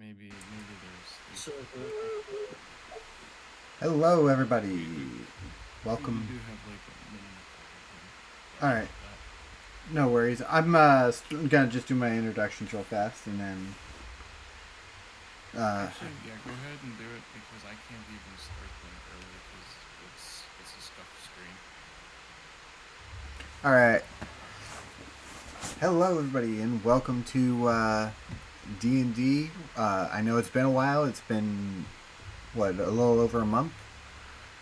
Maybe there's So, Hello, everybody. we Welcome. do have like a minute problem here. All Sorry right, about that. no worries. I'm gonna just do my introductions real fast, and then uh, Actually, yeah, go ahead and do it because I can't even start them early because it's a scuffed screen. all right. Hello, everybody, and welcome to D&D. I know it's been a while. It's been a little over a month.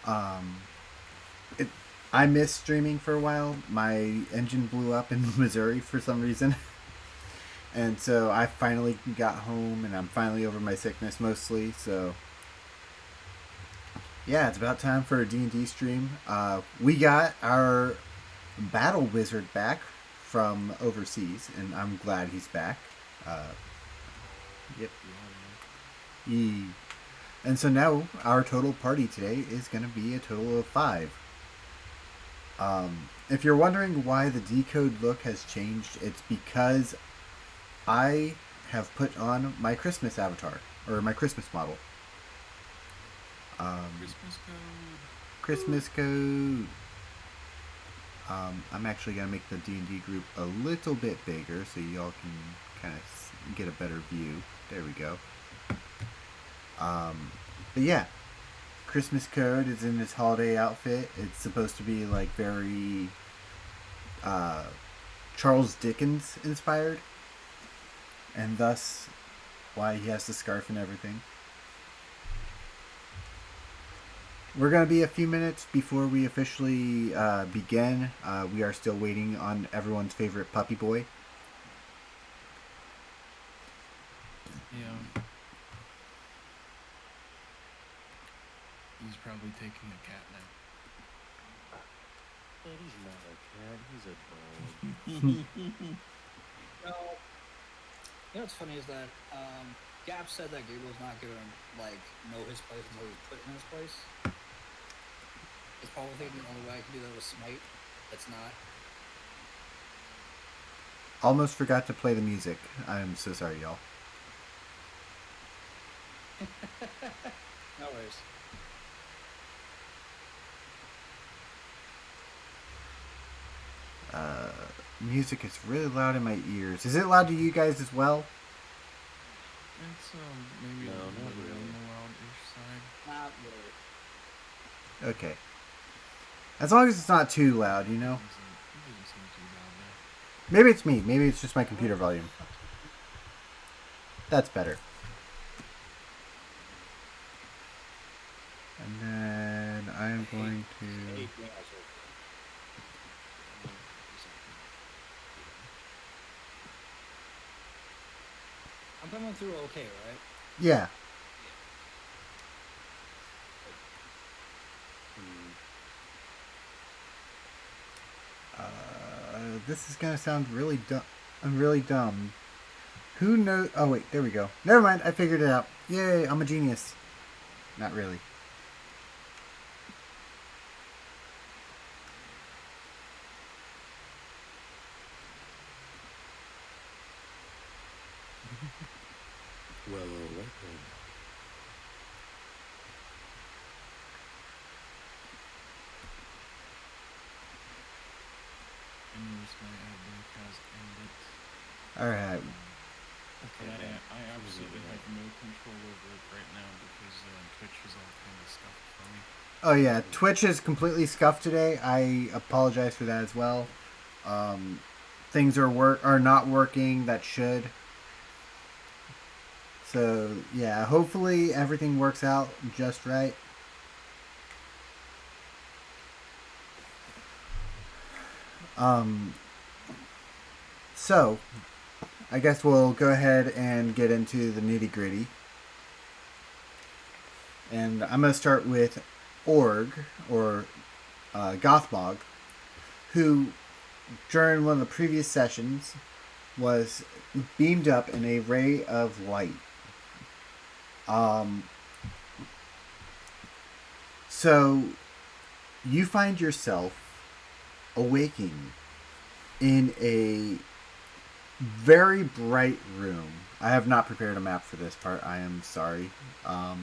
Um, it, I missed streaming for a while. My engine blew up in Missouri for some reason. And so I finally got home, and I'm finally over my sickness mostly. So yeah, it's about time for a D&D stream. We got our battle wizard back from overseas, and I'm glad he's back. Uh, yep. He, and so now our total party today is going to be a total of 5. If you're wondering why the decode look has changed, it's because I have put on my Christmas avatar, or my Christmas model. Christmas code. Christmas code. I'm actually gonna make the D&D group a little bit bigger so y'all can kind of get a better view. There we go. But yeah, Christmas code is in his holiday outfit. It's supposed to be like very uh, Charles Dickens inspired, and thus why he has the scarf and everything. We're going to be a few minutes before we officially begin. We are still waiting on everyone's favorite puppy boy. Yeah. He's probably taking a cat nap. but he's not a cat. He's a dog. No, you know what's funny is that Gap said that Gabriel's not gonna know his place until he's put in his place. It's probably thinking the only way I can do that with Smite. That's not. Almost forgot to play the music. I'm so sorry, y'all. No worries. Music is really loud in my ears. Is it loud to you guys as well? It's maybe No, a not little really. on the loud-ish side. Not really. Okay. As long as it's not too loud, you know? It doesn't seem too loud there. Maybe it's me. Maybe it's just my computer volume. That's better. And then I'm going to... Hey, yeah, so- I'm coming through okay, right? Yeah. This is gonna sound really dumb. Really dumb. Who knows? Oh wait, there we go. Never mind. I figured it out. Yay! I'm a genius. Not really. Well, all right then. Anyways, my ad break has ended. All right. And I absolutely have no control over it right now because Twitch is all kind of scuffed for me. Oh yeah, Twitch is completely scuffed today. I apologize for that as well. Things are not working that should. So yeah, hopefully everything works out just right. So I guess we'll go ahead and get into the nitty gritty. And I'm going to start with Org, or Gothmog, who, during one of the previous sessions, was beamed up in a ray of light. So you find yourself awaking in a very bright room. I have not prepared a map for this part. I am sorry. Alright.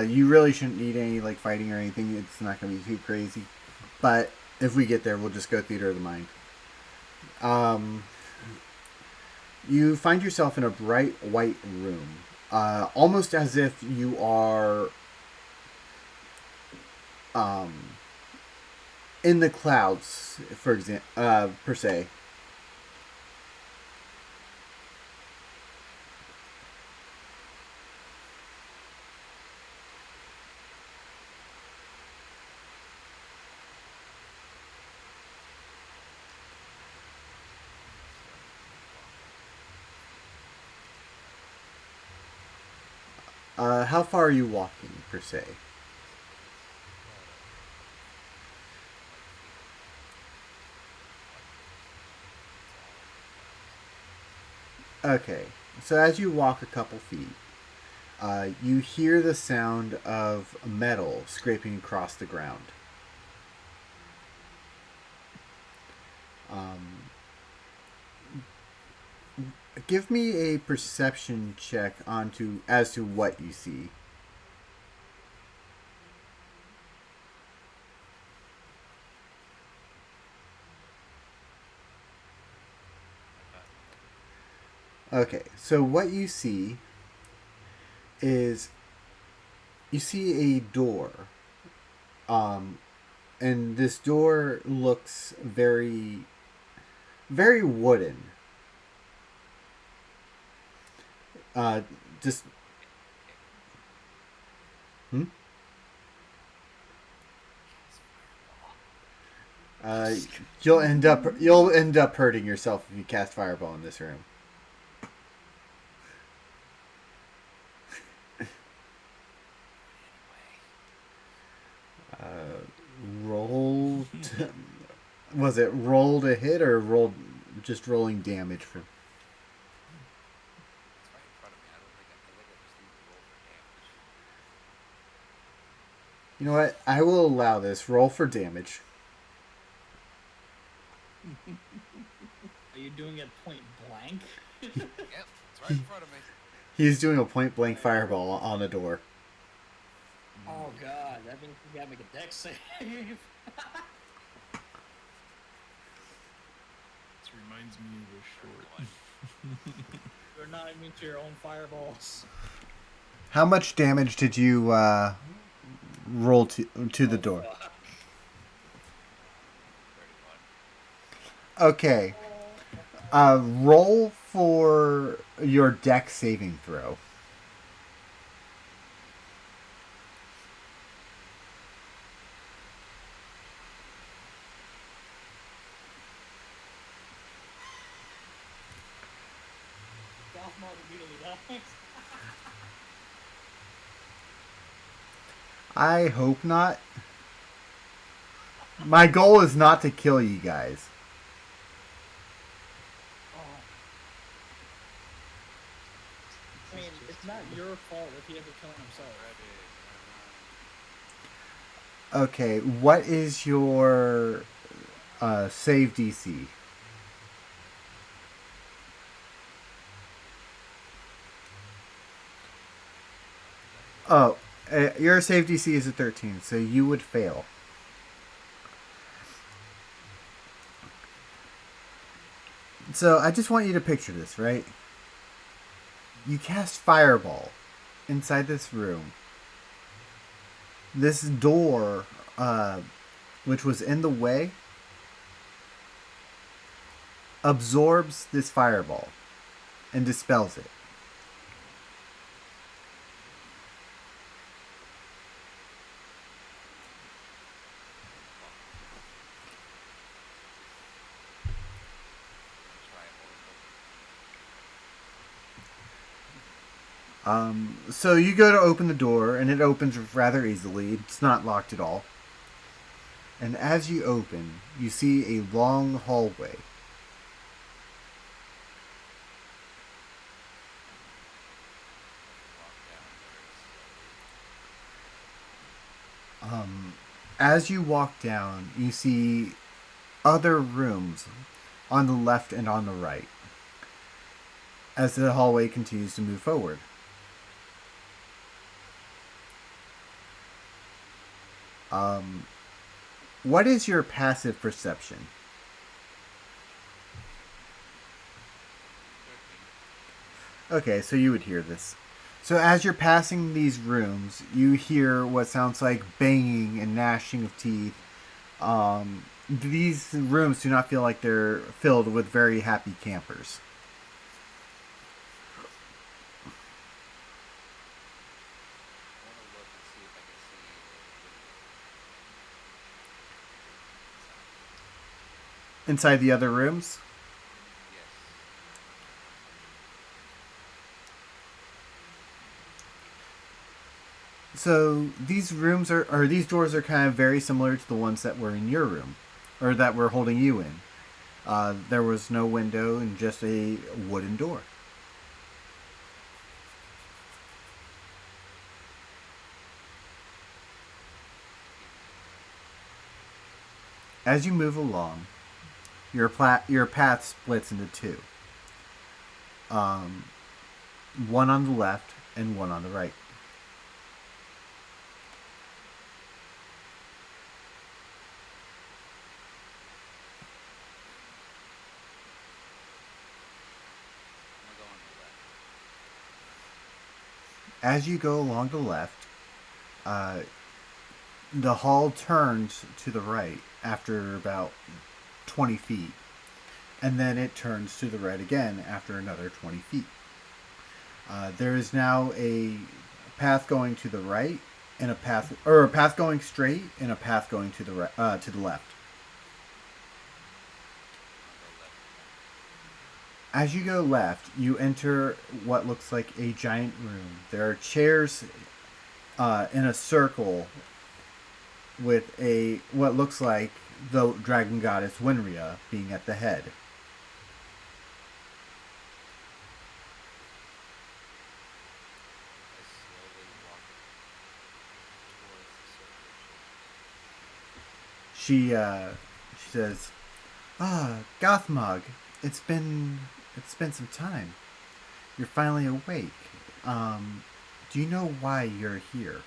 You really shouldn't need any like fighting or anything. It's not going to be too crazy. But if we get there, we'll just go theater of the mind. You find yourself in a bright white room, almost as if you are in the clouds, for example, per se. How far are you walking, per se? Okay, so as you walk a couple feet, you hear the sound of metal scraping across the ground. Give me a perception check as to what you see. Okay, so what you see is you see a door. And this door looks very, very wooden. Just. You'll end up hurting yourself if you cast fireball in this room. Roll. Was it roll to hit or roll just rolling damage for? You know what? I will allow this. Roll for damage. Are you doing it point blank? Yep, it's right in front of me. He's doing a point blank fireball on the door. Oh god, that means you gotta make a dex save. This reminds me of a short. You're not immune to your own fireballs. How much damage did you roll to the door? Fuck. 31. Okay. Roll for your dex saving throw. Gothmog immediately dies. I hope not. My goal is not to kill you guys. Oh. I mean, it's not your fault if he ends up killing himself. Okay, what is your save DC? Oh, your save DC is a 13, so you would fail. So I just want you to picture this, right? You cast fireball inside this room. This door, which was in the way, absorbs this fireball and dispels it. So you go to open the door, and it opens rather easily. It's not locked at all. And as you open, you see a long hallway. As you walk down, you see other rooms on the left and on the right as the hallway continues to move forward. What is your passive perception? 13. Okay, so you would hear this. So as you're passing these rooms, you hear what sounds like banging and gnashing of teeth. These rooms do not feel like they're filled with very happy campers. I want to look and see if I can see a window. Inside the other rooms, Yes. so these rooms or these doors are kind of very similar to the ones that were in your room, or that were holding you in. There was no window and just a wooden door. As you move along, your path splits into two. One on the left and one on the right. I'm gonna go on the left. As you go along the left, uh, the hall turns to the right after about 20 feet. And then it turns to the right again after another 20 feet. There is now a path going to the right and a path going straight and a path going to the right, to the left. I'll go left again. As you go left, you enter what looks like a giant room. There are chairs in a circle with what looks like the dragon goddess Winria being at the head. I slowly walk towards the circle of chairs. She says, Gothmog, it's been some time. You're finally awake. Do you know why you're here?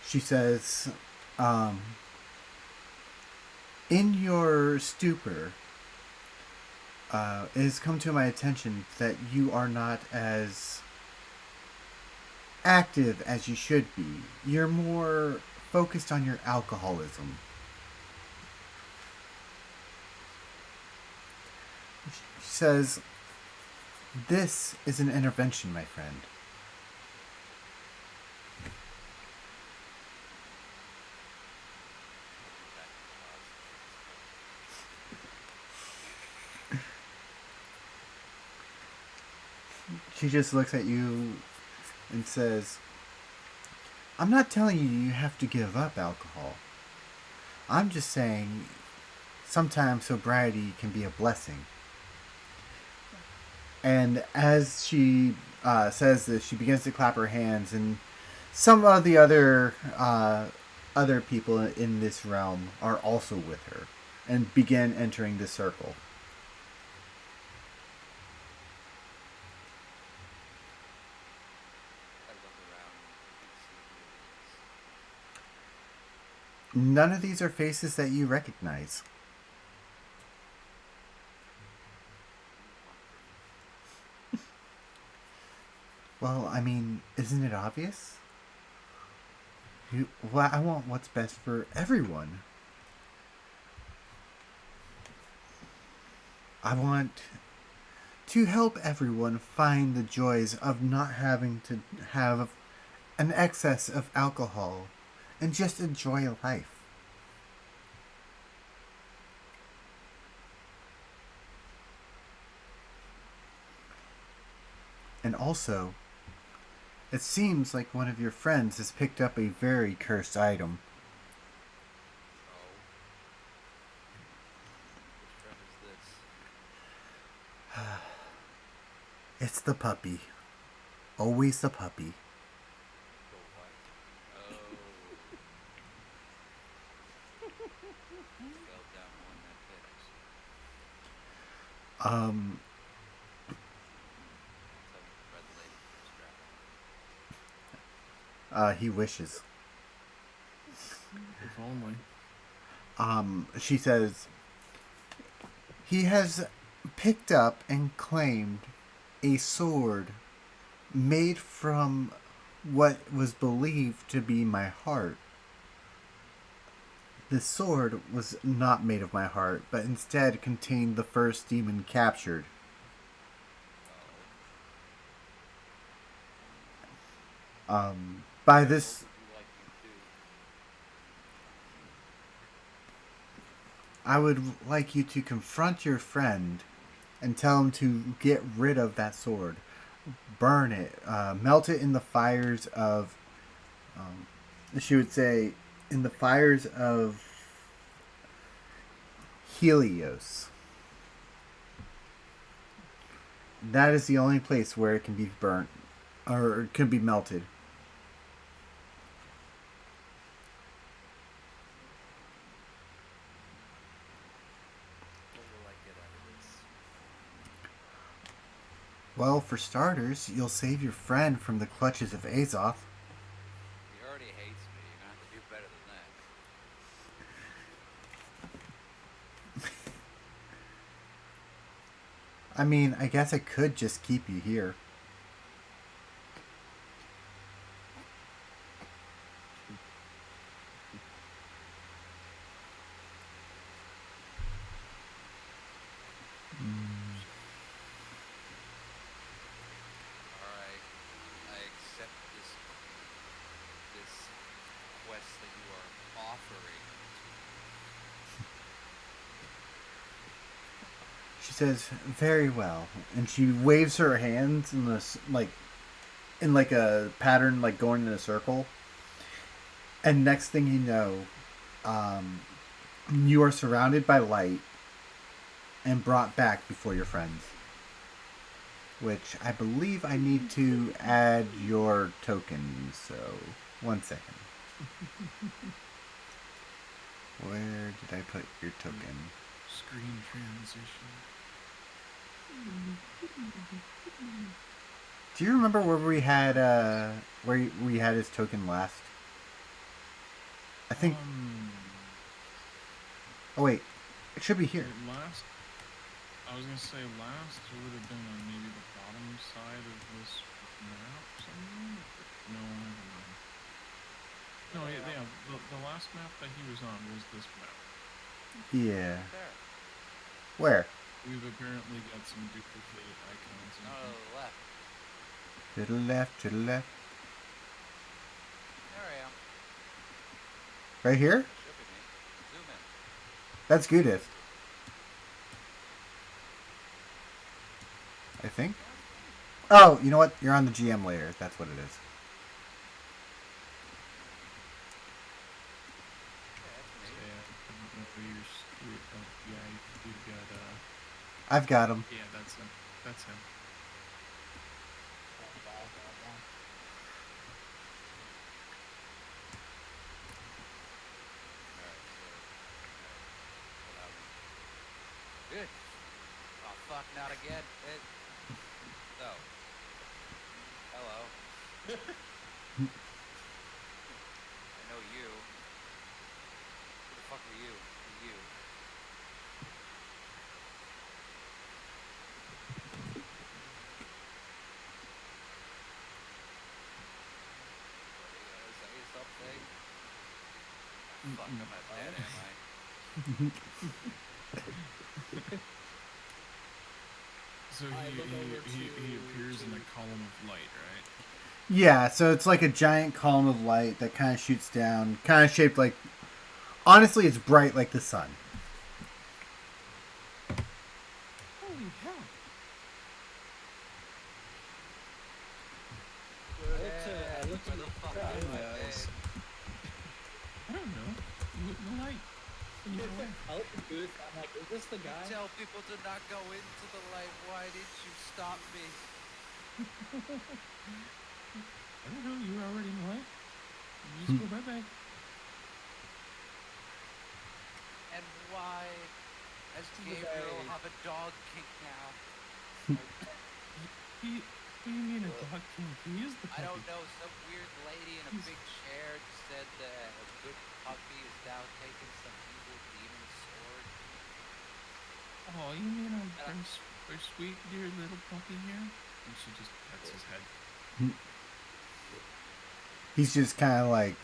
She says, in your stupor, it has come to my attention that you are not as active as you should be. You're more focused on your alcoholism. She says, this is an intervention, my friend. Back to the house. She just looks at you and says, I'm not telling you have to give up alcohol. I'm just saying sometimes sobriety can be a blessing. And as she says this, she begins to clap her hands, and some of the other people in this realm are also with her and begin entering the circle. I look around and see who it is. None of these are faces that you recognize. Well, I mean, isn't it obvious? I want what's best for everyone. I want to help everyone find the joys of not having to have an excess of alcohol and just enjoy life. And also, it seems like one of your friends has picked up a very cursed item. Oh. Which friend is this? It's the puppy. Always the puppy. The what? Oh. Fell down more in that pit, I see. Um, Tell Red Lady to put a strap on. he wishes. If only. She says, he has picked up and claimed a sword made from what was believed to be my heart. The sword was not made of my heart, but instead contained the first demon captured. By this, What would you like me to do? I would like you to confront your friend and tell him to get rid of that sword. Burn it. Melt it in the fires of, she would say, in the fires of Helios. That is the only place where it can be burnt, or it can be melted. What will I get out of this? Well, for starters, you'll save your friend from the clutches of Azoth. He already hates me. You're gonna have to do better than that. I mean, I guess I could just keep you here. Alright. I accept this quest that you are offering. She says, "Very well," and she waves her hands in this in like a pattern, like going in a circle. And next thing you know, you are surrounded by light and brought back before your friends. Which I believe I need to add your token. So, 1 second. Where did I put your token? Screen transition. Do you remember where we had his token last? I think. Oh wait, it should be here. Last, I was gonna say last it would have been on maybe the bottom side of this map somewhere. No, never mind. No, yeah, the last map that he was on was this map. Yeah. There. Where? We've apparently got some duplicate icons. No, to the left. To the left. To the left. There I am. Right here. That should be me. Zoom in. That's Gudith. I think. Oh, you know what? You're on the GM layer. That's what it is. You've got I've got him. yeah, that's him. That's him. Good. Oh fuck, not again. No. Hello. I know you. Who the fuck are you? Who are you? What, are you gonna say something? Fuck, I'm not dead, am I? So he appears in a column of light, right? Yeah, so it's like a giant column of light that kind of shoots down, kind of shaped like. Honestly, it's bright like the sun. Holy hell! I looked Where the fuck is my Yes. bed? I don't know. You lit in the light. And you know what? I looked at Booth. I'm like, is this the You guy? tell people to not go into the light. Why didn't you stop me? I don't know. You were already in the light. You just go bye bye. why does This is a Gabriel guy- have a dog kink now? He, what do you mean a dog king? He is the I puppy. don't know. Some weird lady in a He's- big chair just said that a good puppy is now taking some evil demon sword. Oh, you mean a very sweet, dear little puppy here? And she just pets his head. He's just kind of like,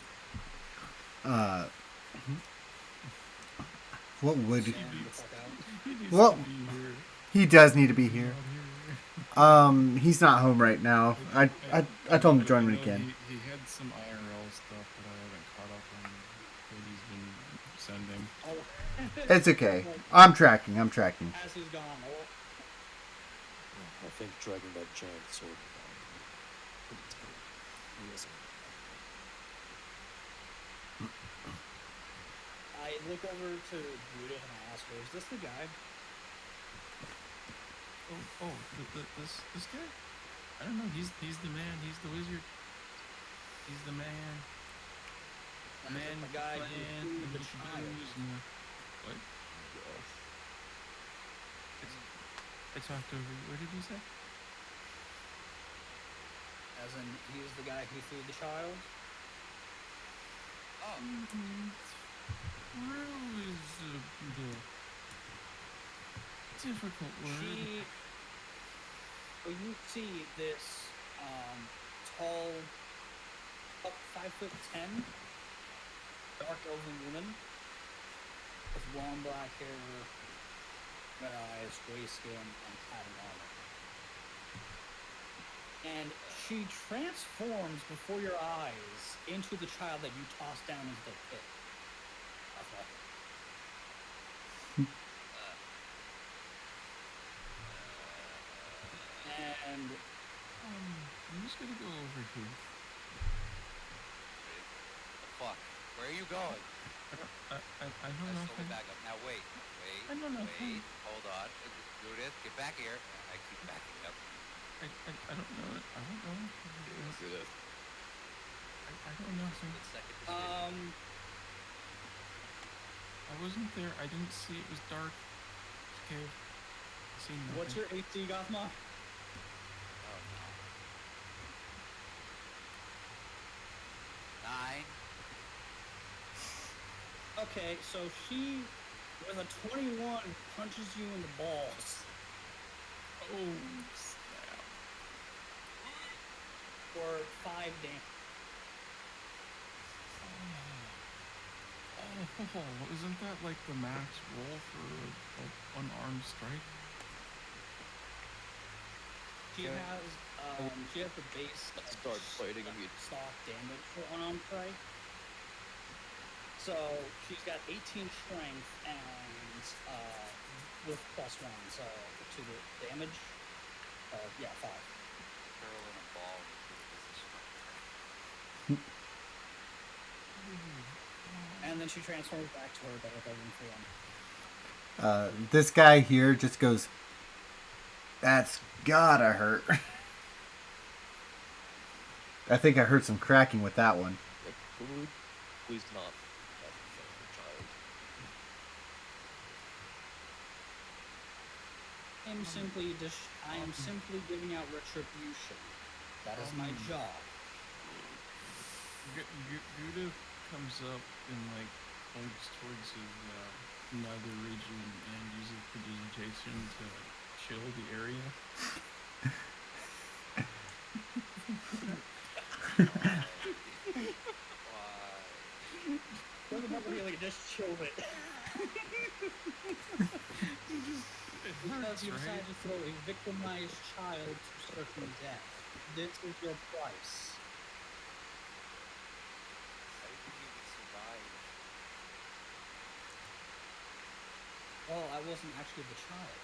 what would Stand the fuck out. He needs Well, to be here. he does need to be He's here. not here. He's not home right now. I told him to join when he know can. He had some IRL stuff that I haven't caught up on that he's been sending. Oh, It's okay. I'm tracking. as he's gone. Oh, I think dragging that giant sword down. He isn't. I look over to Judith and I ask her, "Is this the guy?" This guy? I don't know. He's the man. He's the wizard. He's the man. And I Man, said, the guy who plan, threw and the the child. blues and the- What? I talked over you. What did you say? As in, he's the guy who threw the child. Oh, Through is the difficult word. When you see this tall, up 5'10", dark elven woman with long black hair, red eyes, gray skin, and clad in armor. And she transforms before your eyes into the child that you tossed down into the pit. And I'm just gonna go over here. the fuck? Where are you going? I don't I know. slowly back up. Now wait. I don't know. Wait. Hold on. Judith, get back here. I keep backing up. I don't know. I don't know. Judith. I don't know. Split second decision. I wasn't there. I didn't see. It was dark. Okay. I seen nothing. what's your AC, Gothma? Oh no. 9. Okay, so she, with a 21, punches you in the balls Oh snap! for 5 damage. Oh, isn't that like the max roll for an unarmed strike? She Okay. has the base Start fighting immediately. stock damage for unarmed strike. So she's got 18 strength and with +1, so to the damage. 5. Girl in a ball with this And then she transforms back to her dark elven form. This guy here just goes, "That's gotta hurt." I think I heard some cracking with that one. Like, please not have a child. I am simply giving out retribution. That is my job. Judith comes up and like points towards his nether region and uses prestidigitation to chill the area. Why? Doesn't matter really, just chill it. It Because hurts, you right? decide to throw a victimized child to certain death. This is your price. How do you think you would survive? Well, I wasn't actually the child.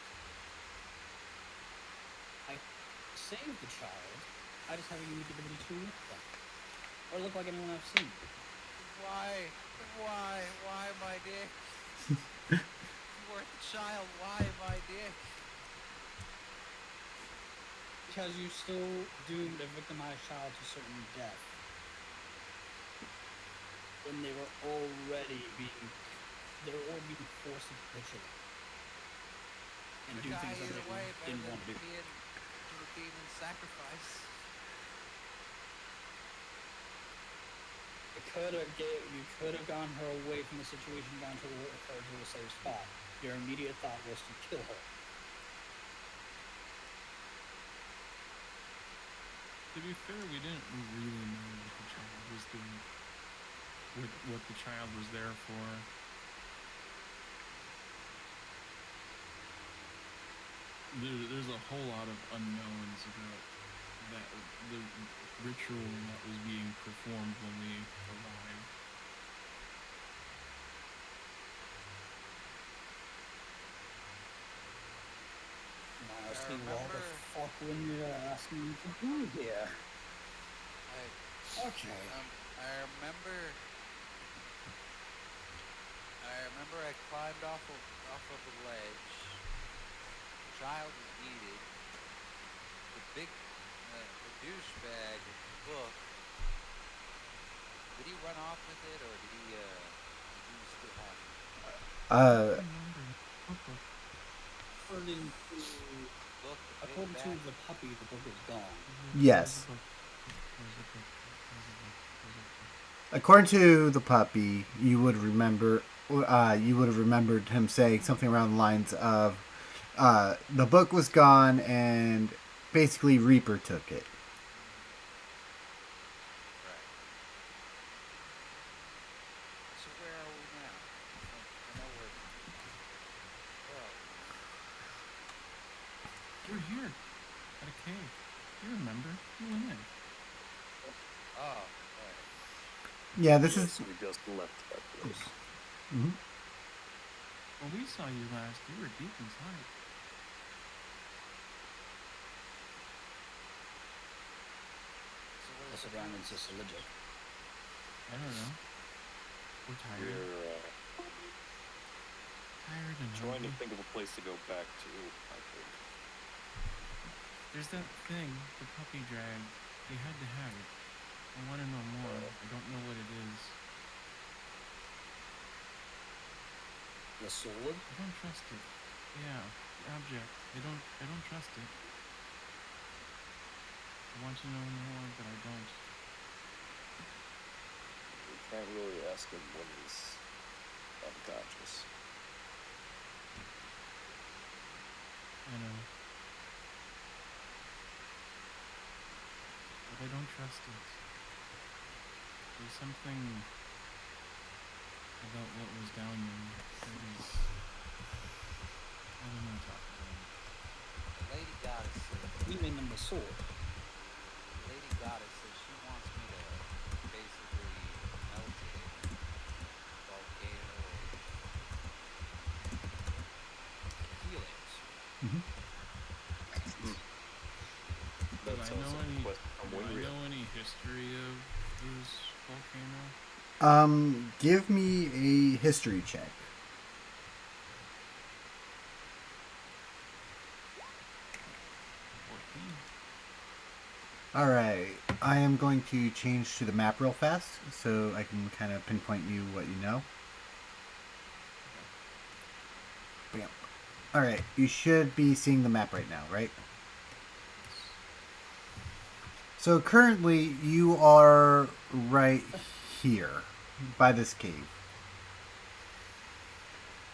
I saved the child. I just have a unique ability to look like. Or look like anyone I've seen. Why? Why my dick? You weren't the child. Why my dick? Because you still doomed a victimized child to certain death. When they were already being being forced to capitulate and Could do die things that either they way, better didn't than want to do. being to the demon sacrifice. You could have gotten her away from the situation, gotten her to a safe spot. Your immediate thought was to kill her. To be fair, we didn't really know what the child was doing. What the child was there for. There's a whole lot of unknowns about that the ritual that was being performed when we arrived. Honestly, what the remember- fuck when you're asking me to do here? Okay. I remember I climbed off of a ledge. The child was needed. The douchebag with the book. Did he run off with it, or did he still have it? I remember. What book? According Book, the big to bad- the puppy, the book is gone. Yes. There's a book. According to the puppy, you would have remembered him saying something around the lines of, the book was gone and basically Reaper took it. Right. So where are we now? I know where are we? You were here at a cave. You remember? You went in. Oh, right. Yeah, this Yes, is. we just left that place. Mhm. When we saw you last, you were deep inside. So what The is surroundings is legit. I don't know. We're tired. We're Tired and trying to hungry. think of a place to go back to, I think. There's that thing, the puppy drag. They had to have it. I want to know more. I don't know what it is. The sword? I don't trust it. Yeah, the object. I don't trust it. I want to know more, but I don't. We can't really ask him when he's unconscious. I know. But I don't trust it. There's something about what was down there that is. I don't know talk about it. The lady goddess said, We named him the sword. the lady goddess said she wants me to basically melt it in a volcano of helios. Do That I sounds know like any? a quest from Do I Wingria. know any history of this volcano? Give me a history check. 14. Alright, I am going to change to the map real fast so I can kind of pinpoint you what you know. Bam. Alright, you should be seeing the map right now, right? So currently you are right here by this cave.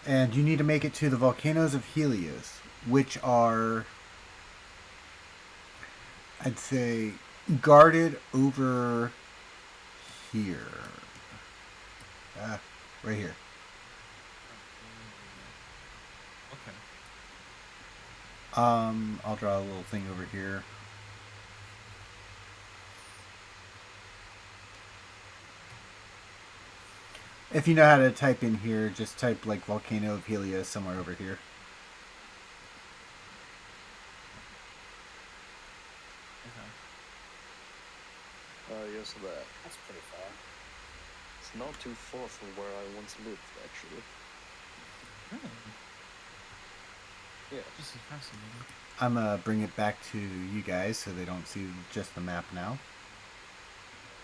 And you need to make it to the volcanoes of Helios, which are, I'd say, guarded over here. Right here. Okay. I'll draw a little thing over here. If you know how to type in here, just type like Volcano of Helios somewhere over here. Okay. Yes, that. That's pretty far. It's not too far from where I once lived, actually. Really? Yeah. This is fascinating. I'm gonna bring it back to you guys so they don't see just the map now.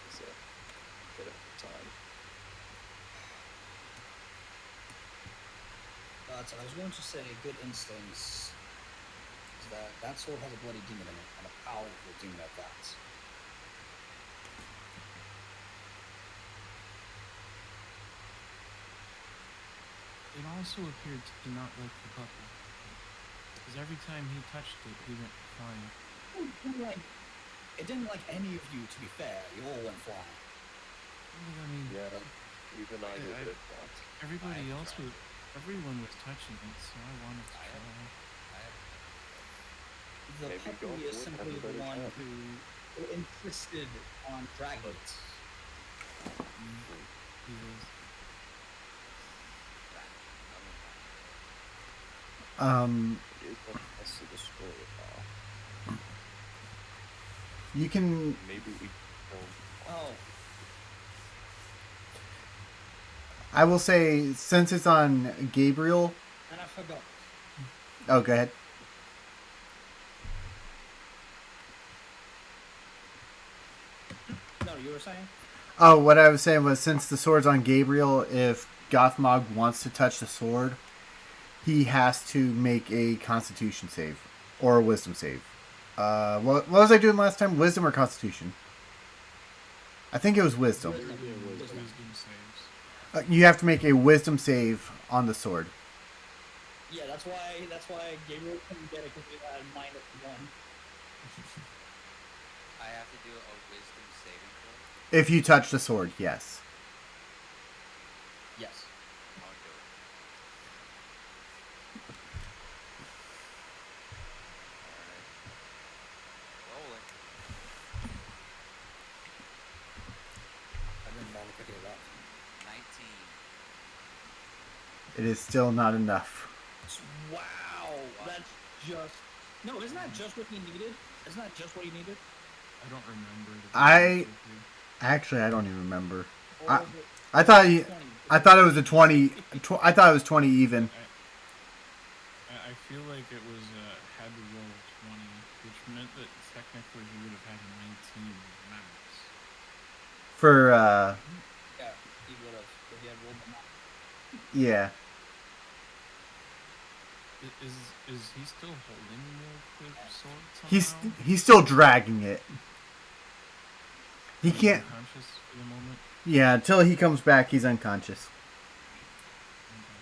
It's a bit of time. Guts, I was going to say good instincts is that sword has a bloody demon in it and a powerful demon at that. It also appeared to not like the puppy. Because every time he touched it, he went flying. It didn't like any of you, to be fair. You all went flying. Well, I mean, Yeah, even I did I- it once. everybody I else tried. was, everyone was touching it, so I wanted to I try. have- I have The Maybe go puppy is for it, simply the everybody one can. who insisted on dragging it. He was, It is the rest of the story now. You can. Maybe we Oh, I will say, since it's on Gabriel. and I forgot. Oh, go ahead. No, you were saying? Oh, what I was saying was, since the sword's on Gabriel, if Gothmog wants to touch the sword, he has to make a Constitution save or a Wisdom save. What was I doing last time? Wisdom or Constitution? I think it was Wisdom. wisdom saves. You have to make a Wisdom save on the sword. Yeah, that's why Gabriel couldn't get it because he had -1. I have to do a wisdom saving throw. If you touch the sword, yes. Yes. I'll do it. Alright. Rolling. I didn't bother picking it up. 19. It is still not enough. Wow, that's just no. Isn't that just what he needed? Isn't that just what he needed? I don't remember. To be I- honest with you. Actually, I don't even remember. Or I- was it I thought he, 20? I thought it was a 20. I thought it was 20 even. I feel like it was had to roll 20, which meant that technically he would have had a 19 max. For Yeah, he would have if he had rolled them out. yeah. Is he still holding the sword somehow? He's still dragging it. He He's can't. unconscious for the moment. Yeah, until he comes back, he's unconscious. Okay.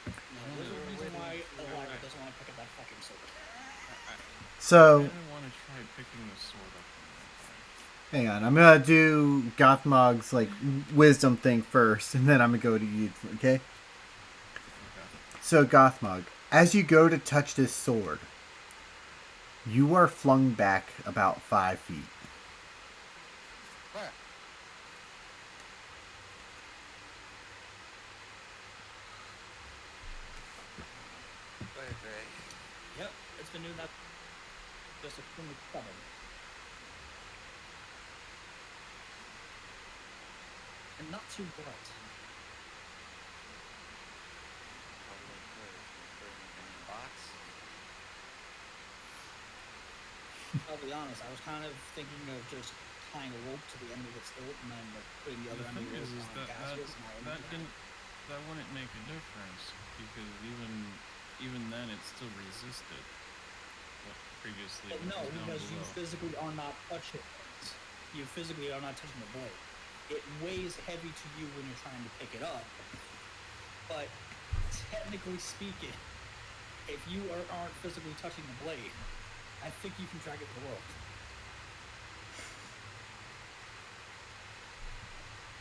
No, there's a reason why Elijah doesn't want to pick up that fucking sword. I So, didn't want to try picking the sword up one more time. hang on. I'm gonna do Gothmog's like wisdom thing first, and then I'm gonna go to you. Okay. Okay. So Gothmog, as you go to touch this sword, you are flung back about 5 feet. Where? Wait. Yep, it's been doing that just extremely stubborn. And not too bright. Probably could. Put it in a box. I'll be honest, I was kind of thinking of just tying a rope to the end of the stilt and then putting the other The end of thing the is rope on that gaskets and I that didn't that wouldn't make a difference because even then it still resisted what previously Well, no, was down because you below. physically are not touching it. You physically are not touching the blade. It weighs heavy to you when you're trying to pick it up. But technically speaking, if you aren't physically touching the blade, I think you can drag it to the rope.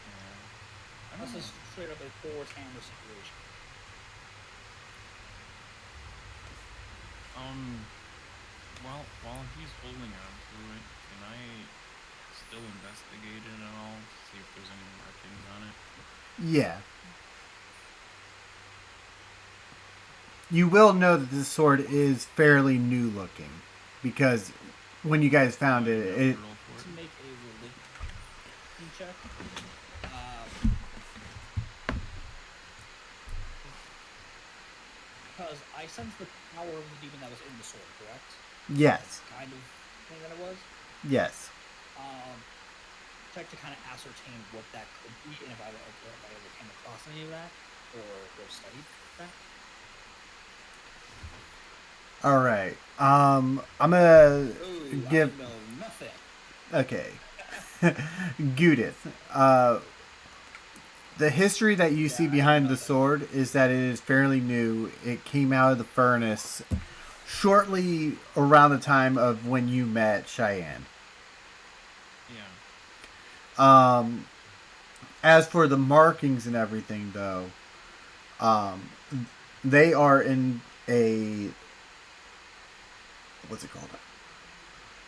Yeah. I don't This is know. straight up a Thor's hammer situation. While he's holding on to it, can I still investigate it at all? See if there's any markings on it. Yeah. You will know that this sword is fairly new looking because when you guys found it, it Roll for To it. make a religion check, because I sense the power of the demon that was in the sword, correct? yes, Kind of thing that it was. yes. check to kind of ascertain what that could be, and if I ever came across any of that or studied that. All right. I'm gonna Ooh, give. I know nothing. Okay. Gudith. The history that you see I know behind the nothing. sword is that it is fairly new. It came out of the furnace shortly around the time of when you met Cheyenne. Yeah. As for the markings and everything, though, they are in a what's it called?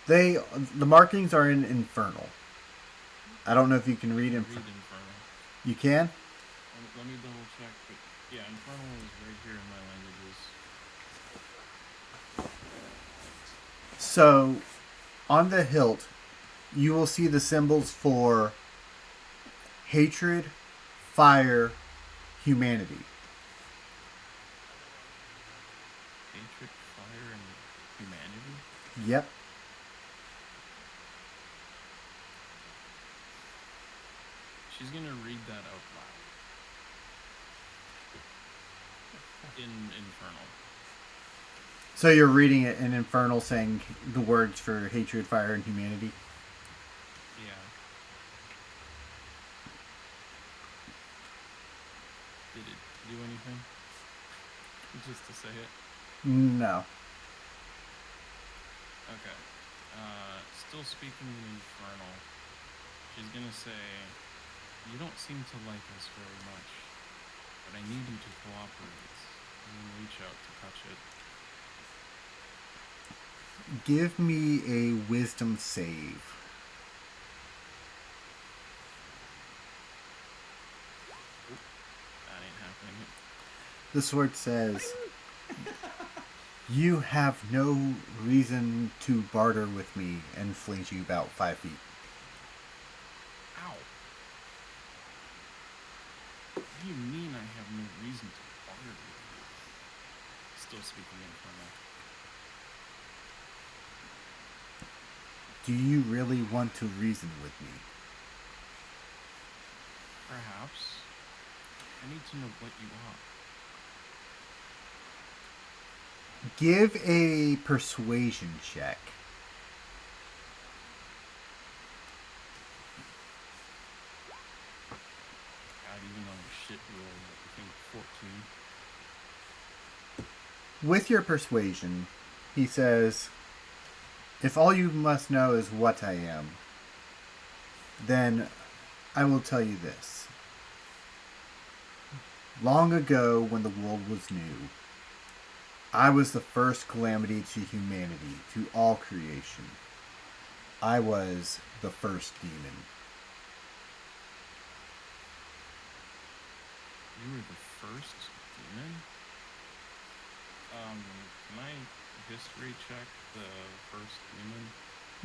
The markings are in Infernal. I don't know if you can read Read Infernal. Infernal. You can? Let me double check. But yeah, Infernal is right here in my languages. So, on the hilt, you will see the symbols for hatred, fire, humanity. Hatred, fire, and humanity. Yep. She's gonna read that out loud. In Infernal. So you're reading it in Infernal, saying the words for hatred, fire, and humanity? Yeah. Did it do anything? Just to say it? No. Okay. Still speaking in Infernal. She's gonna say, "You don't seem to like us very much, but I need you to cooperate." And then reach out to touch it. Give me a wisdom save. That ain't happening. The sword says, "You have no reason to barter with me," and flings you about 5 feet. Ow. What do you mean I have no reason to barter with you? Still speaking Infernal. Do you really want to reason with me? Perhaps. I need to know what you are. Give a persuasion check. God, even on a shit roll, I think 14. With your persuasion, he says, "If all you must know is what I am, then I will tell you this. Long ago, when the world was new, I was the first calamity to humanity, to all creation. I was the first demon." You were the first demon? Can I history check the first demon?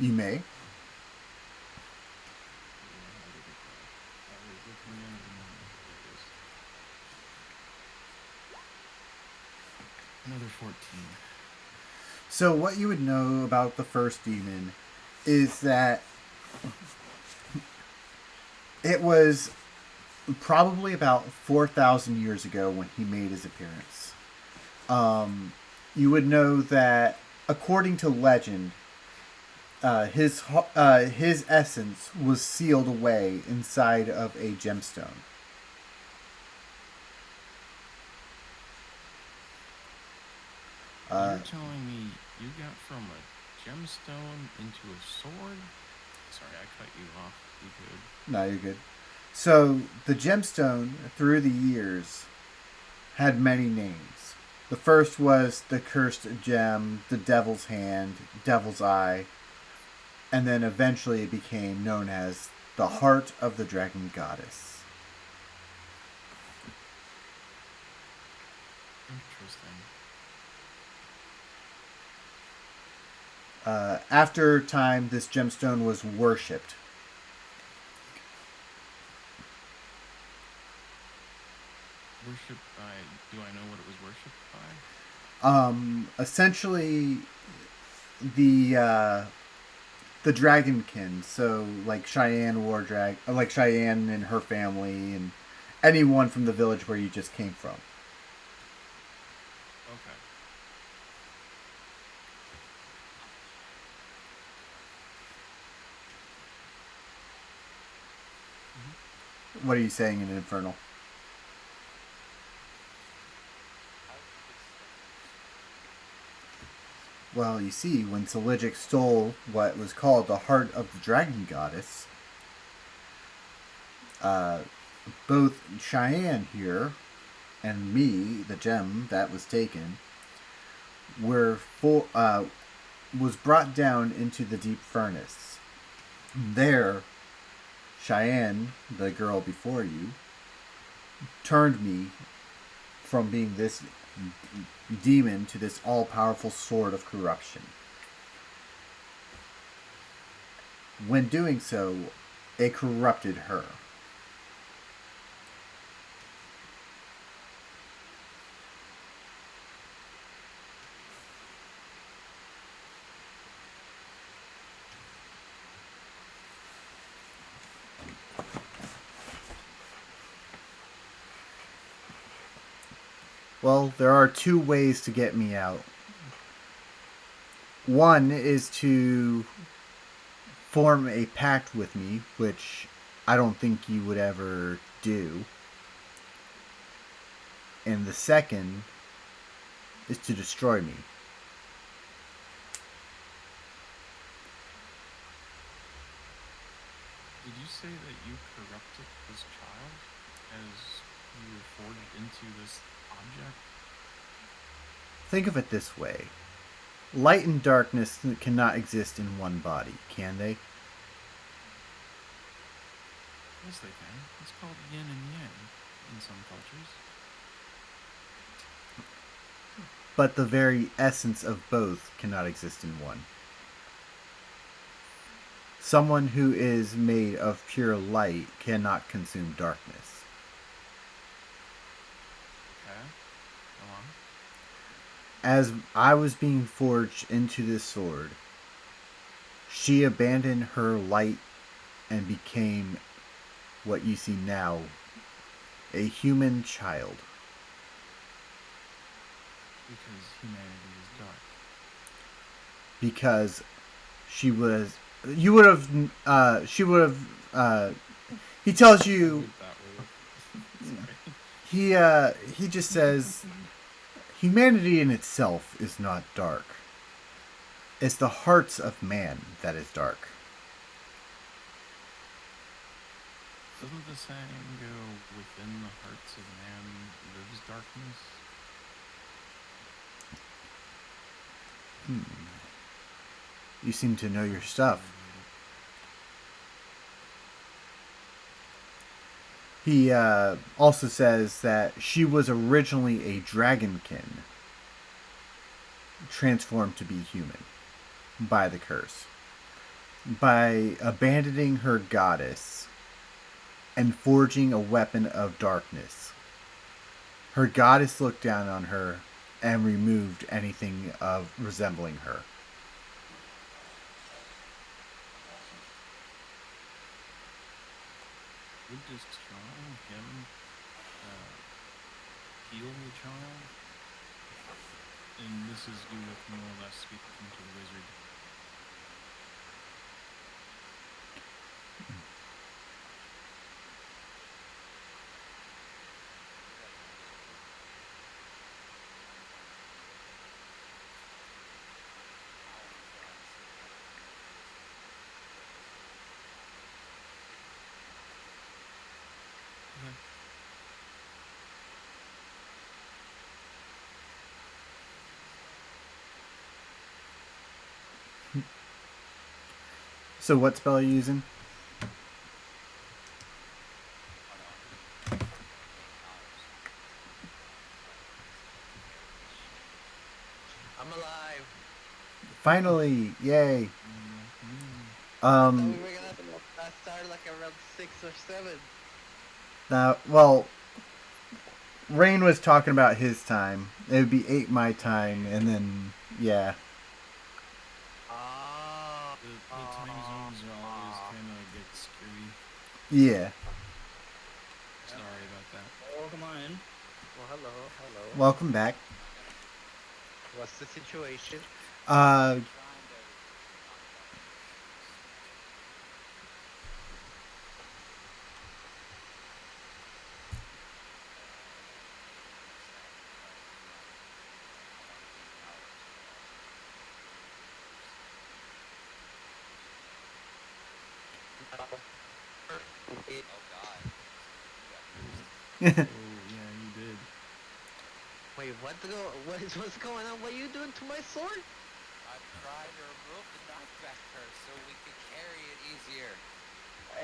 You may. How did it go? I was looking at it. There it is. Another 14. So what you would know about the first demon is that it was probably about 4,000 years ago when he made his appearance. You would know that, according to legend, his essence was sealed away inside of a gemstone. You're telling me you got from a gemstone into a sword? Sorry, I cut you off. You could. No, you're good. So the gemstone, through the years, had many names. The first was the cursed gem, the devil's hand, devil's eye, and then eventually it became known as the heart of the dragon goddess. Interesting. After time, this gemstone was worshipped. Worshipped by. Do I know what it was worshipped by? Essentially, the the dragonkin. So like Cheyenne like Cheyenne and her family, and anyone from the village where you just came from. Okay. What are you saying in Infernal? Well, you see, when Seligic stole what was called the heart of the dragon goddess, both Cheyenne here and me, the gem that was taken, was brought down into the deep furnace. There, Cheyenne, the girl before you, turned me from being this demon to this all-powerful sword of corruption. When doing so, it corrupted her. Well, there are two ways to get me out. One is to form a pact with me, which I don't think you would ever do. And the second is to destroy me. Did you say that you corrupted this child as you were forged into this object? Think of it this way. Light and darkness cannot exist in one body, can they? Yes, they can. It's called yin and yang in some cultures. But the very essence of both cannot exist in one. Someone who is made of pure light cannot consume darkness. Okay. Go on. As I was being forged into this sword, she abandoned her light and became what you see now, a human child. Because humanity is dark. Because she was, you would have, she would have, he tells you, Went that way. Sorry. he just says, humanity in itself is not dark. It's the hearts of man that is dark. Doesn't the saying go, within the hearts of man lives darkness? You seem to know your stuff. He also says that she was originally a dragonkin, transformed to be human by the curse. By abandoning her goddess and forging a weapon of darkness, her goddess looked down on her and removed anything of resembling her. Would destroy him heal the child? And this is you with more or less speaking to the wizard. Okay. So what spell are you using? I'm alive. Finally, yay. Thought we were gonna start like around 6 or 7. Now, well, Rain was talking about his time. It would be 8 my time, and then, yeah. Oh, The timing Yeah. Sorry about that. Oh, come on in. Well, hello, hello. Welcome back. What's the situation? Uh, Oh yeah, you did. Wait, what's going on? What are you doing to my sword? I'm trying to remove the knockback curse so we can carry it easier.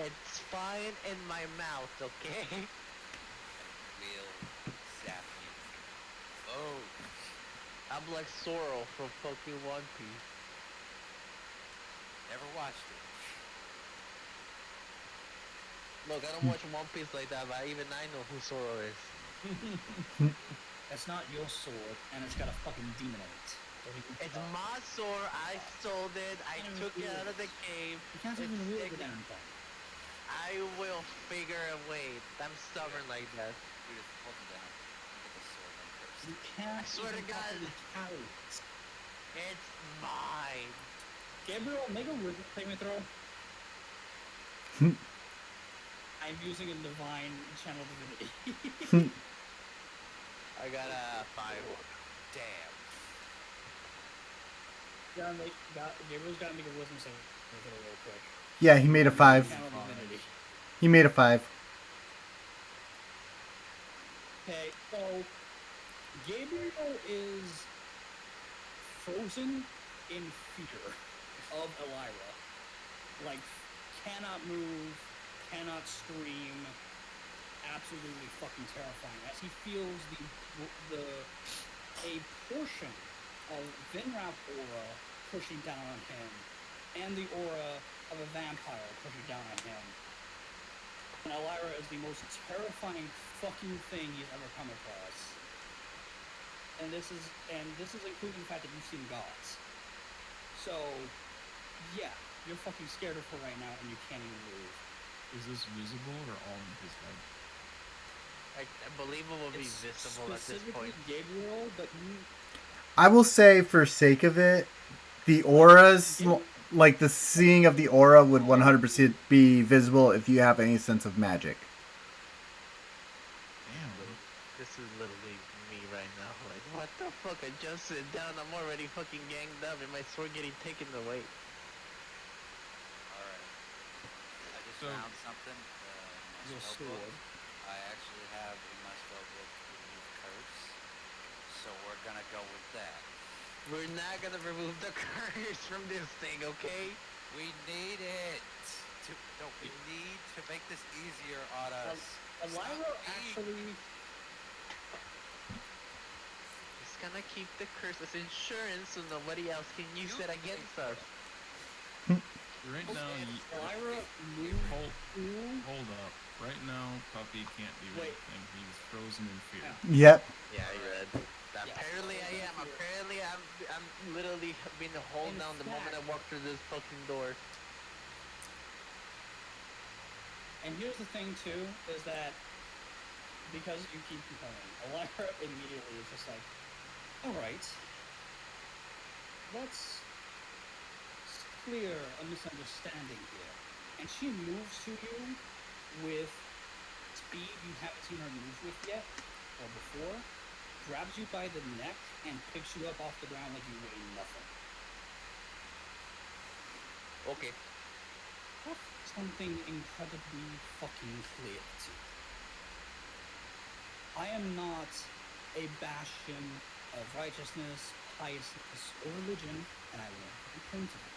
It's fine in my mouth, okay? We'll zap you. Oh, I'm like Zoro from fucking One Piece. never watched it. Look, I don't watch One Piece like that, but even I know who Zoro is. That's not your sword, and it's got a fucking demon in it. So he can It's my sword. I sold it. I took it out of the cave. You can't even It's wield the technic- damn thing. I will figure a way. I'm stubborn like that. Judith, hold him down. Get the sword on first. You can't I swear to even God. properly carry it. It's mine. Gabriel, make a wisdom saving throw. I'm using a divine channel divinity. I got a 5. Damn. Gabriel's gotta make a wisdom saving throw real quick. yeah, he made a 5. Channel divinity. He made a 5. Okay, so Gabriel is frozen in fear of Elira. Like, cannot move, cannot scream. Absolutely fucking terrifying. As he feels a portion of Vinrap aura pushing down on him, and the aura of a vampire pushing down on him. And Elira is the most terrifying fucking thing he's ever come across. And this is including the fact that you've seen gods. So, yeah, you're fucking scared of her right now, and you can't even move. Is this visible or all in his head? I believe it will be It's visible at this specifically point. Gabriel, but you I will say, for sake of it, the auras, like the seeing of the aura, would 100% be visible if you have any sense of magic. Damn. This is literally me right now. Like, what the fuck? I just sit down. I'm already fucking ganged up, and my sword getting taken away. Alright. I just So- found something in your my spell book. sword. I actually have in my spell book remove curse. So we're gonna go with that. We're not gonna remove the curse from this thing, okay? We need it. We need to make this easier on us. Elira Stop actually It's gonna keep the curse as insurance so nobody else can use it against us. Right now, Elira moved hold, through. hold up. Right now, Puppy can't do Wait. anything. He's frozen in fear. Yeah. Yep. Yeah, I read. Yeah. Apparently I am. Apparently I'm literally being hold In down the moment I fact- walk through this fucking door. And here's the thing too, is that because you keep complaining, Elira immediately is just like, alright, let's clear a misunderstanding here. And she moves to you with speed you haven't seen her move with yet, or before, grabs you by the neck and picks you up off the ground like you weigh nothing. Okay. Something incredibly fucking clear to you. I am not a bastion of righteousness, piousness, or religion, and I won't complain to that.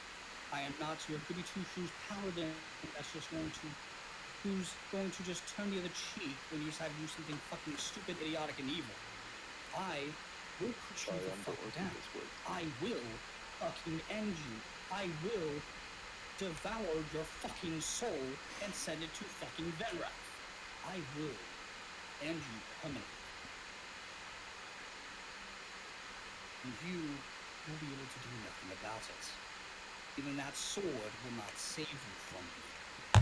I am not your goody two-shoes paladin that's just who's going to just turn the other cheek when you decide to do something fucking stupid, idiotic, and evil. I will put you Sorry, the I'm fuck working down. this word. I will fucking end you. I will devour your fucking soul and send it to fucking Venrath. I will end you permanently. And you will be able to do nothing about it. Even that sword will not save you from me.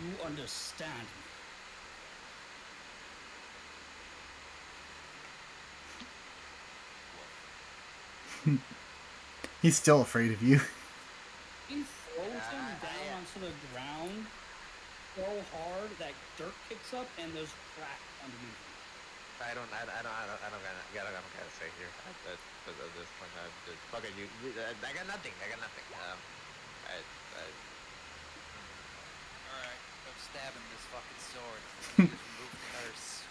You understand me. He's still afraid of you. He throws him down onto the ground so hard that dirt kicks up and there's crack underneath him. I don't gotta say here. At this point, fuck it, I got nothing. I got nothing. Alright, I'm stabbing this fucking sword. Use remove curse.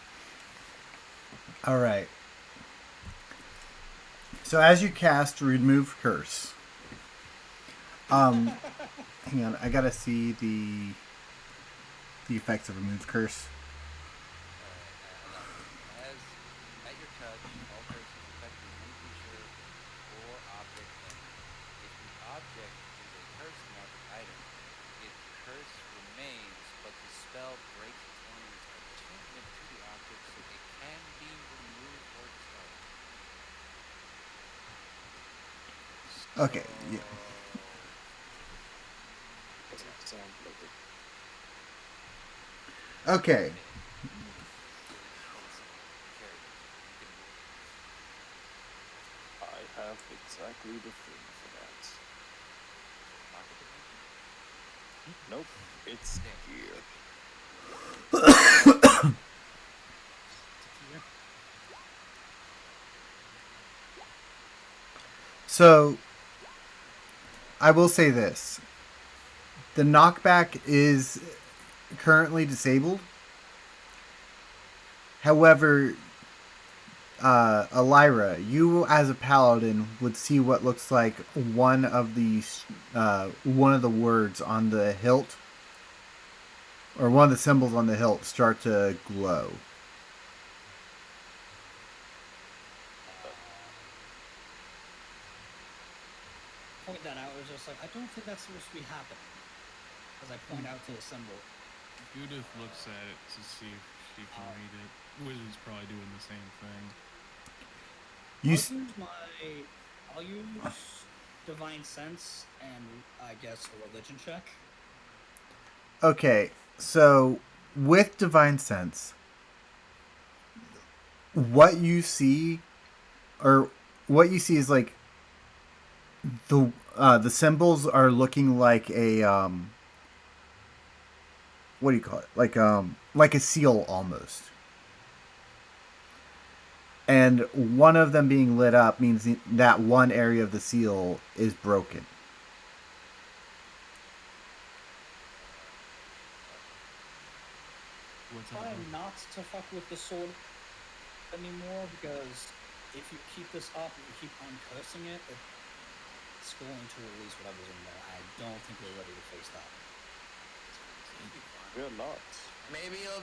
All right. So as you cast remove curse, hang on, I gotta see the effects of remove curse. As at your touch, all curses affect one creature or object only. If the object is a curse marked item, its curse remains, but the spell breaks its owner's attunement to the object, so it can be removed or discarded. Okay. Yeah. Doesn't sound like it. Okay. I have exactly the thing for that. Nope, it's here. So I will say this. The knockback is currently disabled. However, Elira, you as a paladin would see what looks like one of the words on the hilt, or one of the symbols on the hilt, start to glow. Point that out, it was just like, I don't think that's supposed to be happening. As I point out to the symbol. Judith looks at it to see if she can read it. Wizard's probably doing the same thing. I'll use Divine Sense and I guess a religion check. Okay, so with Divine Sense, what you see is like the symbols are looking like a what do you call it? Like a seal almost. And one of them being lit up means that one area of the seal is broken. Try not to fuck with the sword anymore, because if you keep this up, if you keep uncursing it, it's going to release whatever's in there. I don't think we're ready to face that. We're not. Maybe it'll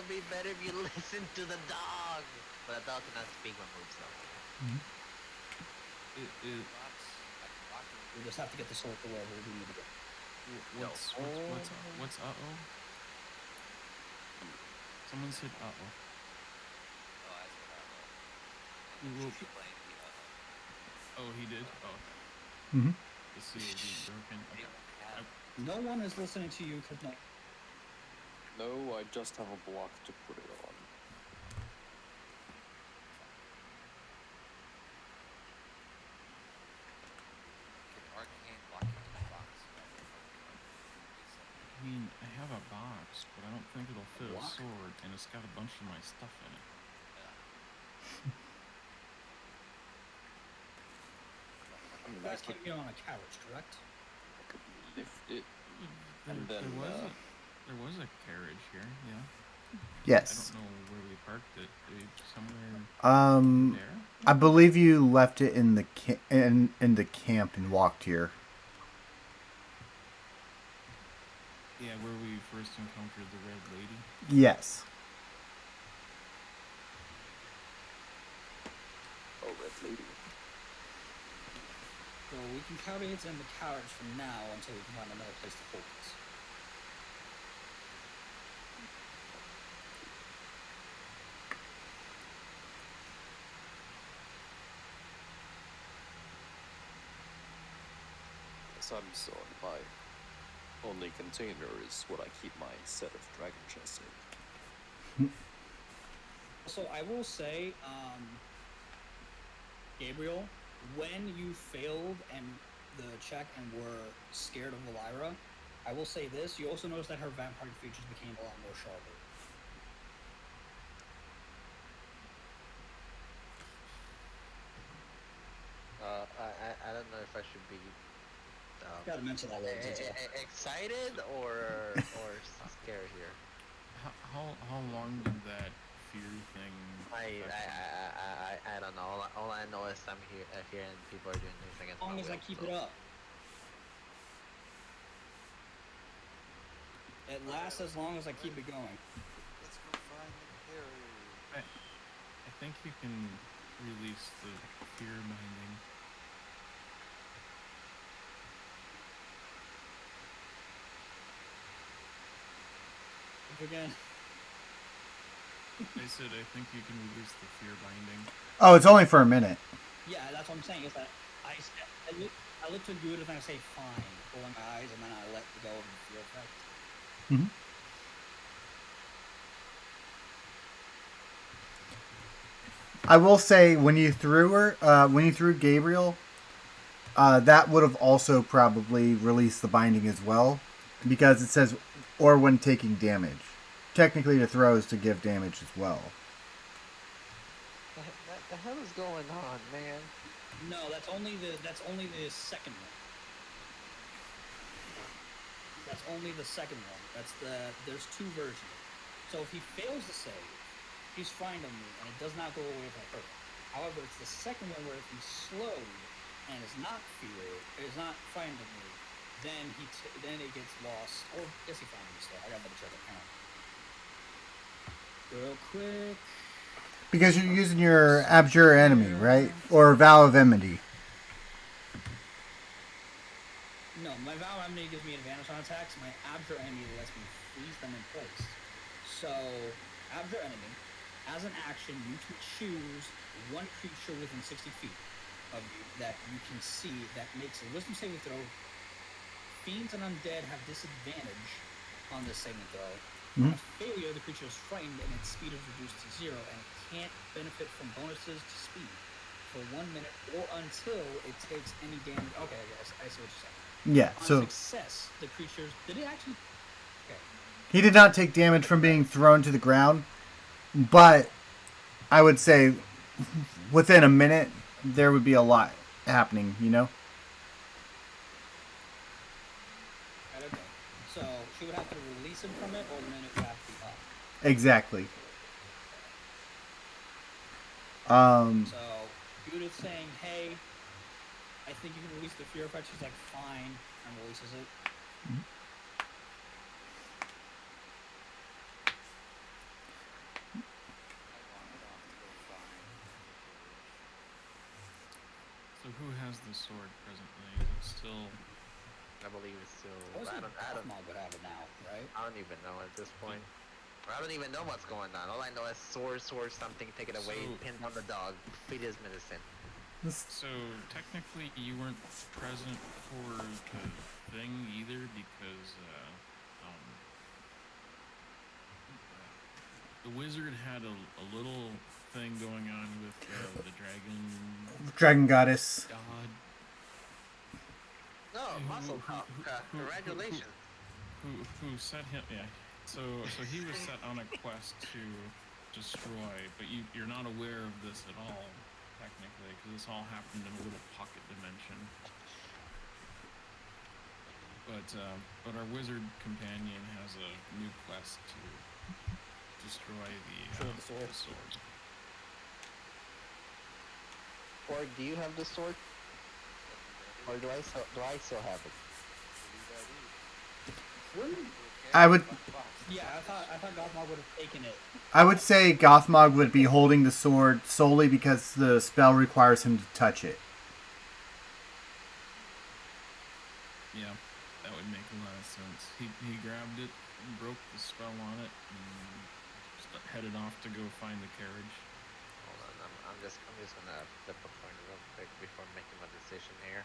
be better if you listen to the dog. But the dog cannot speak when moves though. We just have to get the sword to wherever we need to go. What's uh-oh? Someone said uh-oh. Oh, he did? Oh. Mm-hmm. The seal is broken. Okay. No one is listening to you, because No, I just have a block to put it on. I mean, I have a box, but I don't think it'll fit a sword, and it's got a bunch of my stuff in it. I mean, you guys can't get on a carriage, correct? I could lift it, and There then was a carriage here, yeah. Yes. I don't know where we parked it. Somewhere there? I believe you left it in the in the camp and walked here. Yeah, where we first encountered the red lady. Yes. oh, red lady. So we can carry it in the carriage from now until we can find another place to hold it. Yes, I'm sorry. My only container is what I keep my set of dragon chests in. So I will say, Gabriel, when you failed and the check and were scared of Valira, I will say this: you also noticed that her vampire features became a lot more sharper. I don't know if I should be Gotta mention that little detail. excited or scared here. How long did that fear thing? I don't know. All I know is I'm here and people are doing things against As long my as I will, keep so. it up. It lasts as long as I keep it going. Let's go find the carrier. I think you can release the fear binding. Again. I said I think you can release the fear binding. Oh, it's only for a minute. Yeah, that's what I'm saying. Is that I look to good and then I say fine, rolling my eyes, and then I let go of the fear effect. Mm-hmm. I will say when you threw Gabriel, that would have also probably released the binding as well, because it says or when taking damage. Technically, the throw is to give damage as well. The hell is going on, man? No, that's only the second one. That's only the second one. There's two versions. So if he fails to save, he's frightened of me, and it does not go away if I hurt him. However, it's the second one where if he's slowed and is not frightened of me, then it gets lost. Or yes, he finds me still. I gotta double check the count. Real quick. Because you're using your Abjure Enemy, right? Or Vow of Enmity. No, my Vow of Enmity gives me advantage on attacks. My Abjure Enemy lets me freeze them in place. So, Abjure Enemy, as an action, you can choose one creature within 60 feet of you that you can see that makes a Wisdom saving throw. Fiends and undead have disadvantage on this saving throw. On a failure, the creature is frightened and its speed is reduced to 0, and it can't benefit from bonuses to speed for 1 minute or until it takes any damage. Okay, I see what you're saying. Yeah, On so success, the creatures... Did it actually... Okay. he did not take damage from being thrown to the ground, but I would say within a minute, there would be a lot happening, you know? Okay. So, she would have to release him from it, or the minute would have to be up. Exactly. So, Judith saying, hey, I think you can release the fear effect. She's like, fine, and releases it. So who has the sword presently? Is it still? I believe it's still. I I don't would have it now, right? I don't even know at this point. I don't even know what's going on. All I know is sword, something, take it away, So- pin on the dog, feed his medicine. So technically, you weren't present for the thing either because the wizard had a little thing going on with the Dragon Goddess. god. No, muscle top. Congratulations. Who set him? Yeah. So he was set on a quest to destroy, but you're not aware of this at all, technically, because this all happened in a little pocket dimension. But our wizard companion has a new quest to destroy the sword. Or do you have the sword? Or do I still have it? I would Yeah, I thought Gothmog would have taken it. I would say Gothmog would be holding the sword solely because the spell requires him to touch it. Yeah, that would make a lot of sense. He grabbed it, broke the spell on it, and headed off to go find the carriage. Hold on, I'm just gonna flip a coin real quick before making my decision here.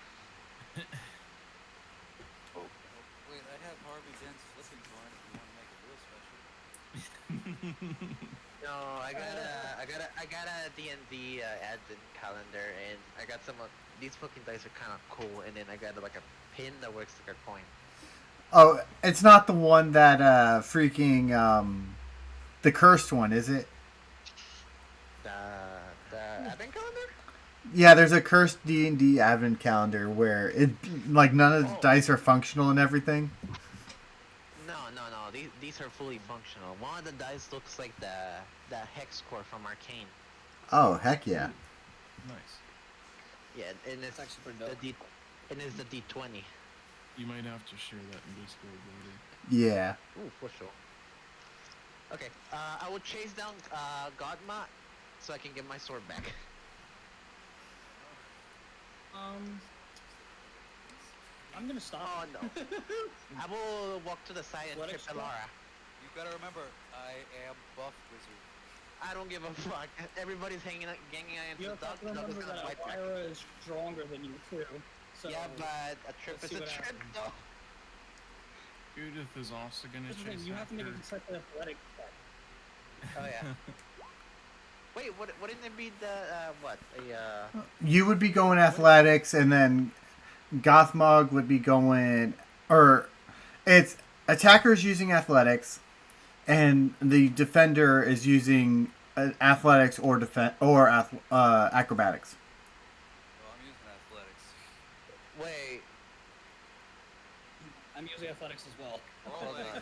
Wait, I have Harvey Dent's flipping coin if you want to make it real special. No, I got a D&D advent calendar, and I got some of these fucking dice are kind of cool, and then I got like a pin that works like a coin. Oh, it's not the one that freaking the cursed one, is it? The advent calendar? Yeah, there's a cursed D&D advent calendar where it like none of the dice are functional and everything. No. These are fully functional. One of the dice looks like the hex core from Arcane. Oh, heck yeah. Nice. Yeah, and it's It's actually pretty the dope. D, and it's the D20. You might have to share that in Discord later. Yeah. Ooh, for sure. Okay, I will chase down Godma so I can get my sword back. I'm gonna stop. Oh no. I will walk to the side and What trip extra? Elara. You gotta remember, I am buff wizard. I don't give a fuck. Everybody's ganging You into have the to dog. Dog is remember gonna that fight back. Elvira is stronger than you too. So Yeah, but a trip let's is see a what trip, happens. though. Judith is also gonna Here's the thing, chase you have to make after. a separate athletic check. Oh yeah. Wait, wouldn't it be the what? You would be going athletics, and then Gothmog would be going, or it's attackers using athletics, and the defender is using athletics or acrobatics. Well, I'm using athletics. Wait. I'm using athletics as well. Hold on.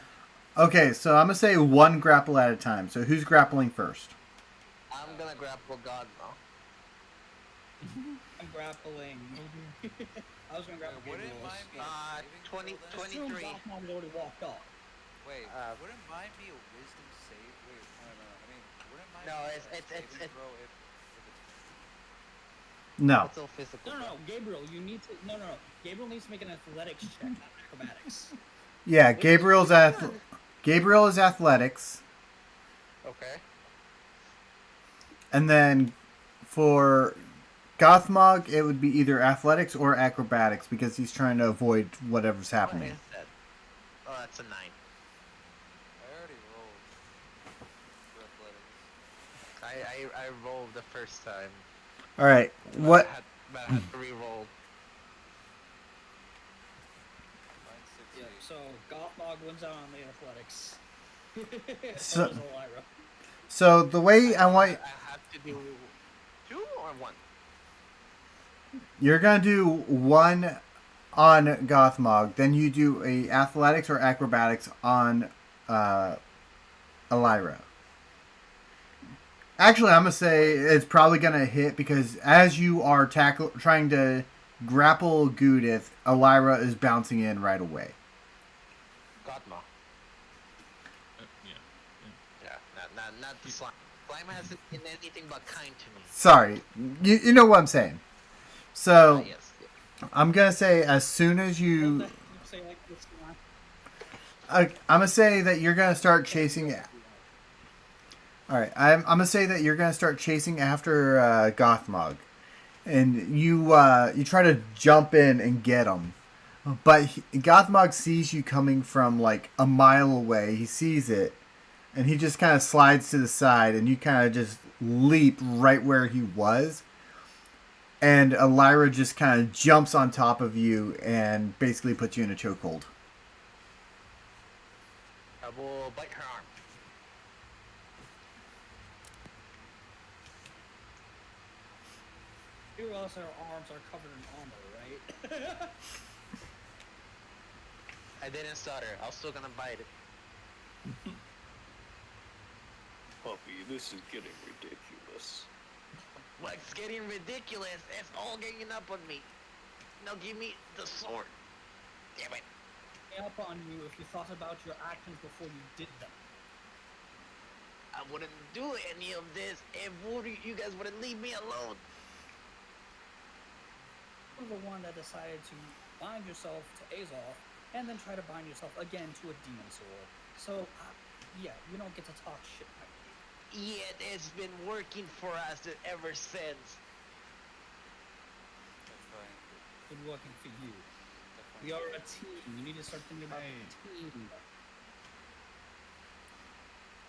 Okay, so I'm gonna say one grapple at a time. So who's grappling first? I'm gonna grapple Godma. I'm grappling. I was gonna grapple Wouldn't Gabriel's. mine be 20 saving throw then? Assume 23. Gothmog already walked off. Wait, Uh, wouldn't mine be a wisdom save? Wait, no. I mean, wouldn't mine No, be it's- a it's- saving it's- throw if No. It's all physical. No, Gabriel, you need to. No. Gabriel needs to make an athletics check, not acrobatics. Yeah, Gabriel is athletics, Okay. and then for Gothmog, it would be either athletics or acrobatics because he's trying to avoid whatever's What happening. is that? Oh, that's a 9. I already rolled for athletics. I rolled the first time. All right, what? But I had to re-roll. Mine's 6 Yeah, 8. so Gothmog wins out on the athletics. So- So does Elvira. So the way I want I have to do 2 or 1. you're gonna do one on Gothmog, then you do a athletics or acrobatics on Elira. Actually, I'm gonna say it's probably gonna hit because as you are trying to grapple Gudith, Elira is bouncing in right away. Godma. Yeah. Yeah, not the slime. Slime hasn't been anything but kind to me. Sorry, you know what I'm saying. So Yes. I'm gonna say as soon as you, What the heck you say like this now? I'm gonna say that you're gonna start chasing. All right, I'm gonna say that you're gonna start chasing after Gothmog, and you try to jump in and get him, but Gothmog sees you coming from like a mile away. He sees it, and he just kind of slides to the side, and you kind of just leap right where he was, and Elira just kind of jumps on top of you and basically puts you in a chokehold. I will bite her arm. You realize our arms are covered in armor, right? I didn't stutter. I was still gonna bite it. Puppy, this is getting ridiculous. Well, it's getting ridiculous. It's all ganging up on me. Now give me the sword. Damn it. Up on you if you thought about your actions before you did them. I wouldn't do any of this if you guys wouldn't leave me alone. You're the one that decided to bind yourself to Azoth and then try to bind yourself again to a demon sword. So, yeah, you don't get to talk shit like me. Yet it's been working for us ever since. That's fine. Been working for you. That's We are a team. You need to start thinking about Hey. the team.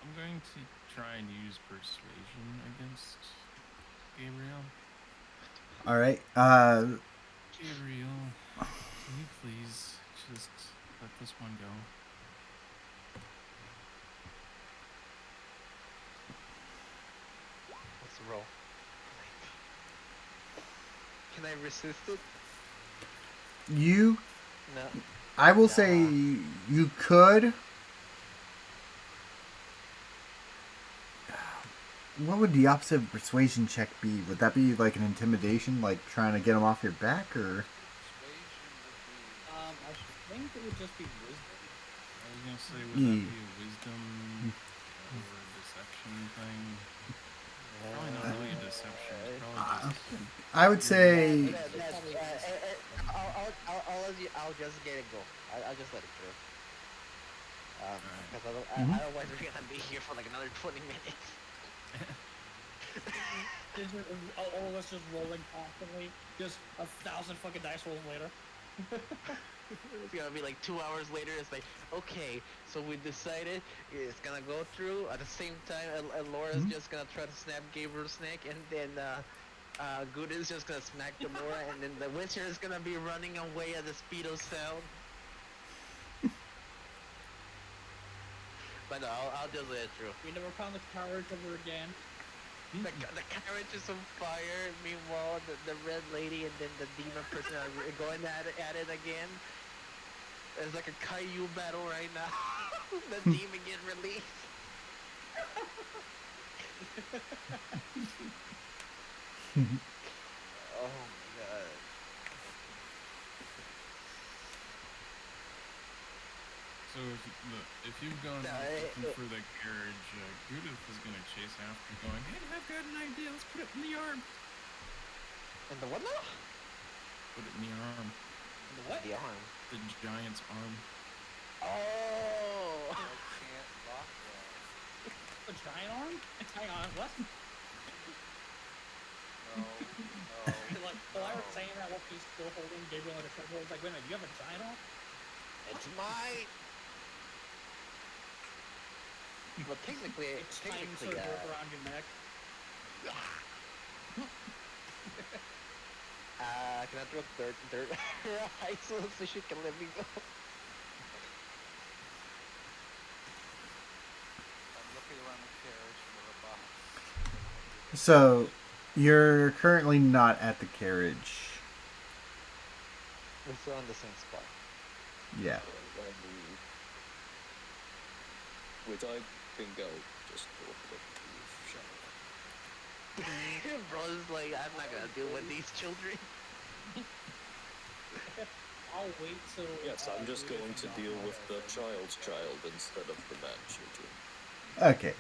I'm going to try and use persuasion against Gabriel. All right. Gabriel, can you please just let this one go? Let's roll. Can I resist it? You, No. I will say you could. What would the opposite of persuasion check be? Would that be like an intimidation, like trying to get him off your back, or? Persuasion would be. I think it would just be wisdom. I was gonna say, would that be a wisdom or a deception thing? Probably not really a deception. It's probably just. I would say I'll just get it go. I'll just let it through. Because otherwise we're gonna be here for like another 20 minutes. All of us just rolling constantly. Just 1,000 fucking dice rolls later. It's gonna be like 2 hours later. It's like, okay, so we decided it's gonna go through. At the same time, Laura's just gonna try to snap Gabriel's neck, and then Good is just gonna smack the Laura, and then the Witcher is gonna be running away at the speed of sound. But no, I'll just let it through. We never found the carriage ever again. The carriage is on fire. Meanwhile, the red lady and then the demon person are going at it again. It's like a Caillou battle right now. The demon get released. Oh my god. So if you've gone looking for the carriage, Judith is gonna chase after, going, "Hey, I've got an idea. Let's put it in the arm." And the what now? Put it in the arm. The what? The arm. The giant's arm. Oh! I can't lock that. A giant arm? Hang on, what? No. Like, while I was saying that, while she's still holding Gabriel like a treasure, I was like, wait a minute, do you have a giant arm? It's mine! Well, technically, Time sort of wrap around your neck. Can I throw dirt right so she can let me go? I'm looking around the carriage for a box. so. You're currently not at the carriage. We're still on the same spot. Yeah. Which I think I'll just go up the shower. Bro's like, I'm not gonna deal with these children. I'll wait till... Yes, I'm just going to deal with the child's child instead of the man children. Okay.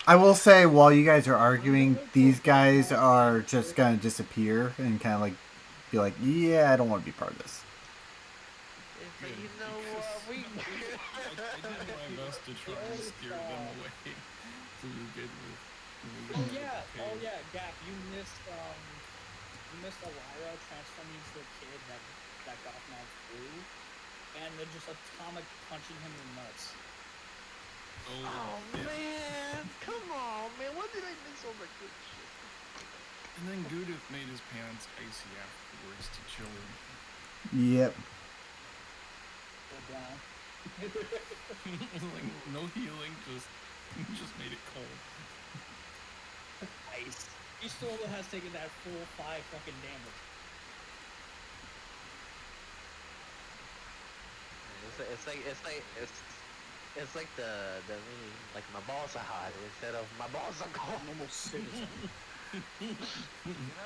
I will say, while you guys are arguing, these guys are just gonna disappear and kind of like be like, "Yeah, I don't want to be part of this." But you know what? I did my best to try and steer them away. So you're good with. Oh yeah, Gap, you missed Elira transforming into the kid that Gothmog threw, and then just atomic punching him in the nuts. Oh man, come on, man! What did I miss all the good shit? And then Gudith made his pants icy afterwards to chill him. Yep. Go down. Like no healing, just made it cold. Ice. He still has taken that full 5 fucking damage. It's like the like my balls are hot instead of my balls are cold. Normal citizen.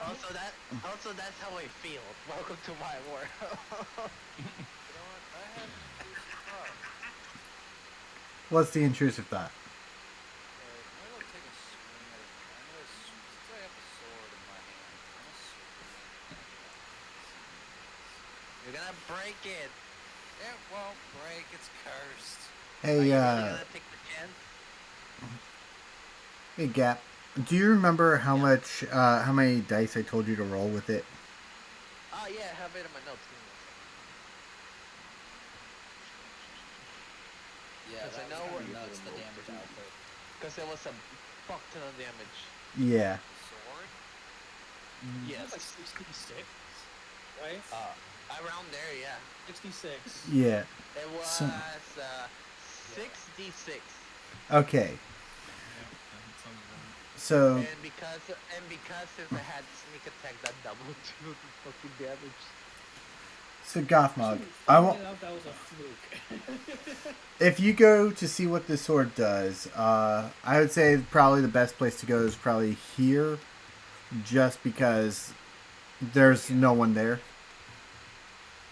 Also that's how I feel. Welcome to my world. You know what? I have this thought. What's the intrusive thought? I'm gonna take a swing at it. Since I have the sword in my hand, I'm gonna swing it. You're gonna break it. It won't break. It's cursed. Hey, Are you really gonna take the chance? hey, Gap. Do you remember how much, how many dice I told you to roll with it? Oh yeah, I have it in my notes. Yeah, Because that I was know kind what- of nuts, the damage output. Because there was a fuck ton of damage. Yeah. The sword? It was like Yes. 66, right? Around there, yeah. 66. Yeah. It was So- 6d6. Okay. Yeah, that sounds right. So, And because since I had sneak attack, that doubled to the fucking damage. so Gothmog, Actually, I funny want. enough, that was a fluke. If you go to see what this sword does, I would say probably the best place to go is probably here, just because there's no one there.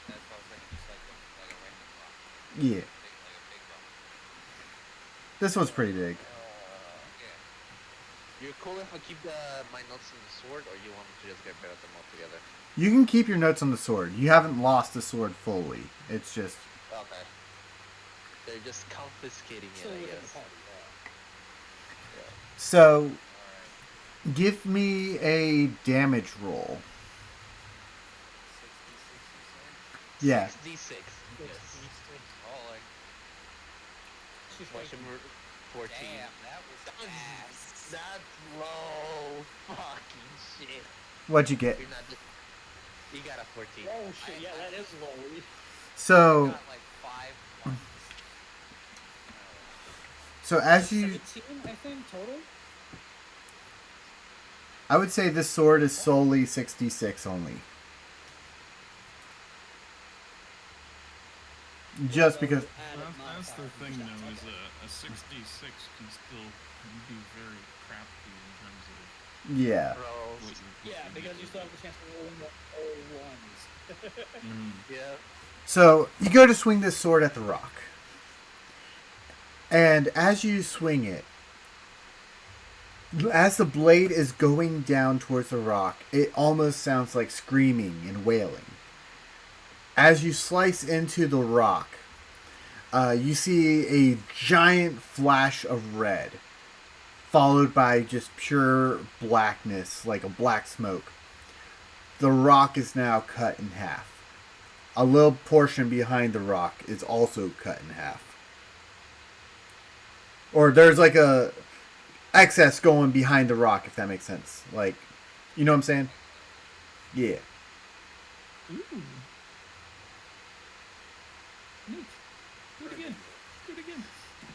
That's what I was thinking, just like a random rock. Yeah. Like a big rock. This one's pretty big. Yeah. You're cool if I keep my notes on the sword, or you want me to just get rid of them altogether? You can keep your notes on the sword. You haven't lost the sword fully. It's just. Okay. They're just confiscating Still it, I within the guess. party, yeah. So, Alright. give me a damage roll. 66, you say? Yeah. 6d6. Yes. Rolling. She's Watch him 14. Damn, that was ass. That's low fucking shit. What'd you get? You're not. You got a 14. Oh shit, yeah, that is low. So, I got like 5 ones. so as you, 17, I think, total? I would say this sword is solely 66 only. Just because. That's the thing, though, is a 66 can still be very crafty in terms of Yeah. Rolls. what you're Yeah, because you still have the chance to roll in the all ones. Yeah. So you go to swing this sword at the rock, and as you swing it, as the blade is going down towards the rock, it almost sounds like screaming and wailing. As you slice into the rock, you see a giant flash of red, followed by just pure blackness, like a black smoke. The rock is now cut in half. A little portion behind the rock is also cut in half. Or there's like a excess going behind the rock, if that makes sense. Like, you know what I'm saying? Yeah. Ooh. Neat. Do it again. Do it again.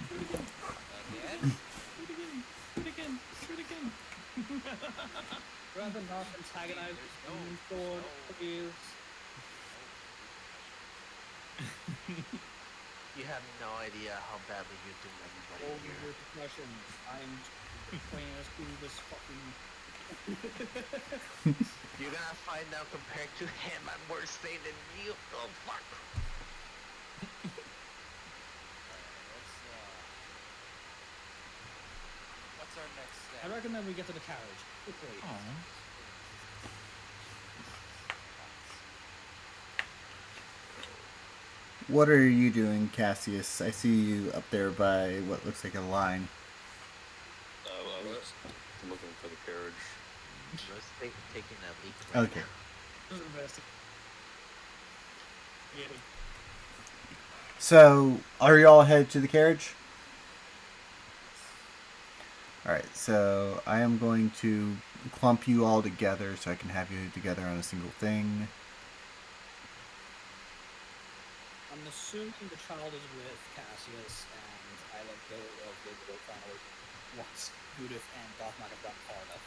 Do it again. Again? Do it again. Do it again. Do it again. Rather not antagonize There's the no- sword, no- please. You have no idea how badly you do everybody Over here. your professions. I'm playing as through this fucking. You're gonna find out compared to him, I'm worse thing than you. Oh fuck. What's our next step? I recommend we get to the carriage quickly. Aw. What are you doing, Cassius? I see you up there by what looks like a line. I was looking for the carriage. Just taking a leak. Right Okay. now. Yeah. So, are you all headed to the carriage? Alright, so I am going to clump you all together so I can have you together on a single thing. I'm assuming the child is with Cassius, and I let go of Gabriel finally once Judith and Gothmog have gotten far enough.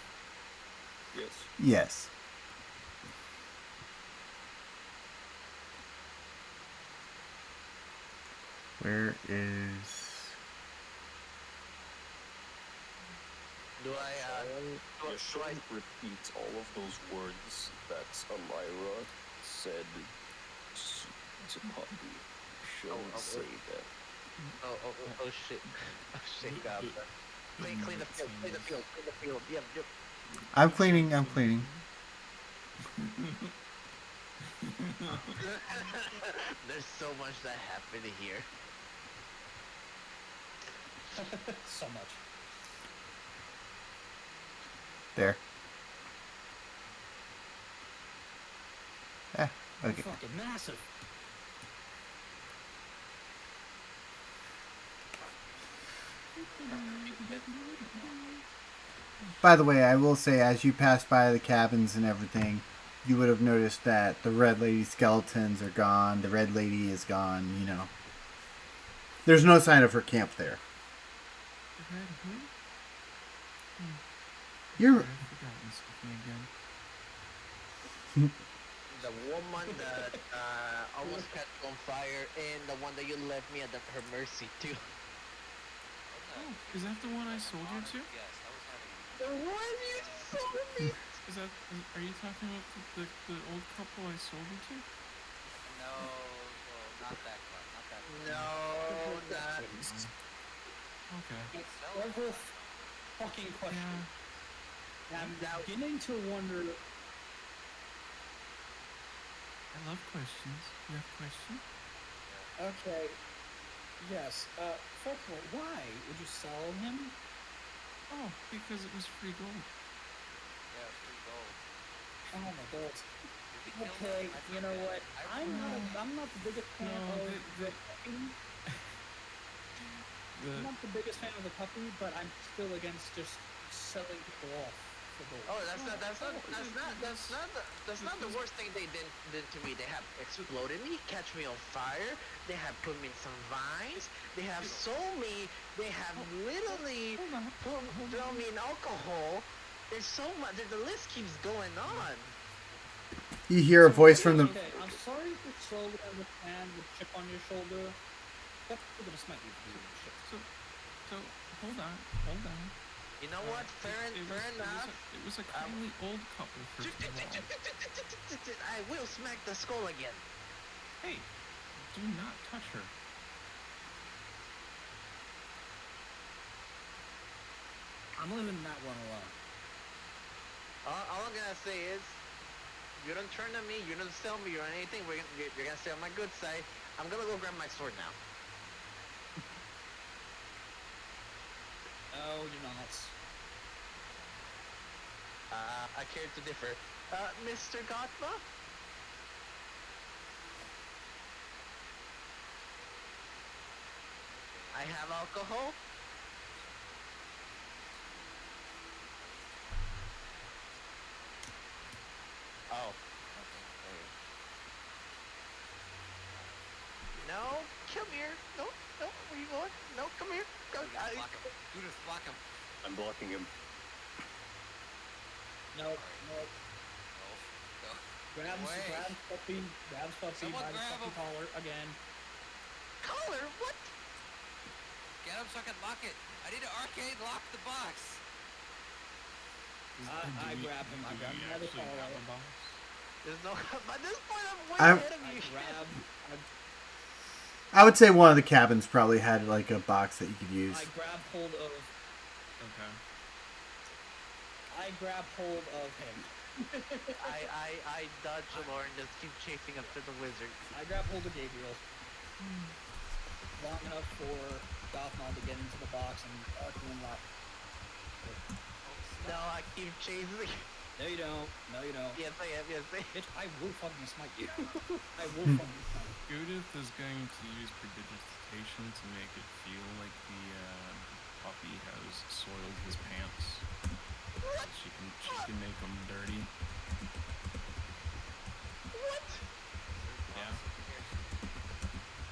Yes. Yes. Where is... Do I do You I shouldn't repeat all of those words that Amira said to Poppy. You shouldn't say that. oh shit. Oh shit, God. Clean the field, clean the field, clean the field. Yep. I'm cleaning, I'm cleaning. There's so much that happened here. So much. There. Eh, They're okay. fucking massive. By the way, I will say, as you pass by the cabins and everything, you would have noticed that the Red Lady skeletons are gone. The Red Lady is gone. You know, there's no sign of her camp there. The red who? You're I've forgotten something again. The woman that almost catch on fire, and the one that you left me at her mercy too. Oh, is that the one I sold you to? Yes, I was having. The one you sold me. Are you talking about the old couple I sold you to? No, well, not that one. Not that one. No, not. Okay. Several fucking questions. Yeah. I'm beginning to wonder. I love questions. You have questions? Okay. Yes. First of all, why would you sell him? Oh, because it was free gold. Yeah, free gold. Oh my god. Did we kill Okay, them? I you know forget. what? I I'm not the biggest fan No, of the- puppy. The I'm not the biggest fan of the puppy, but I'm still against just selling people off for gold. Oh, that's not the worst thing they did to me. They have exploded me, catch me on fire. They have put me in some vines. They have sold me. They have literally thrown me in alcohol. There's so much. The list keeps going on. you hear a voice from the. Okay, I'm sorry to slowly understand the chip on your shoulder. But we're gonna smite you for doing this shit. so hold on. You know what? Fair enough. It was a kindly old couple, first of all. I will smack the skull again. Hey, do not touch her. I'm leaving that one alone. All I'm gonna say is, you don't turn on me, you don't sell me or anything. You're gonna stay on my good side. I'm gonna go grab my sword now. No, you're not. I care to differ. Mr. Gotma? I have alcohol. Oh. No, come here. No, where you going? No, come here. Go. Block him. Judith, block him. I'm blocking him. No. Go. Grab Away. puppy Someone by the grab fucking him. collar again. Collar? What? Get him so I can lock it. I need to arcade lock the box. I grab him. I grab him by the collar. There's no. By this point, I'm way I'm- ahead of I you. grab. I would say one of the cabins probably had like a box that you could use. I grab hold of. Okay. I grab hold of him. I dodge the lore and just keep chasing after the wizard. I grab hold of Gabriel. Long enough for Gothmon to get into the box and unlock. No, I keep chasing. No, you don't. No, you don't. Yes, I am. Yes, I am. Bitch, I will fucking smite you. I will fucking smite you. Judith is going to use prestidigitation to make it feel like the puppy has soiled his pants. She can make them dirty. What? Yeah.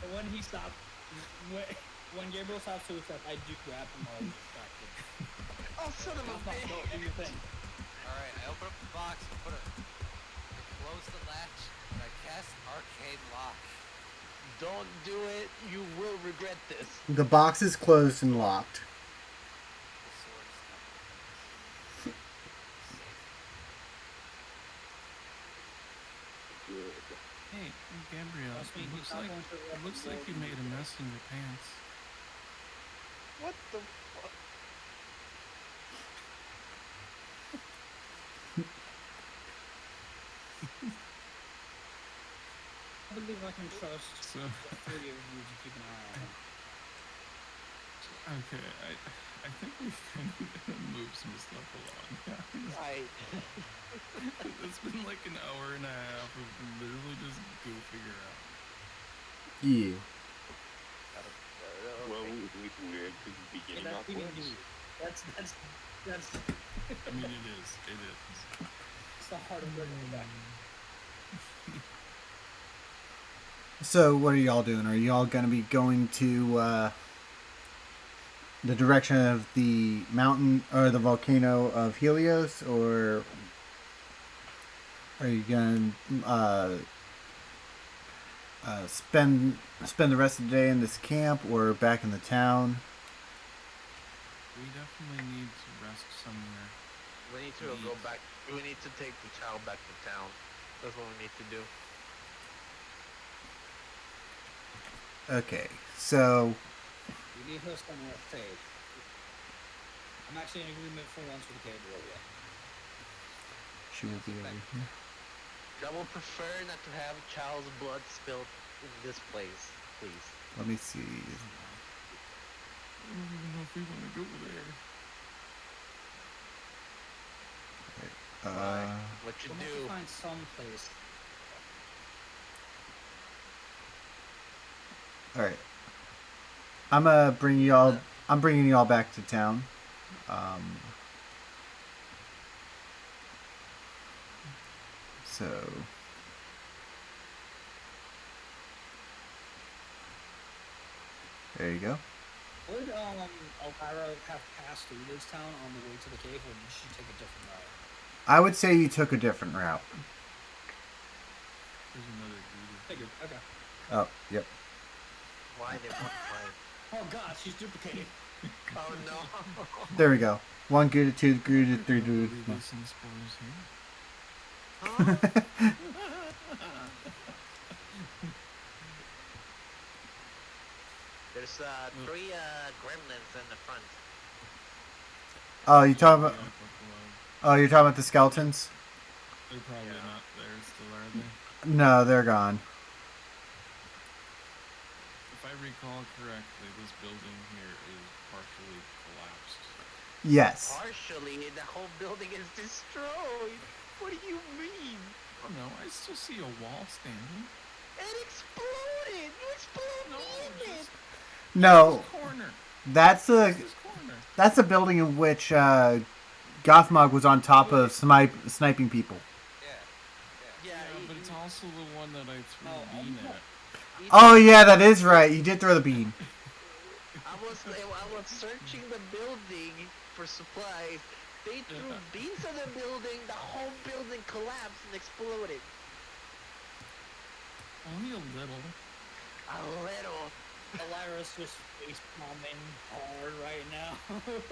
And when he stopped, when Gabriel stops to his step, I do grab him while he's distracted. Oh, son of a Gothmon, go, do bitch! your thing. Alright, I open up the box, I close the latch, and I cast arcade lock. Don't do it. You will regret this. The box is closed and locked. The sword is not Good. Hey, Gabrielle. Trust me, It he's looks not like going to it looks like you made a mess in your pants. What the fuck? I believe I can trust So, the three of you to keep an eye on him. Okay, I think we kind of gotta move some stuff along, guys. Right. It's been like an hour and a half of literally just goofing around. Yeah. Well, Okay. we're at the beginning That's awkward. D&D. That's I mean, it is. it's the heart of Bringing Back. So what are y'all doing? Are y'all gonna be going to the direction of the mountain or the volcano of Helios, or are you gonna spend the rest of the day in this camp or back in the town? We definitely need to rest somewhere. We need to go back. We need to take the child back to town. That's what we need to do. Okay, so We need her somewhere safe. I'm actually in agreement for once with Gabriel. Yeah. she will be over here. I will prefer not to have child's blood spilled in this place, please. Let me see. I don't even know if we want to go there. What you We'll have to do? find some place. All right. I'm bringing y'all back to town. So there you go. Would Elvira have passed through this town on the way to the cave, or did she take a different route? I would say you took a different route. There's another greeter. Figured. Okay. Oh, yep. Why they want fight? Oh God, she's duplicated. Oh no! There we go. 1 Gouda, 2 Gouda, 3 Leave Gouda. us some spoilers here. Huh? There's 3 gremlins in the front. Oh, you talking Yeah, about? up below. Oh, you're talking about the skeletons? They're probably Yeah. not there still, are they? No, they're gone. If I recall correctly, this building here is partially collapsed. Yes. Partially, the whole building is destroyed. What do you mean? Oh no, I still see a wall standing. It exploded. You exploded No, it. just No, this corner. that's a This corner. that's a building in which Gothmog was on top of sniping people. Yeah. Yeah, Yeah, but it's also the one that I threw Oh, a bean at. Oh yeah, that is right. You did throw the bean. I was searching the building for supplies. They threw beans at the building. The whole building collapsed and exploded. Only a little. A little. Elvira's just face palming hard right now. I'm gonna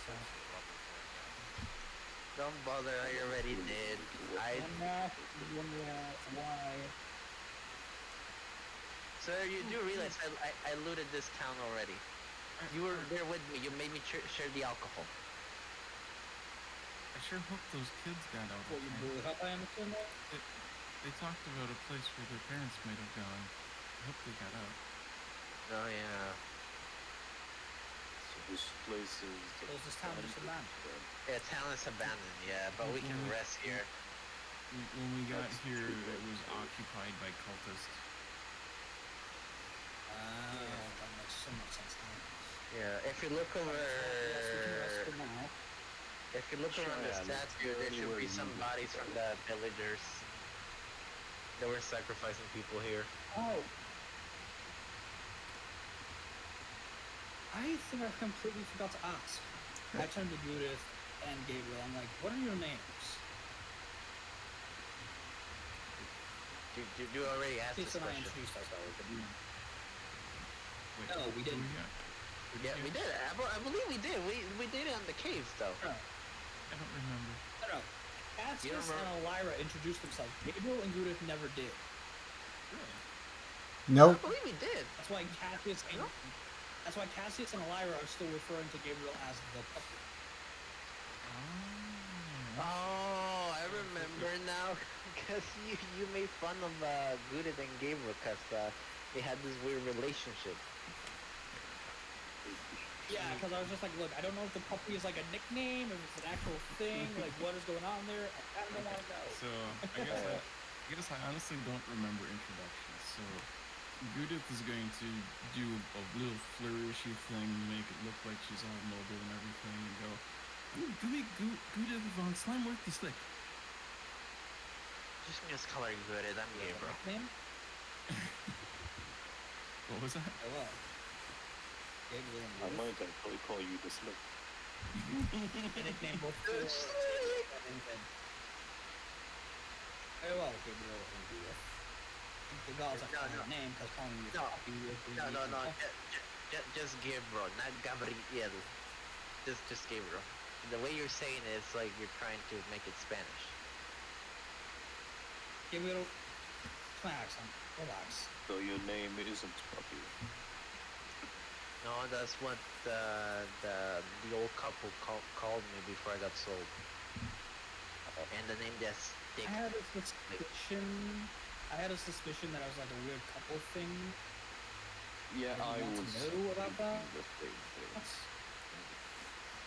search the rubble for it, guys. Don't bother. I already did. Why? Sir, you do realize I looted this town already. You were there with me. You made me share the alcohol. I sure hope those kids got out What, you okay. blew it up, I understand that? They talked about a place where their parents might have gone. I hope they got out. Oh yeah. So this place is. Close this town just abandoned. Yeah, town is abandoned. Yeah, but we can rest here. When we got That's here, true, it was that's true. occupied by cultists. That makes so much sense now. Yeah. If you look over. Yes, we can rest for now. If you look around the Sure, statue, there should be some bodies from the villagers. They were sacrificing people here. Oh. I think I completely forgot to ask. I turned to Judith and Gabriel. I'm like, what are your names? You already asked this Casey and I question. introduced ourselves, but you Wait, No, we who didn't. got? Who'd Yeah, you we get? did. I believe we did. We did it on the caves, though. No, I don't remember. no. Cassius remember- and Elvira introduced themselves. Gabriel and Judith never did. Really? I Nope. believe we did. That's why Cassius and Elvira are still referring to Gabriel as the puppet. Oh. Oh, I remember now. Because you made fun of Gudit and Gabriel because they had this weird relationship. Yeah, because I was just like, look, I don't know if the puppy is like a nickname, if it's an actual thing, like what is going on there. I kind of don't want to know. So I guess I honestly don't remember introductions. So Judith is going to do a little flourishy thing, make it look like she's all noble and everything, and go, "Ooh, Judith von Slimeworth the Slick." Just miscoloring good. I'm gay, bro. Nickname? What was that? Or what? Gabriel and I Judith? might actually call you the Slick. A nickname before. Very well, Gabriel and Judith. The gods are calling your name because calling you No. puppy is No. Just Gabriel, not Gabriel. Just Gabriel. The way you're saying it, it's like you're trying to make it Spanish. Gabriel, it's my accent. Relax. So your name isn't Puppy. No, that's what the old couple called me before I got sold. And the name just stick. I had a suspicion that I was like a weird couple thing. Yeah, Did you I want to was know about that? thinking the same thing.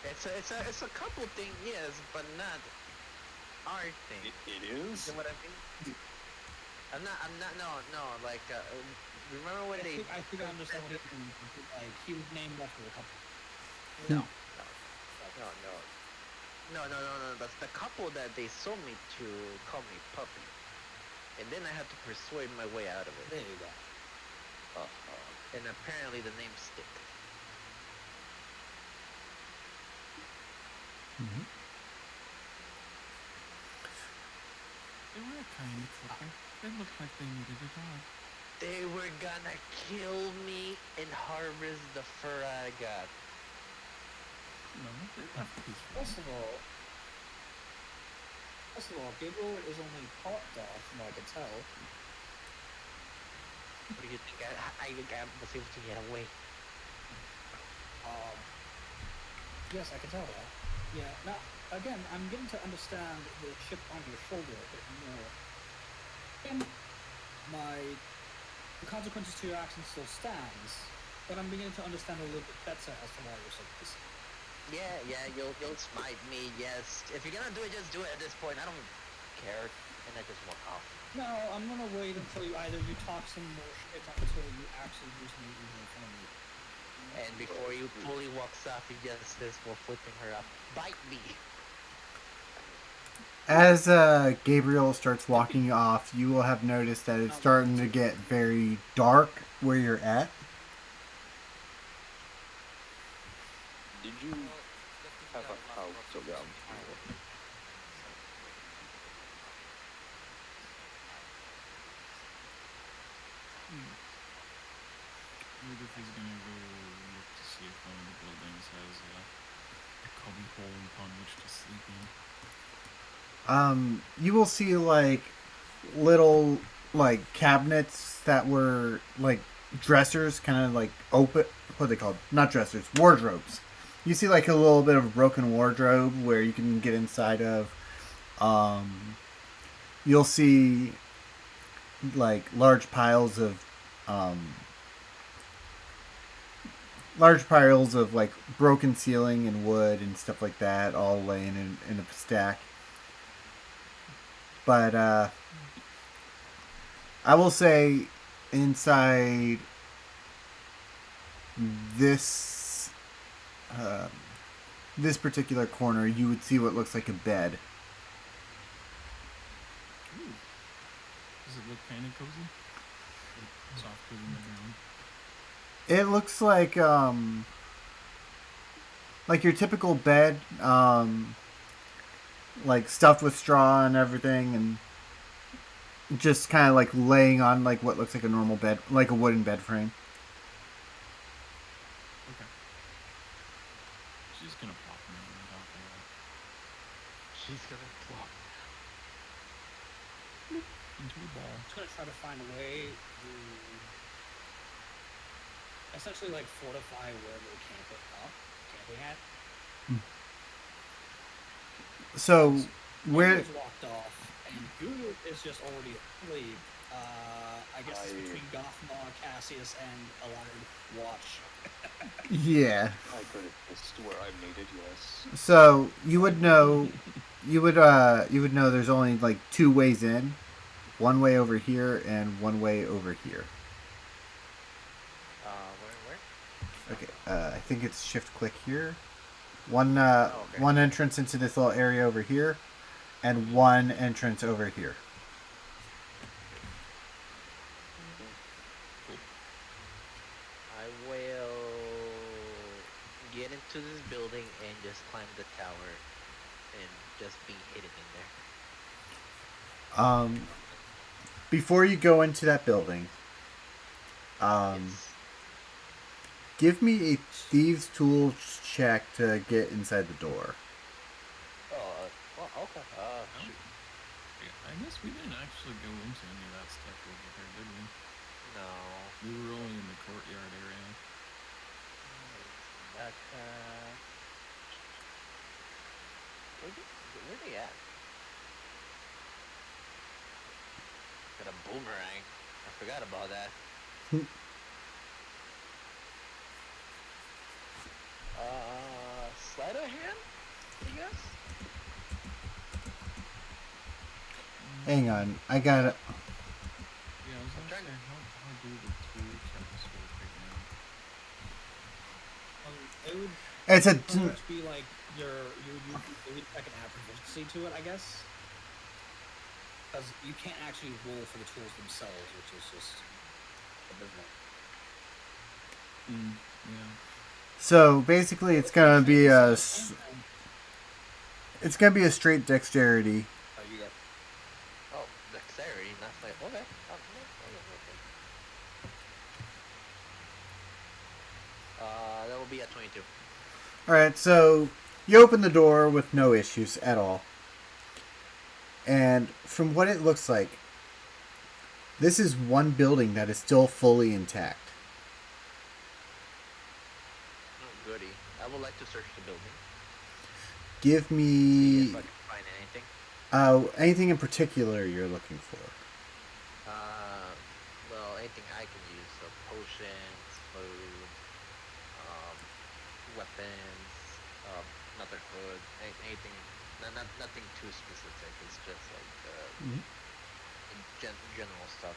That's It's a couple thing, yes, but not our thing. It is? You know what I mean? I'm not, no, like, remember when they... I think I understand what he means. Like, he was named after a couple. No. That's the couple that they sold me to call me Puppy. And then I had to persuade my way out of it. There you go. And apparently the name stick. They were a kind couple. They looked like they needed a dog. They were gonna kill me and harvest the fur I got. No, they left peacefully. First of all, Gabriel is only part dog from what I can tell. What do you think? I was able to get away. Yes, I can tell that. Yeah. Now, again, I'm getting to understand the chip on your shoulder a bit more. And the consequences to your actions still stands, but I'm beginning to understand a little bit better as to why you're so pissed. Yeah, you'll smite me, yes. If you're gonna do it, just do it at this point. I don't care. And I just walk off. No, I'm gonna wait until either you talk some more shit until you actually do something even in front of me. And before you fully walks off, he just says, while flipping her up, bite me. As Gabriel starts walking off, you will have noticed that it's starting to get very dark where you're at. Did you have a house around here? Judith is gonna go look to see if one of the buildings has a cubby hole upon which to sleep in. You will see like little like cabinets that were like dressers, kind of like open. What are they called? Not dressers, wardrobes. You see like a little bit of a broken wardrobe where you can get inside of. You'll see like large piles of like broken ceiling and wood and stuff like that, all laying in a stack. But I will say inside this this particular corner, you would see what looks like a bed. Ooh. Does it look kind of cozy? Like softer than the ground? It looks like your typical bed, like stuffed with straw and everything, and just kind of like laying on like what looks like a normal bed, like a wooden bed frame. Okay. She's gonna plop me on top of that. She's gonna plop. Into a ball. I'm just gonna try to find a way to essentially like fortify where we're camping at. So where Judith walked off, and Judith is just already asleep. I guess it's I- between Gothma, Cassius, and Allard Watch. Yeah. I could have guessed where I made it. Yes. So you would know, you would know there's only like two ways in, one way over here and one way over here. Where? Okay, I think it's shift click here. One okay. one entrance into this little area over here, and one entrance over here. I will get into this building and just climb the tower and just be hidden in there. Before you go into that building, Yes. give me a thieves' tool check to get inside the door. Oh, well, okay. Shoot. Yeah, I guess we didn't actually go into any of that stuff over there, did we? No. We were only in the courtyard area. That, where they at? Got a boomerang. I forgot about that. Sleight of hand, I guess? Hang on, I got it. Yeah, I was gonna trying say, how do the tool checks work right now? It would It's a pretty much be like you would like an app proficiency to it, I guess. Because you can't actually roll for the tools themselves, which is just abysmal. Yeah. so basically it's gonna be it's gonna be a straight dexterity. Oh, you got. Oh, dexterity, not like, okay. Oh, okay. That will be at 22. All right, so you open the door with no issues at all, and from what it looks like, this is one building that is still fully intact. Oh, goody. I would like to search the building. Give See me if I can find anything. anything in particular you're looking for. Well, anything I can use. So potions, food, weapons, another hood, anything. Nothing too specific. It's just like general stuff.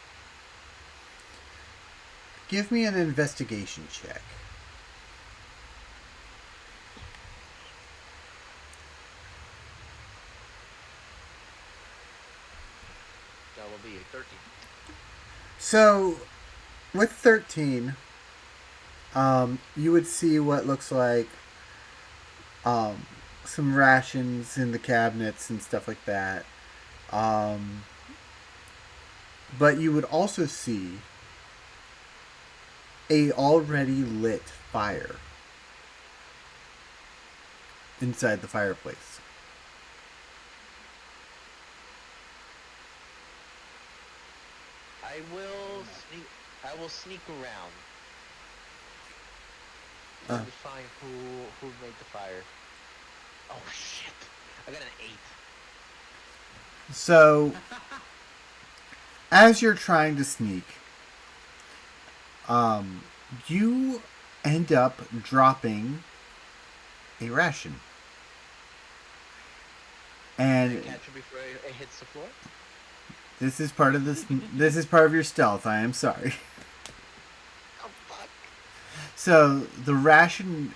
Give me an investigation check. That will be a 13. So, with 13, you would see what looks like some rations in the cabinets and stuff like that. But you would also see a already lit fire inside the fireplace. I will sneak around Uh. to find who made the fire. Oh shit! I got an 8. So, as you're trying to sneak, you end up dropping a ration. And Catch it before it hits the floor. this is part of this. This is part of your stealth. I am sorry. Oh fuck! So the ration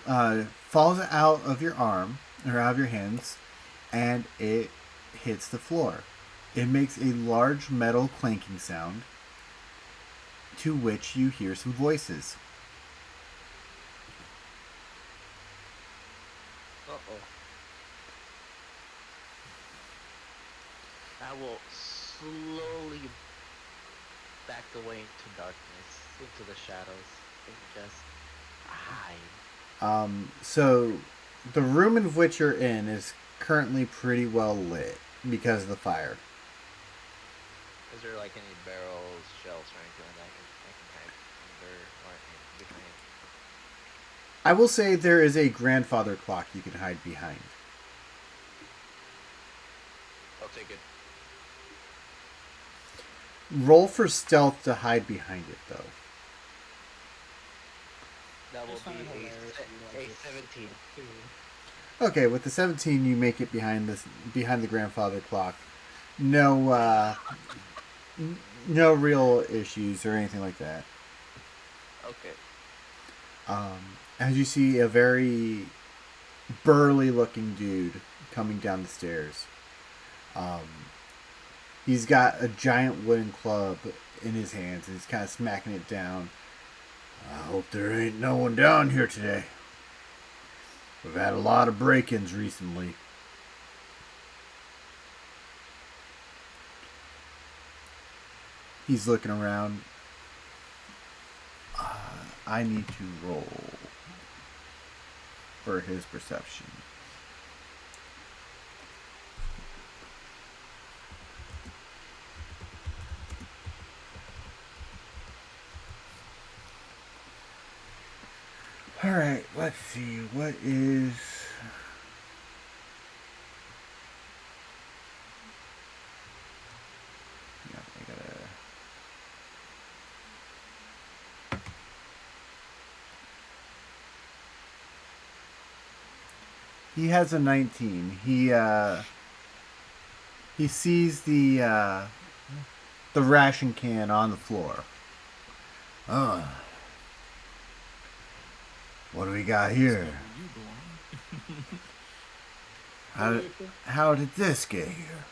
falls out of your arm or out of your hands, and it hits the floor. It makes a large metal clanking sound, to which you hear some voices. Uh-oh. I will slowly back away into darkness, into the shadows, and just hide. So the room in which you're in is currently pretty well lit because of the fire. Is there like any barrels, shelves, or anything like that I can hide under or behind? I will say there is a grandfather clock you can hide behind. I'll take it. Roll for stealth to hide behind it, though. That I will just be find it hilarious that you a like this 17. too. Okay, with the 17, you make it behind the grandfather clock. No, no real issues or anything like that. Okay. As you see a very burly-looking dude coming down the stairs. He's got a giant wooden club in his hands, and he's kind of smacking it down. I hope there ain't no one down here today. We've had a lot of break-ins recently. He's looking around. I need to roll for his perception. Alright, let's see. What is... Yeah, I gotta... He has a 19. He sees the ration can on the floor. Oh. What do we got here? You belong. How did this get here?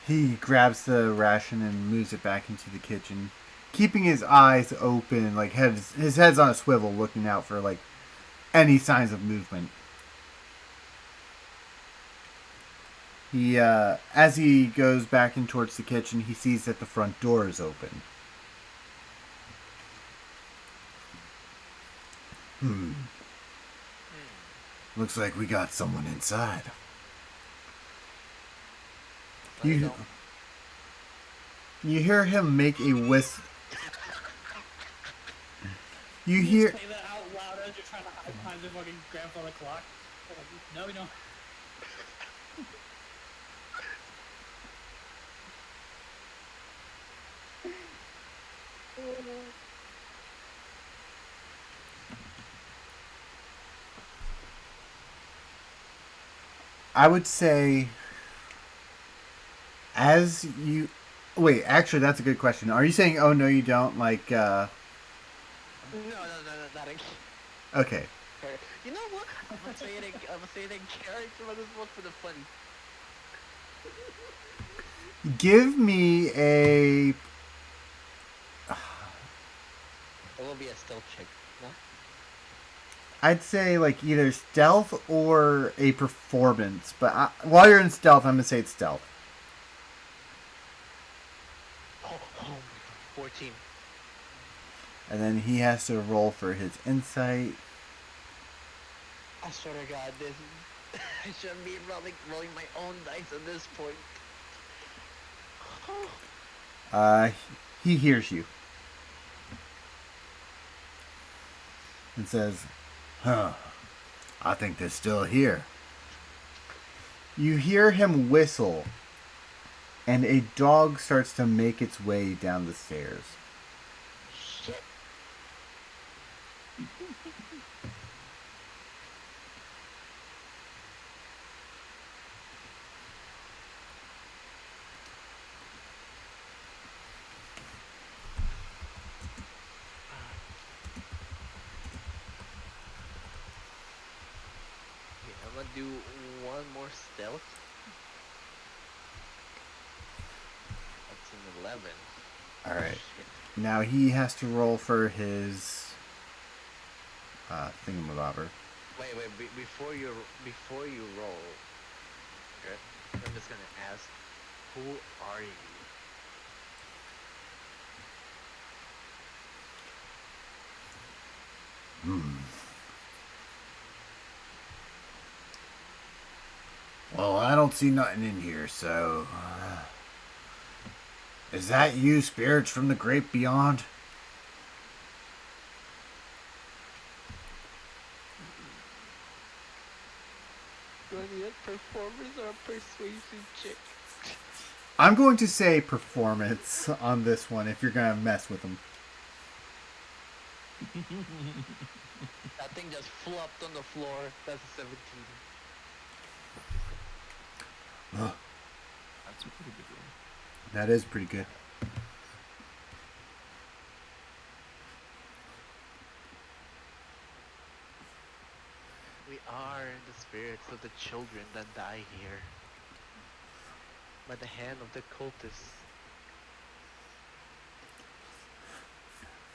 He grabs the ration and moves it back into the kitchen, keeping his eyes open, like his head's on a swivel, looking out for like any signs of movement. He, as he goes back in towards the kitchen, he sees that the front door is open. Looks like we got someone inside. You hear him make a whistle. You hear... Say that out loud as you're trying to hide behind the fucking grandfather clock. No, we don't. I would say, as you... Wait, actually, that's a good question. Are you saying, oh, no, you don't? Like, No, not again. Okay. You know what? I'm gonna say it in character on this one for the funny. Give me a... It will be a stealth check, no? I'd say, like, either stealth or a performance. But while you're in stealth, I'm going to say it's stealth. Oh my god, 14. And then he has to roll for his insight. I swear to God, this I shouldn't be rolling my own dice at this point. He hears you. And says, I think they're still here. You hear him whistle, and a dog starts to make its way down the stairs. Shit. Okay, I'm gonna do one more stealth. That's an 11. Alright. Shit. Now he has to roll for his thingamabobber. Wait, before you roll, okay, I'm just gonna ask, who are you? Well, I don't see nothing in here, so... is that you, spirits from the great beyond? Do I need a performance or a persuasion check? I'm going to say performance on this one if you're going to mess with them. That thing just flopped on the floor. That's a 17. That's a pretty good roll. That is pretty good. We are the spirits of the children that die here. By the hand of the cultists.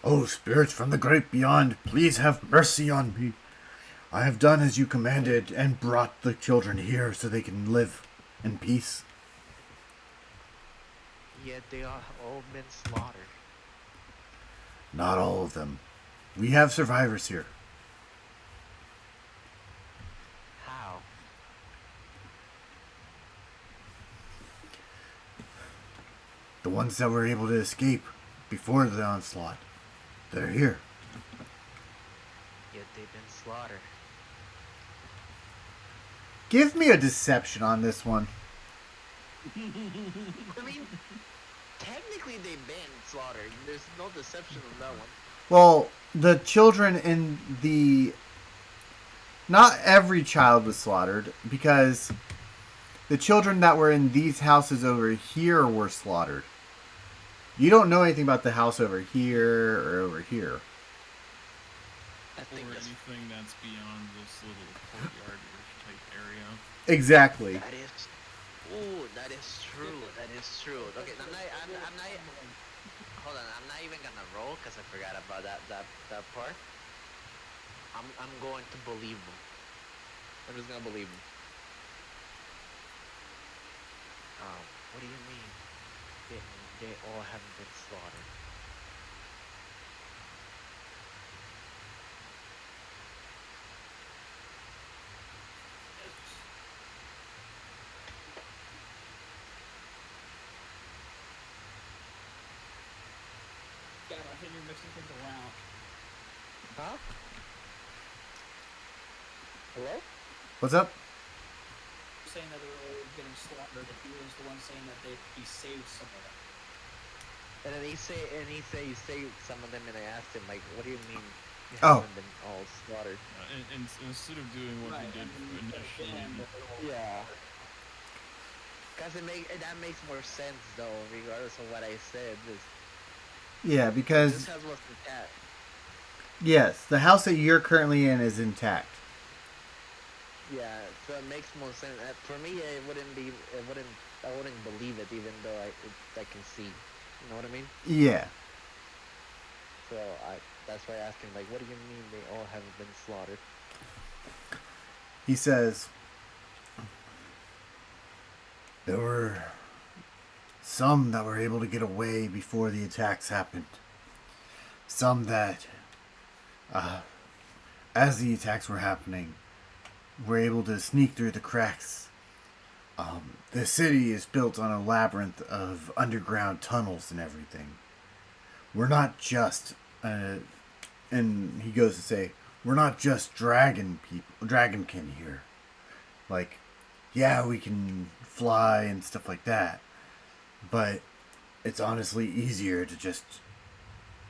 Oh, spirits from the great beyond, please have mercy on me. I have done as you commanded and brought the children here so they can live in peace. Yet they are all been slaughtered. Not all of them. We have survivors here. How? The ones that were able to escape before the onslaught. They're here. Yet they've been slaughtered. Give me a deception on this one. I mean, technically they've been slaughtered. There's no deception on that one. Well, the children in the... Not every child was slaughtered, because the children that were in these houses over here were slaughtered. You don't know anything about the house over here or over here. I think Or that's... anything that's beyond this little courtyard type area. Exactly. That is... Ooh, that is true. That is true. Okay, I'm not... Hold on, I'm not even gonna roll because I forgot about that part. I'm going to believe him. I'm just gonna believe him. What do you mean? They all haven't been slaughtered. God, I think you're mixing things around. Huh? Hello? What's up? Saying that they were all getting slaughtered, if he was the one saying that he saved some of them. And then he saved some of them, and I asked him, like, what do you mean you Oh. haven't been all slaughtered? And instead of doing what Right, he did and then initially, Yeah. Cause that makes more sense though, regardless of what I said. Yeah, because... This house was intact. Yes, the house that you're currently in is intact. Yeah, so it makes more sense. For me, I wouldn't believe it, even though I can see. You know what I mean? Yeah. So that's why I asked him, like, what do you mean they all haven't been slaughtered? He says, there were some that were able to get away before the attacks happened. Some that, as the attacks were happening, were able to sneak through the cracks. The city is built on a labyrinth of underground tunnels and everything. We're not just, and he goes to say, we're not just dragonkin here. Like, yeah, we can fly and stuff like that, but it's honestly easier to just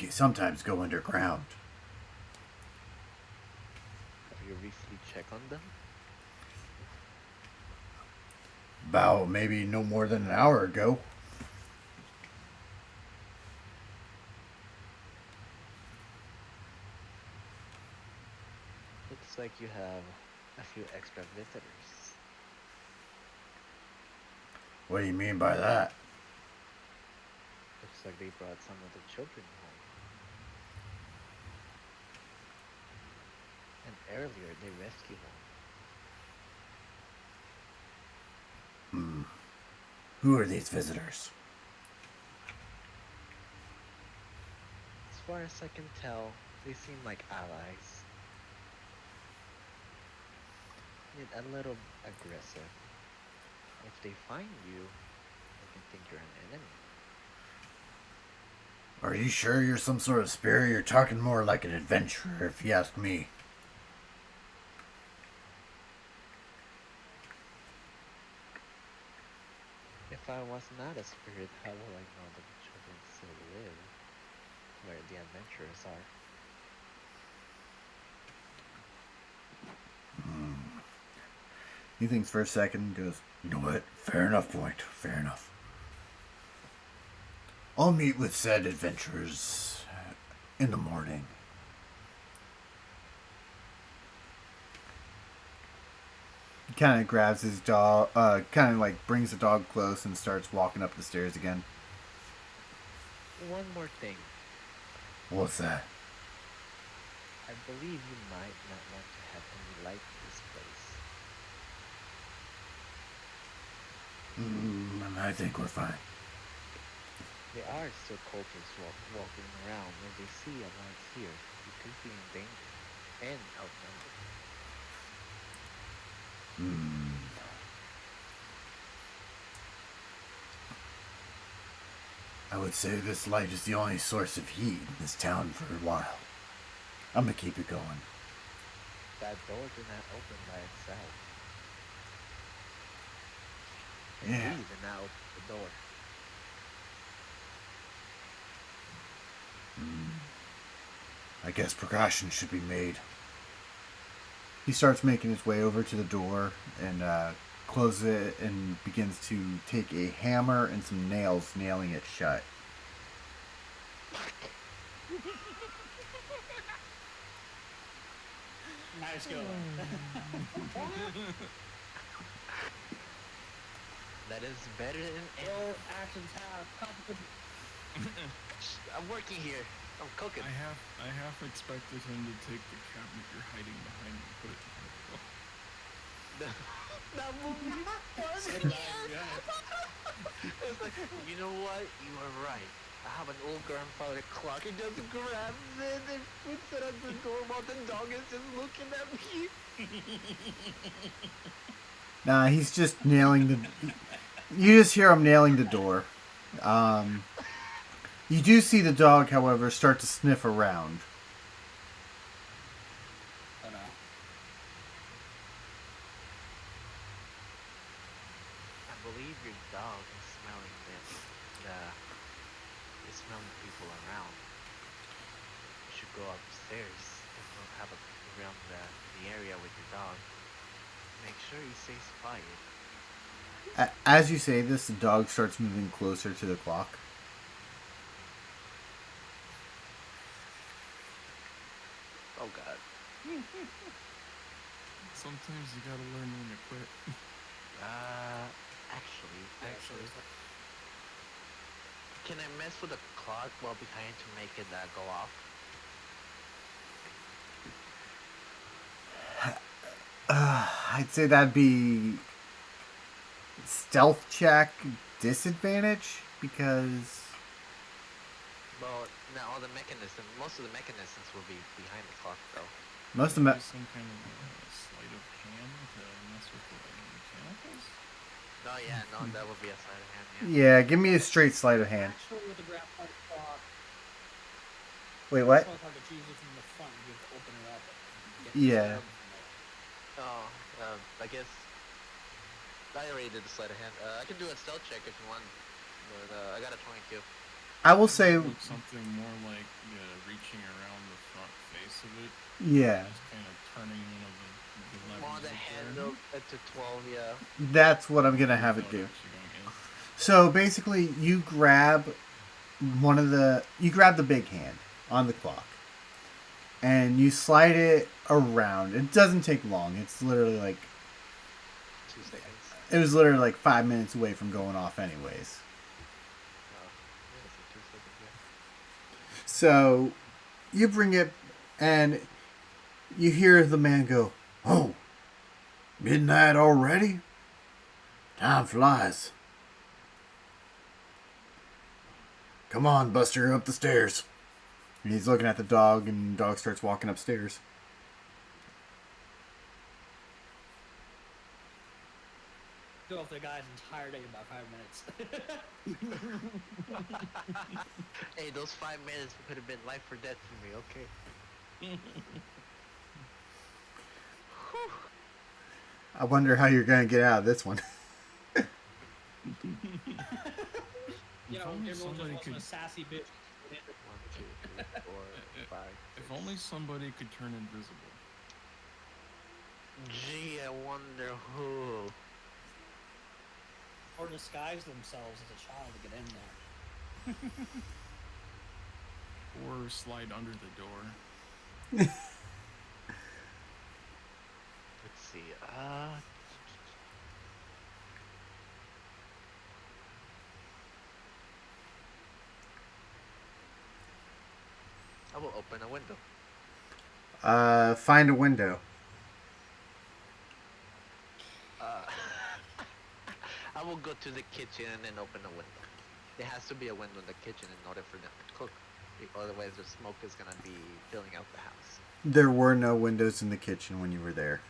sometimes go underground. Have you recently checked on them? About maybe no more than an hour ago. Looks like you have a few extra visitors. What do you mean by that? Looks like they brought some of the children home. And earlier they rescued one. Who are these visitors? As far as I can tell, they seem like allies. Yet a little aggressive. If they find you, they can think you're an enemy. Are you sure you're some sort of spirit? You're talking more like an adventurer, if you ask me. If I was not a spirit, how will I know that the children still live where the adventurers are? He thinks for a second and goes, "You know what? Fair enough, point. Fair enough. I'll meet with said adventurers in the morning." He kind of grabs his dog, kind of like brings the dog close and starts walking up the stairs again. One more thing. What's that? I believe you might not want to have any light in this place. I think we're fine. There are still cultists walking around. When they see a light here, you could be in danger and outnumbered. I would say this light is the only source of heat in this town for a while. I'm gonna keep it going. That door did not open by itself. And Yeah. we did not open the door. I guess precautions should be made. He starts making his way over to the door and closes it and begins to take a hammer and some nails, nailing it shut. Nice going. That is better than Your actions have consequences. I'm working here. I'm cooking. I half expected him to take the cabinet you're hiding behind and put it in the book. That movie. It's like, you know what? You are right. I have an old grandfather clock. He just grabs it and puts it at the door while the dog is just looking at me. Nah, he's just nailing the... You just hear him nailing the door. You do see the dog, however, start to sniff around. Oh no. I believe your dog is smelling is smelling people around. You should go upstairs and have a peek around the area with your dog. Make sure he stays quiet. As you say this, the dog starts moving closer to the clock. Oh god. Sometimes you gotta learn when to quit. Actually. Can I mess with the clock while behind to make it go off? I'd say that'd be stealth check disadvantage because Well, now all the mechanisms, most of the mechanisms will be behind the clock though. most of Maybe them. some kind of sleight of hand to mess with the mechanicals. No, yeah, no, that would be a sleight of hand. Yeah, give me a straight sleight of hand. Actually, with the grandfather clock, Wait, what? it's hard to choose it from the front. You have to open it up. And get Yeah. the stub Oh, I guess I already did the sleight of hand. I can do a stealth check if you want, but I got a 22. I will say, Look something more like reaching around the front face of it. yeah, Just kind of turning one of the levers. More the up there. handle to 12, yeah. that's what I'm gonna have it Without do. actually going in. So basically, you grab the big hand on the clock, and you slide it around. It doesn't take long. It's literally like 2 seconds. it was literally like 5 minutes away from going off, anyways. Oh, yeah, so 2 seconds, yeah. So you bring it, and you hear the man go, "Oh, midnight already? Time flies. Come on, Buster, up the stairs." And he's looking at the dog, and the dog starts walking upstairs. Go off the guy's entire day in about 5 minutes. Hey, those 5 minutes could have been life or death for me, okay? I wonder how you're going to get out of this one. You If know, only everyone just somebody wants could. a sassy bitch. 1, 2, 3, 4, 5. If only somebody could turn invisible. Gee, I wonder who. Or disguise themselves as a child to get in there. Or slide under the door. Let's see. I will open a window. Find a window. I will go to the kitchen and open a window. There has to be a window in the kitchen in order for them to cook. Otherwise, the smoke is gonna be filling out the house. There were no windows in the kitchen when you were there.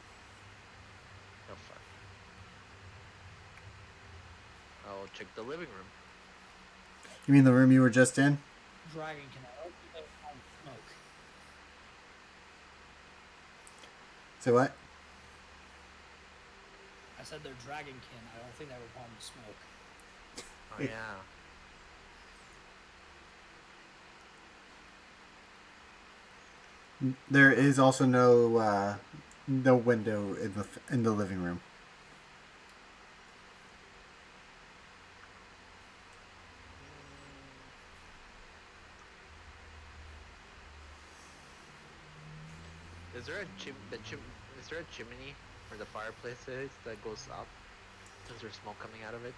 Oh fuck. I'll check the living room. You mean the room you were just in? Dragon can find smoke. So what? I said they're dragonkin. I don't think that would harm the smoke. Oh yeah. There is also no window in the living room. Is there a is there a chimney where the fireplace is that goes up? Is there smoke coming out of it?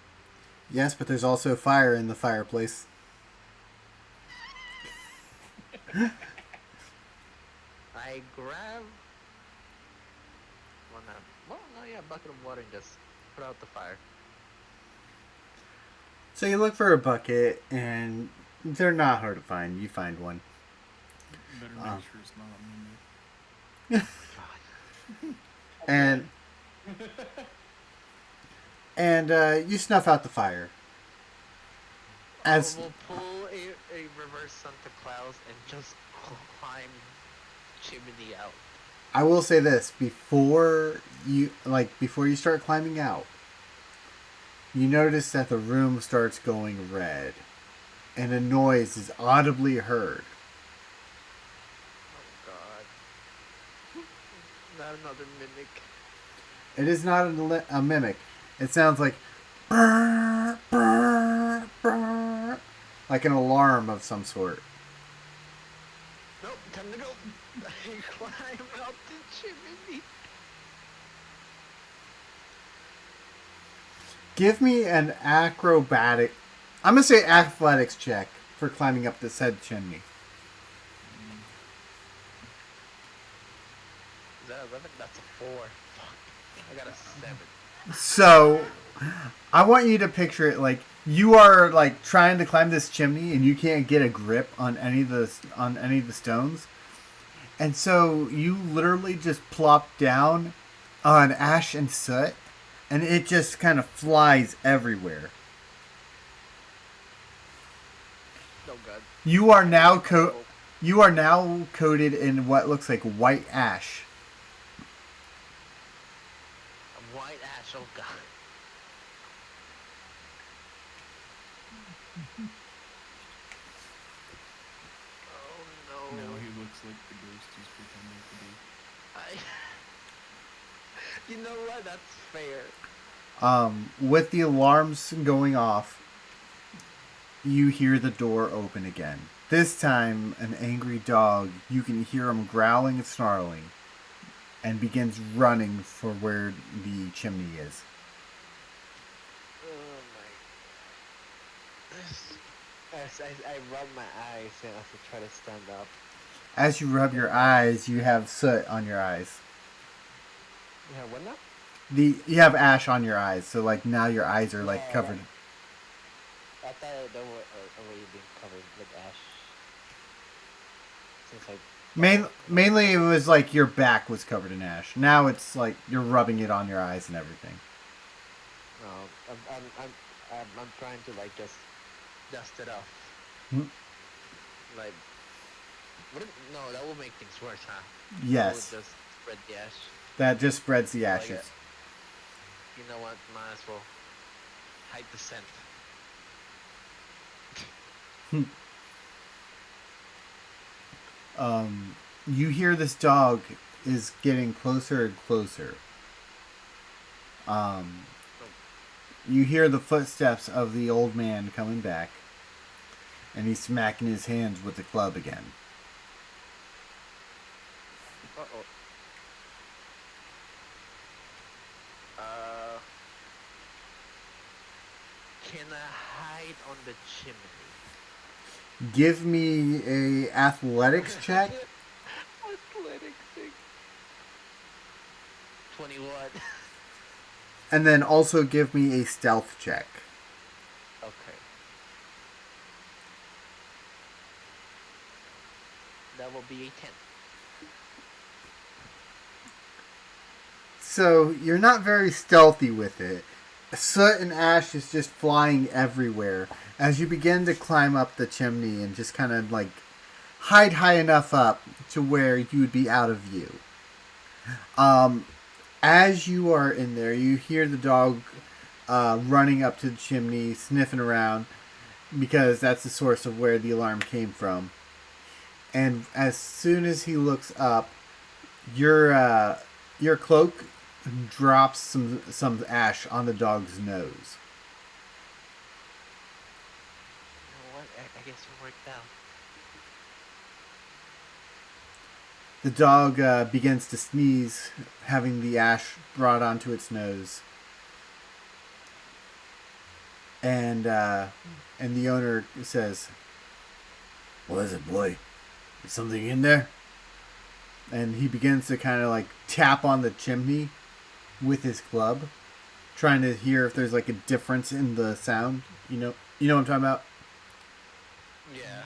Yes, but there's also fire in the fireplace. I grab a bucket of water and just put out the fire. So you look for a bucket, and they're not hard to find. You find one. Better make sure it's not a mimic. and you snuff out the fire. As We'll pull a reverse Santa Claus and just climb chimney out. I will say this, before you start climbing out, you notice that the room starts going red, and a noise is audibly heard. Oh god. Not another mimic. It is not a mimic. It sounds like brr, brr, brr, like an alarm of some sort. Nope, time to go. I climb out the chimney. Give me an acrobatic. I'm gonna say athletics check for climbing up the said chimney. Is that 11? That's a 4. Fuck. I got a 7. So, I want you to picture it like you are like trying to climb this chimney and you can't get a grip on any of the stones, and so you literally just plop down on ash and soot, and it just kind of flies everywhere. Oh god. You are now coated in what looks like white ash. White ash, oh god. Oh no. Now he looks like the ghost he's pretending to be. You know what? That's fair. With the alarms going off, you hear the door open again. This time, an angry dog, you can hear him growling and snarling, and begins running for where the chimney is. Oh my. As I rub my eyes and as I try to stand up. As you rub your eyes, you have soot on your eyes. You have what now? You have ash on your eyes, so like now your eyes are like covered. I thought they were already being covered with ash. Since I Mainly it was like your back was covered in ash. Now it's like you're rubbing it on your eyes and everything. no, I'm trying to like just dust it off. Hmm. Like, no, that will make things worse, huh? Yes, That will just spread the ash. that just spreads the Like ashes. You know what? Might as well. hide the scent. You hear this dog is getting closer and closer. You hear the footsteps of the old man coming back, and he's smacking his hands with the club again. Uh-oh. Can I hide on the chimney? Give me a athletics check. Athletic thing. 21. And then also give me a stealth check. Okay. That will be a 10. So you're not very stealthy with it. Soot and ash is just flying everywhere as you begin to climb up the chimney and just kind of like hide high enough up to where you would be out of view. As you are in there, you hear the dog running up to the chimney, sniffing around, because that's the source of where the alarm came from. And as soon as he looks up, your cloak drops some ash on the dog's nose. You know what? I guess it worked out. The dog begins to sneeze, having the ash brought onto its nose. And the owner says, "What is it, boy? Is something in there?" And he begins to kind of like tap on the chimney with his club, trying to hear if there's like a difference in the sound. You know what I'm talking about? Yeah.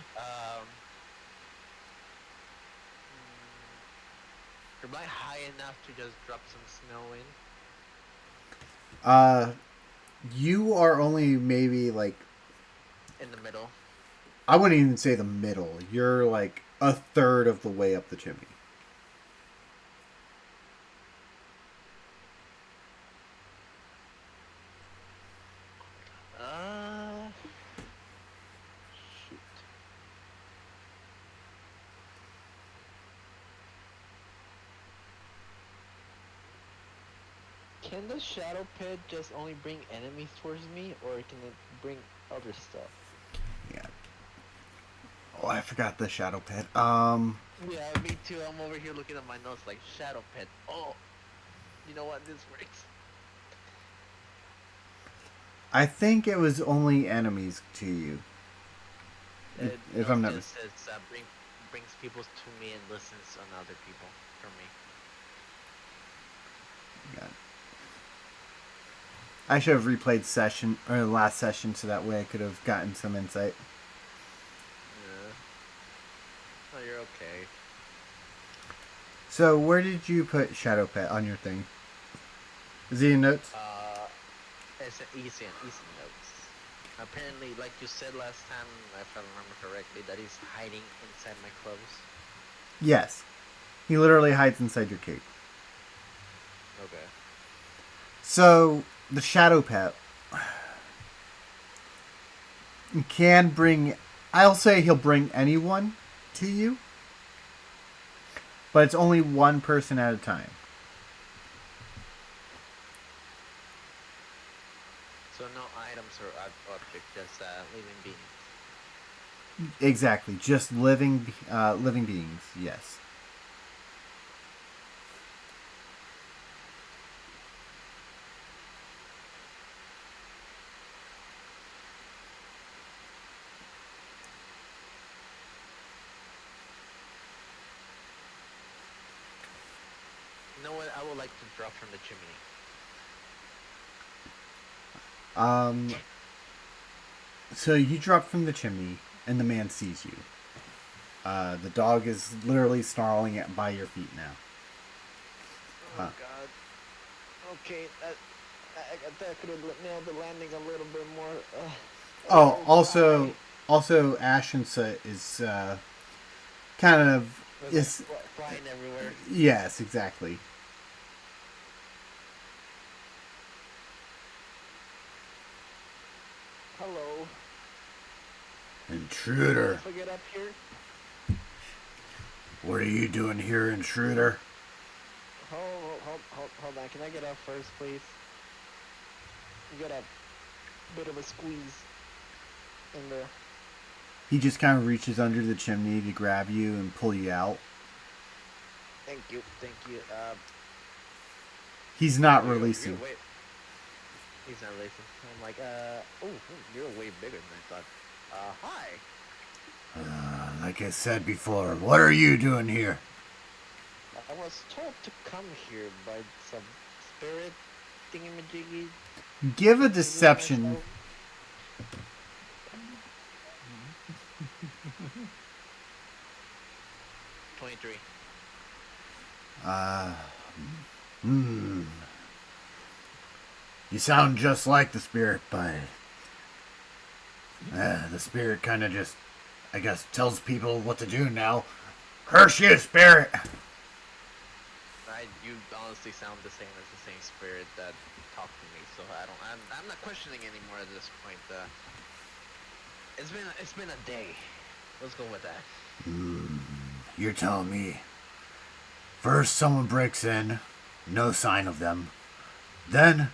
Am I high enough to just drop some snow in? You are only maybe like, In the middle. I wouldn't even say the middle. You're like a third of the way up the chimney. Shoot. Can the shadow pit just only bring enemies towards me, or can it bring other stuff? Yeah. Oh, I forgot the shadow pit. Yeah, me too. I'm over here looking at my notes like shadow pit. Oh, you know what? This works. I think it was only enemies to you. If No, I'm not it says brings people to me and listens on other people from me. Yeah. I should have replayed the last session so that way I could have gotten some insight. Yeah. Oh, you're okay. So where did you put Shadow Pet on your thing? Is he in notes? It's an easy notes. Apparently, like you said last time, if I remember correctly, that he's hiding inside my clothes. Yes. He literally hides inside your cape. Okay. So the Shadow Pet can bring, I'll say he'll bring anyone to you, but it's only one person at a time. So no items or objects, just living beings. Exactly, just living beings. Yes. You know what? I would like to drop from the chimney. So you drop from the chimney, and the man sees you. The dog is literally snarling by your feet now. Oh God. Okay, that could have nailed the landing a little bit more. Also, Ash and Soot is kind of is flying everywhere. yes, exactly. Intruder. If I get up here, What are you doing here, intruder? hold on. Can I get up first, please? You got a bit of a squeeze in there. He just kind of reaches under the chimney to grab you and pull you out. Thank you. He's not You're releasing. way- He's not releasing. I'm like, you're way bigger than I thought. Hi. Like I said before, what are you doing here? I was told to come here by some spirit thingamajiggy. Give a deception. 23. You sound just like the spirit, but the spirit kind of just, I guess, tells people what to do now. Curse you, spirit! You honestly sound the same as the same spirit that talked to me, so I'm not questioning anymore at this point. It's been a day. Let's go with that. You're telling me. First, someone breaks in, no sign of them. Then,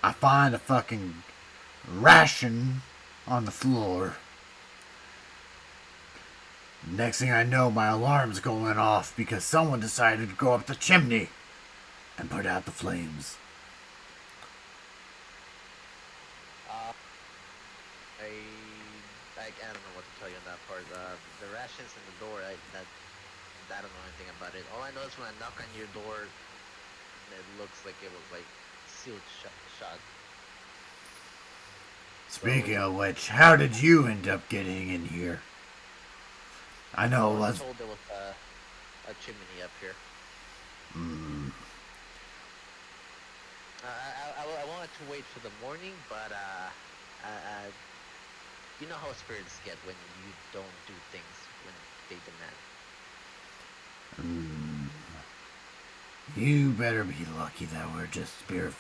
I find a fucking ration on the floor. Next thing I know, my alarm's going off because someone decided to go up the chimney and put out the flames. I don't know what to tell you on that part. The rations in the door, I don't know anything about it. All I know is when I knock on your door, it looks like it was like sealed shut. Speaking of which, how did you end up getting in here? I know it I was was. told there was a chimney up here. I wanted to wait for the morning, but you know how spirits get when you don't do things when they demand. You better be lucky that we're just spirit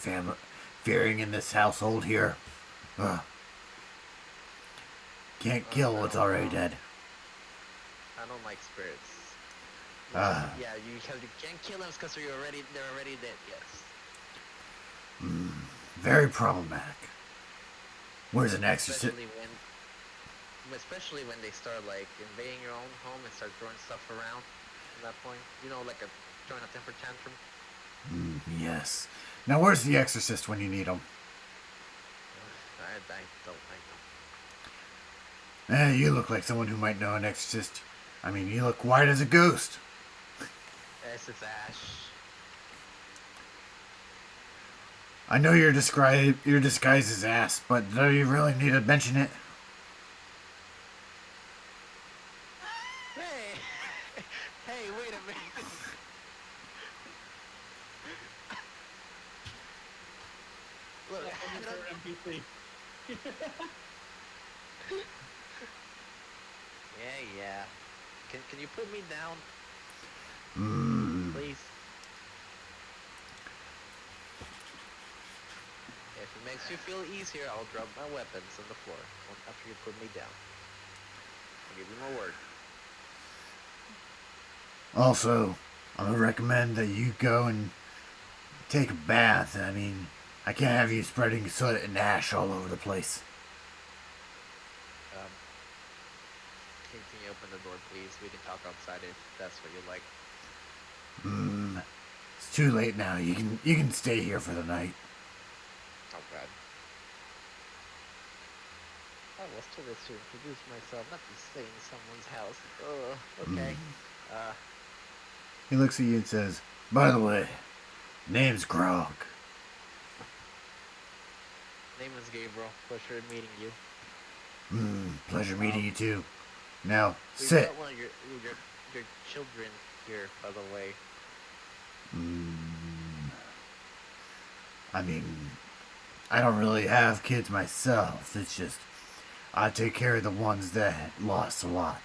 fearing in this household here. Can't kill what's already dead. I don't like spirits. Ah. Yeah, you can't kill them because they're already dead. Yes. Very problematic. Where's an exorcist? Especially when they start like invading your own home and start throwing stuff around. At that point, like throwing a temper tantrum. Yes. Now, where's the exorcist when you need him? I don't. You look like someone who might know an exorcist. I mean, you look white as a ghost. Yes, it's Ash. I know your disguise is ass, but do you really need to mention it? Hey, wait a minute. Look, NPC. Yeah. Can you put me down, please? If it makes you feel easier, I'll drop my weapons on the floor after you put me down. I'll give you my word. Also, I'm gonna recommend that you go and take a bath. I mean, I can't have you spreading soot and ash all over the place. Can you open the door, please? We can talk outside if that's what you like. It's too late now. You can stay here for the night. Oh God. I was told to introduce myself, not to stay in someone's house. Okay. He looks at you and says, "By the way, name's Grog." Name is Gabriel. Pleasure meeting you. Pleasure meeting you too. Now, We sit. got one of your children here, by the way. I mean, I don't really have kids myself. It's just, I take care of the ones that lost a lot.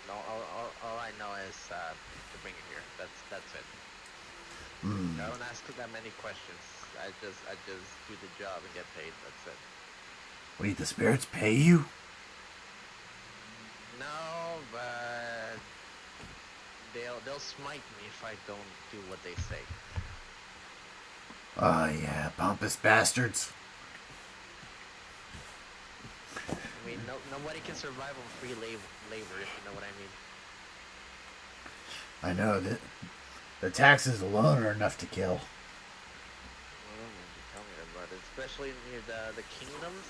No, all I know is to bring you here. That's it. Hmm. I don't ask that many questions. I just do the job and get paid. That's it. Wait, the spirits pay you? No, but they'll smite me if I don't do what they say. Oh, yeah, pompous bastards. I mean, nobody can survive on free labor, if you know what I mean. I know that the taxes alone are enough to kill. I don't know, tell me about it. Especially near the kingdoms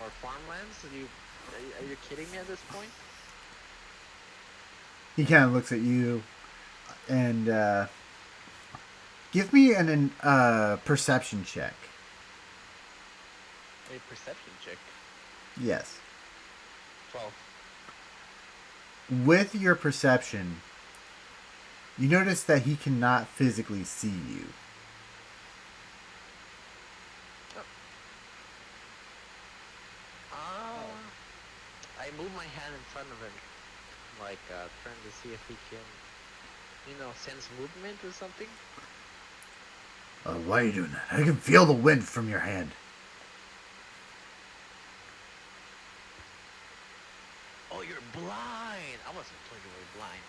or farmlands. Are you kidding me at this point? He kind of looks at you and give me an perception check. A perception check. Yes. 12. With your perception, you notice that he cannot physically see you. I move my hand in front of him, like trying to see if he can, sense movement or something. Why are you doing that? I can feel the wind from your hand. Oh, you're blind. I wasn't told you were blind.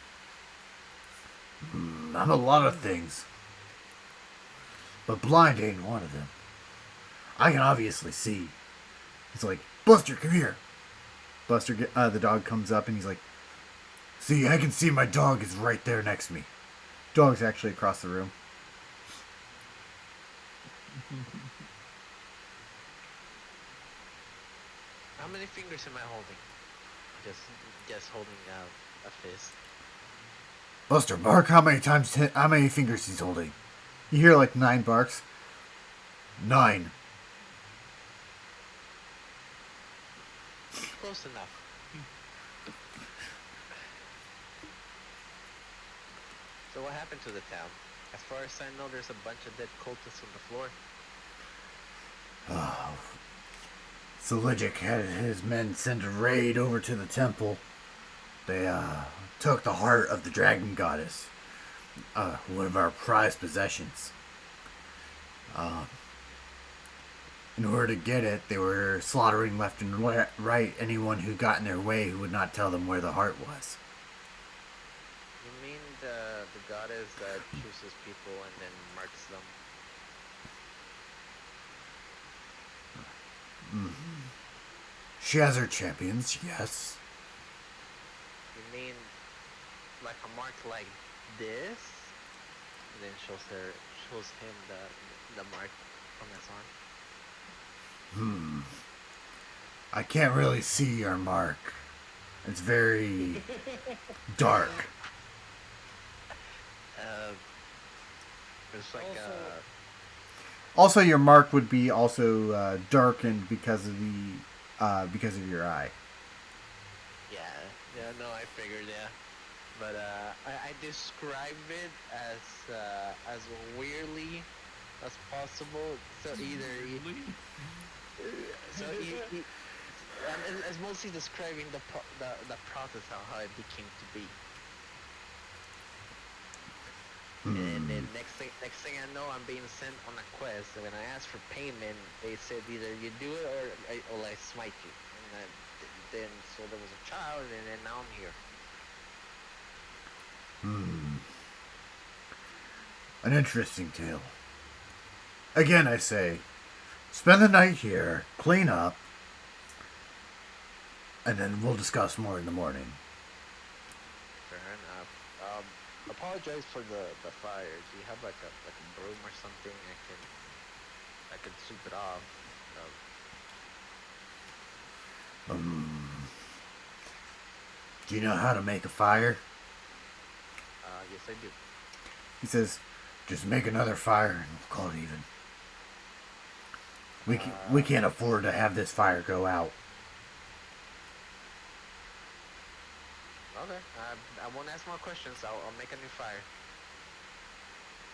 I'm a lot of things. But blind ain't one of them. I can obviously see. He's like, Buster, come here. Buster, the dog comes up and he's like, see, I can see my dog is right there next to me. Dog's actually across the room. How many fingers am I holding? Just holding a fist. Buster, bark how many fingers he's holding. You hear like 9 barks. 9. Close enough. So what happened to the town? As far as I know, there's a bunch of dead cultists on the floor. Oh. Selgic had his men send a raid over to the temple. They took the heart of the dragon goddess. One of our prized possessions. In order to get it, they were slaughtering left and right anyone who got in their way who would not tell them where the heart was. You mean the goddess that chooses people and then marks them? Mm-hmm. She has her champions, yes. You mean like a mark like this? And then shows him the mark on his arm. I can't really see your mark. It's very dark. It's like Also, your mark would be also darkened because of your eye. Yeah, no, I figured, yeah. But I describe it as weirdly as possible. So it's mostly describing the process how it became to be. And then next thing I know, I'm being sent on a quest. And when I asked for payment, they said either you do it or I smite you. And then so there was a child, and then now I'm here. An interesting tale. Again, I say, spend the night here, clean up, and then we'll discuss more in the morning. Fair enough. Apologize for the fire. Do you have like a broom or something I could sweep it off? Do you know how to make a fire? Yes I do. He says, just make another fire and we'll call it even. We can't afford to have this fire go out. Okay. I won't ask more questions. I'll make a new fire.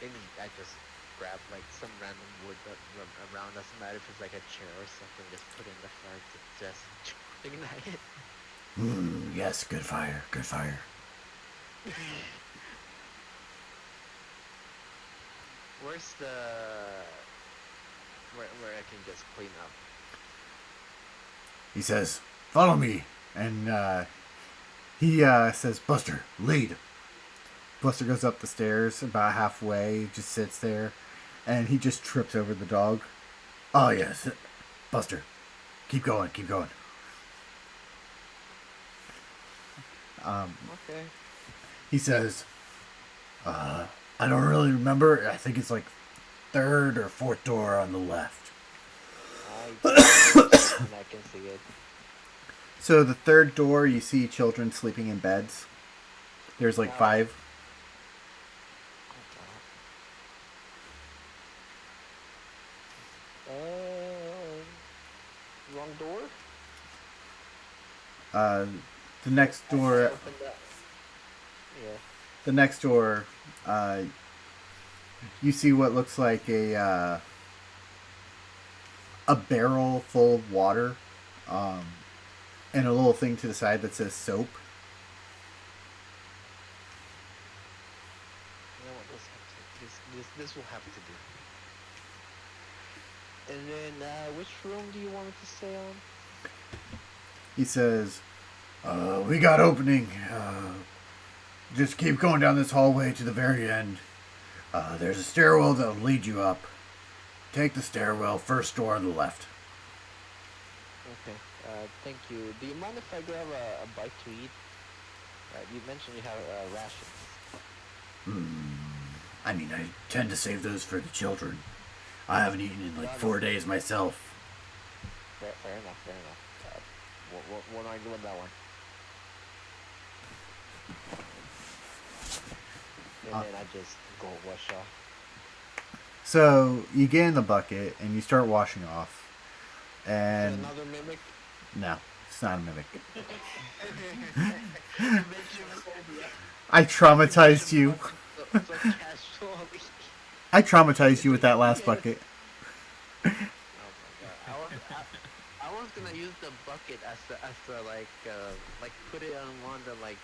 Maybe I just grab like some random wood around. Doesn't matter if it's like a chair or something. Just put in the fire to just ignite it. Yes, good fire, good fire. Where's the where I can just clean up? He says, "Follow me," and he says, "Buster, lead." Buster goes up the stairs about halfway, just sits there, and he just trips over the dog. Oh yes, Buster, keep going, keep going. Okay. He says, I don't really remember. I think it's like third or fourth door on the left. I can see it. So the third door, you see children sleeping in beds. There's like 5. Wrong door? The next door. Open that. Yeah. The next door, you see what looks like a barrel full of water, and a little thing to the side that says soap. You know what? This will have to do. And then, which room do you want me to stay on? He says, "We got opening. Just keep going down this hallway to the very end. There's a stairwell that'll lead you up. Take the stairwell, first door on the left." Okay. Thank you. Do you mind if I grab a bite to eat? You mentioned you have rations. I mean, I tend to save those for the children. I haven't eaten in like 4 days myself. Fair enough. Fair enough. Won't argue with that one. And then I just go wash off. So you get in the bucket and you start washing off. And Another mimic? no, it's not a mimic. I traumatized you. So casually. I traumatized you with that last bucket. Oh my god! I was gonna use the bucket as the like put it on one of the like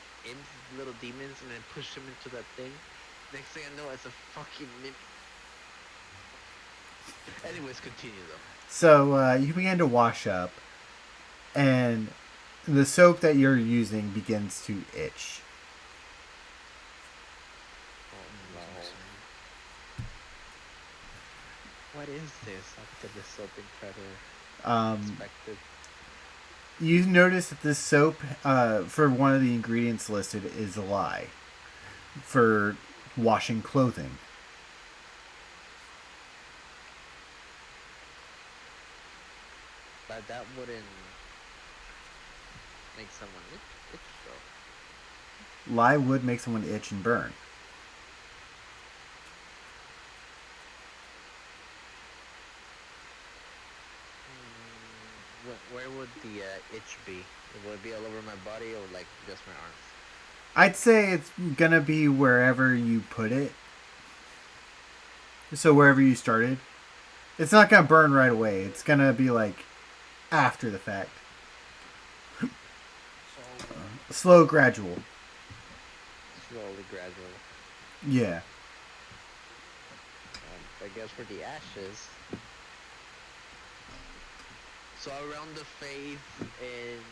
little demons and then push them into that thing. Next thing I know, it's a fucking mimic. Anyways, continue though. So you begin to wash up, and the soap that you're using begins to itch. Oh no! What is this after the soaping predator inspected? You notice that this soap, for one of the ingredients listed, is a lie for washing clothing. But that wouldn't make someone itch though. Lye would make someone itch and burn. Where would the itch be? Would it be all over my body or like just my arms? I'd say it's gonna be wherever you put it. So wherever you started. It's not gonna burn right away. It's gonna be like after the fact. Slow, gradual. Slowly, gradually. Yeah. I guess for the ashes. So around the face and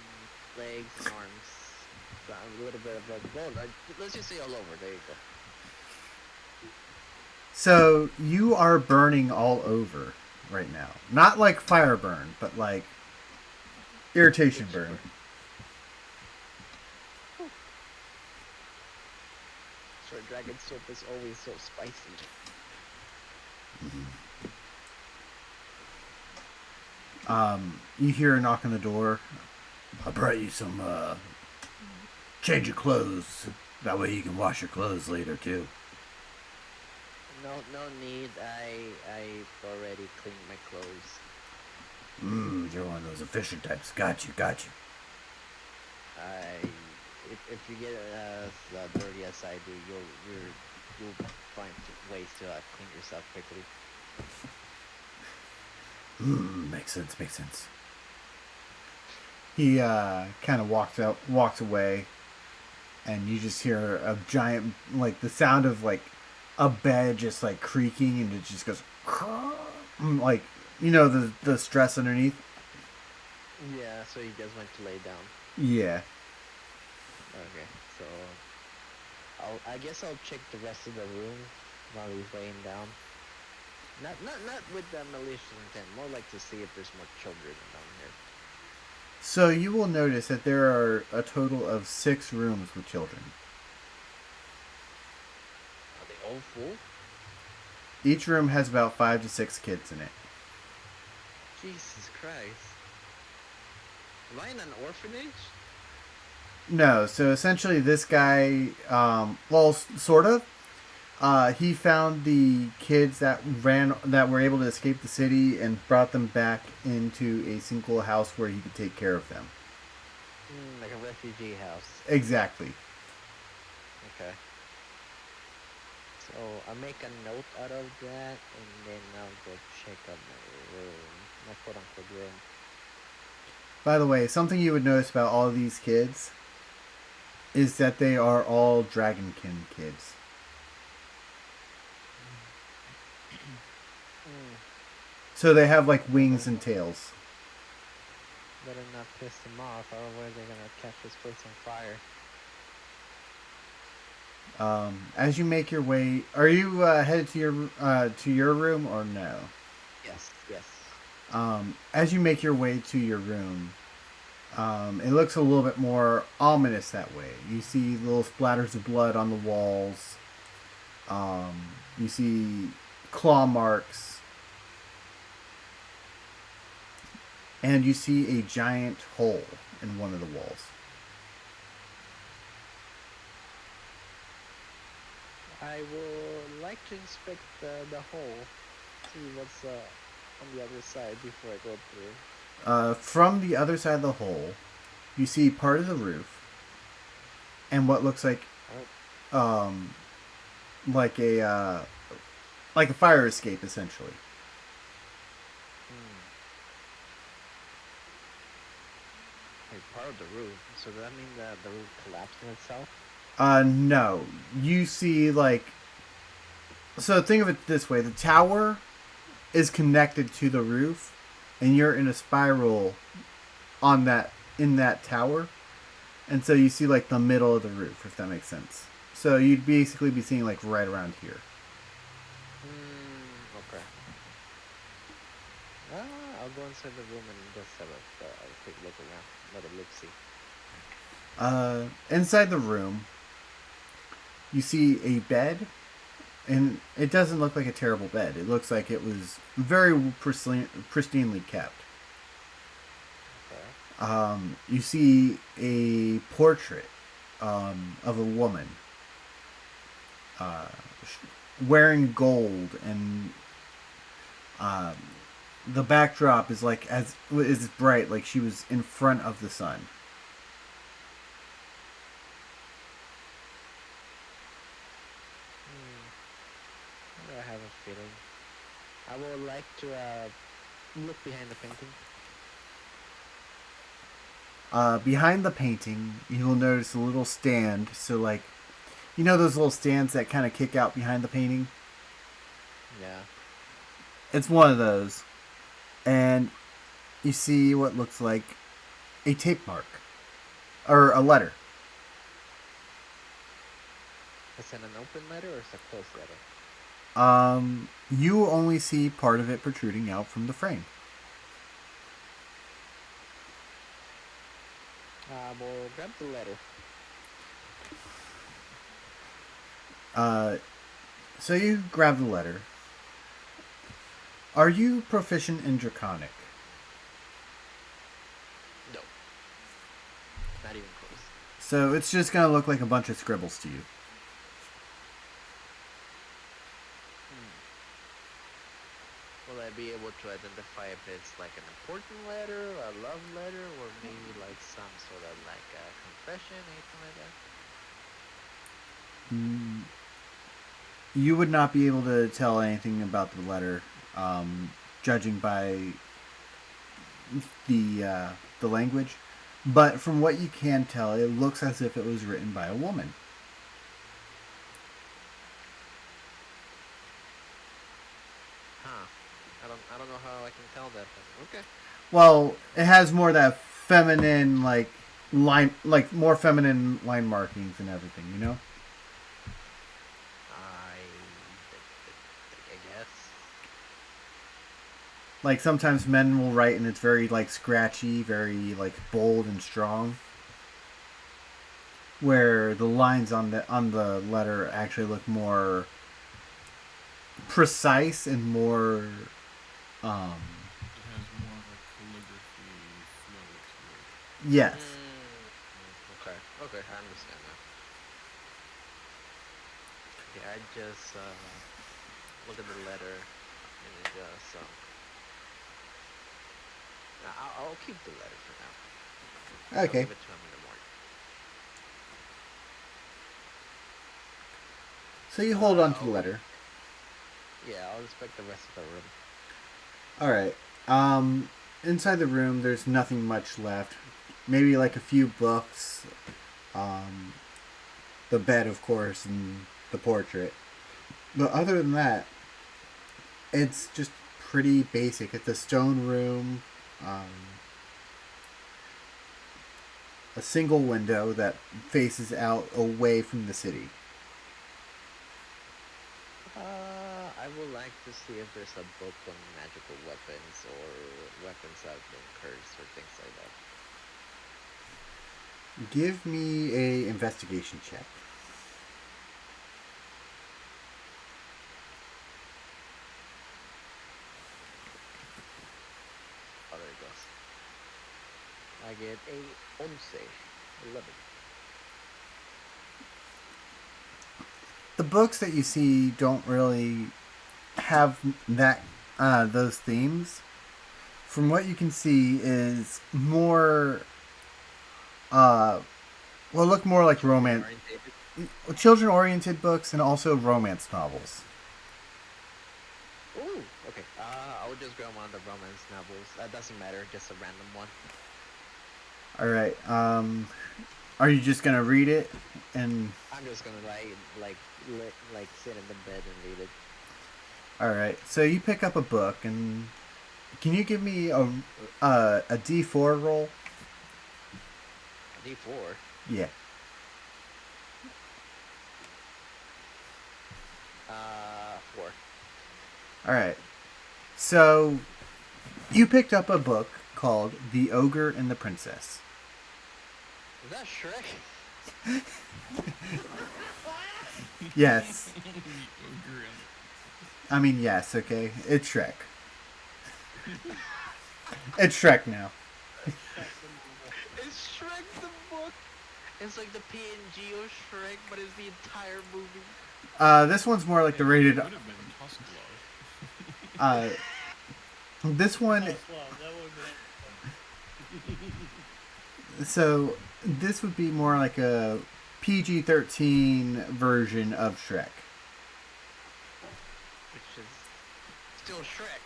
legs and arms. So a little bit of a well, let's just say all over. There you go. So you are burning all over right now. Not like fire burn, but like irritation burn. So dragon soup is always so spicy. You hear a knock on the door. "I brought you some change of clothes. That way you can wash your clothes later too." No need. I already cleaned my clothes. You're one of those efficient types. Got you. If you get as dirty as I do, you'll find ways to clean yourself quickly. Makes sense. He kind of walks away, and you just hear a giant, like the sound of like a bed just like creaking, and it just goes like, you know, the stress underneath. Yeah, so you guys went to lay down. Yeah. Okay, so I guess I'll check the rest of the room while he's laying down. Not with the malicious intent, more like to see if there's more children down here. So you will notice that there are a total of 6 rooms with children. Are they all full? Each room has about 5 to 6 kids in it. Jesus Christ. Am I in an orphanage? No, so essentially this guy, well, sort of. He found the kids that were able to escape the city and brought them back into a single house where he could take care of them. Like a refugee house. Exactly. Okay. So I'll make a note out of that, and then I'll go check out my room, my quote-unquote room. By the way, something you would notice about all of these kids is that they are all Dragonkin kids. So they have like wings and tails. Better not piss them off, otherwise they're gonna catch this place on fire. As you make your way, are you headed to your room or no? Yes, yes. As you make your way to your room, it looks a little bit more ominous that way. You see little splatters of blood on the walls. You see claw marks. And you see a giant hole in one of the walls. I would like to inspect the hole, see what's on the other side before I go through. From the other side of the hole, you see part of the roof, and what looks like a fire escape, essentially. Part of the roof. So does that mean that the roof collapsed in itself? No. You see, like... So think of it this way. The tower is connected to the roof, and you're in a spiral in that tower. And so you see, like, the middle of the roof, if that makes sense. So you'd basically be seeing, like, right around here. Okay. I'll go inside the room and just have a quick look around. Another look-see. Inside the room, you see a bed, and it doesn't look like a terrible bed. It looks like it was very pristinely kept. Okay. You see a portrait of a woman wearing gold, and the backdrop is like is bright, like she was in front of the sun. I have a feeling. I would like to look behind the painting. Behind the painting, you will notice a little stand. So, like, you know those little stands that kind of kick out behind the painting? Yeah. It's one of those. And you see what looks like a tape mark. Or a letter. Is it an open letter or is it a closed letter? You only see part of it protruding out from the frame. We'll grab the letter. So you grab the letter. Are you proficient in Draconic? No. Not even close. So it's just going to look like a bunch of scribbles to you. Will I be able to identify if it's like an important letter, a love letter, or maybe like some sort of like a confession, anything like that? You would not be able to tell anything about the letter, judging by the language. But from what you can tell, it looks as if it was written by a woman. I don't know how I can tell that, but okay. Well, it has more of that feminine, like, line, like, more feminine line markings and everything, you know? I guess. Like, sometimes men will write and it's very, like, scratchy, very, like, bold and strong. Where the lines on the letter actually look more precise and more It has more of a calligraphy flow to it. yes. Okay. Okay, I understand now. Yeah, I just look at the letter and it just I'll keep the letter for now. I'll Okay. give it to him in the morning. So you hold on to the letter. Yeah, I'll inspect the rest of the room. All right. Inside the room, there's nothing much left. Maybe like a few books, the bed, of course, and the portrait. But other than that, it's just pretty basic. It's a stone room, a single window that faces out away from the city. I would like to see if there's a book on magical weapons or weapons that have been cursed or things like that. Give me a investigation check. Oh, there it goes. I get a 11. The books that you see don't really have that those themes. From what you can see, is more look more like romance, children-oriented books, and also romance novels. Ooh, okay. I would just grab one of the romance novels. That doesn't matter, just a random one. All right. Are you just gonna read it? And I'm just gonna like sit in the bed and read it. all right. So you pick up a book, and can you give me a D4 roll? D4. Yeah. 4. All right. So you picked up a book called The Ogre and the Princess. Is that Shrek? Yes. The ogre and I mean, yes, okay. It's Shrek. It's Shrek now. Is Shrek the book? It's like the PNG of Shrek, but it's the entire movie. This one's more like the rated. It would have been Tusk Love. This one. Tough love, that would've been- So this would be more like a PG-13 version of Shrek. Which is still Shrek.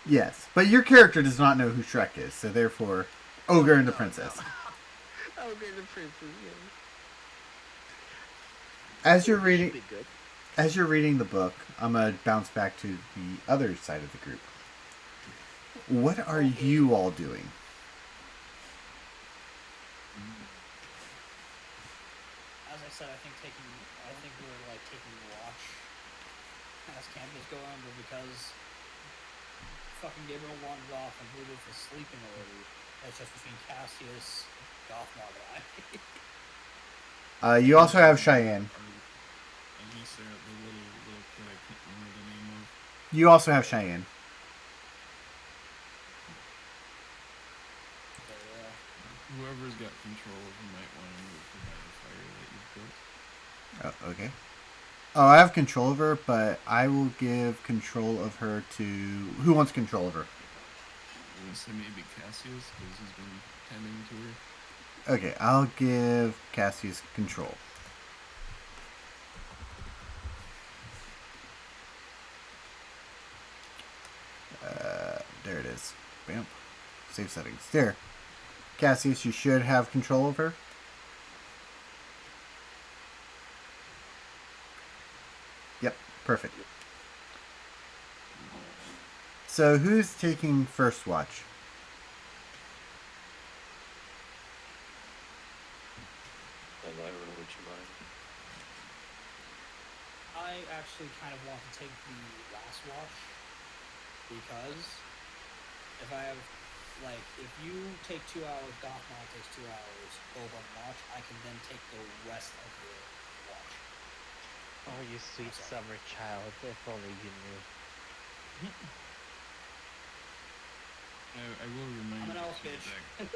Yes, but your character does not know who Shrek is, so therefore, Ogre and the Princess. Okay, the princess, yeah. As you're Should reading, be good. as you're reading the book, I'm gonna bounce back to the other side of the group. What are you all doing? As I said, I think we were like taking watch as camp was going, but because fucking Gabriel wandered off and Rudolph was sleeping already, that's just between Cassius, Gothmog, and I. You also have Cheyenne. I was gonna say the little kid I can't remember the name of. You also have Cheyenne. But, Whoever's got control of him might want to move her by the fire that you've built. Oh, okay. Oh, I have control of her, but I will give control of her to... Who wants control of her? I was gonna say maybe Cassius, because he's been tending to her. Okay, I'll give Cassius control. There it is. Bam. Save settings. There. Cassius, you should have control of her. Yep, perfect. So who's taking first watch? And I don't know what you mind. I actually kind of want to take the last watch because if I have, like, if you take 2 hours, Gothmog takes 2 hours, both on watch, I can then take the rest of the watch. Oh, you sweet summer child. If only you knew. I will remind I'm an you elf too bitch. that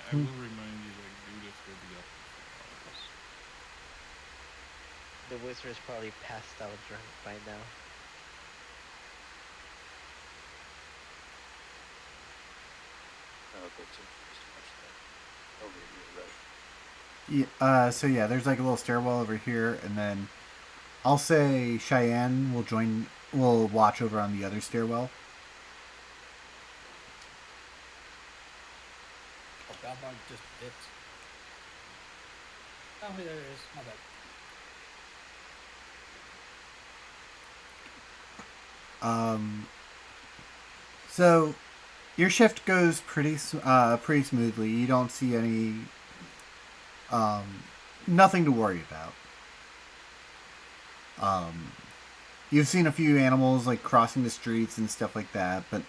I will remind you that Judith will be up for 4 hours. The wizard's probably passed out drunk by now. I'll go to first watch then. Over here, right? So yeah, there's like a little stairwell over here, and then I'll say Cheyenne will join. Will watch over on the other stairwell. Oh, Gothmog just dipped. Oh, there it is. My bad. So your shift goes pretty smoothly. You don't see any nothing to worry about. You've seen a few animals like crossing the streets and stuff like that, but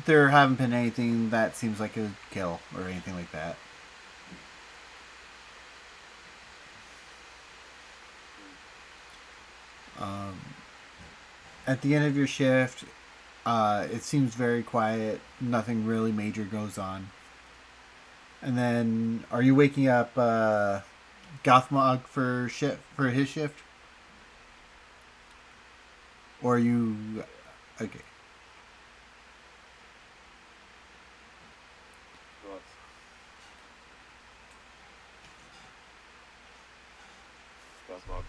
there haven't been anything that seems like a kill or anything like that. At the end of your shift, it seems very quiet. Nothing really major goes on. And then, are you waking up Gothmog for his shift? Or are you okay? Gothmog.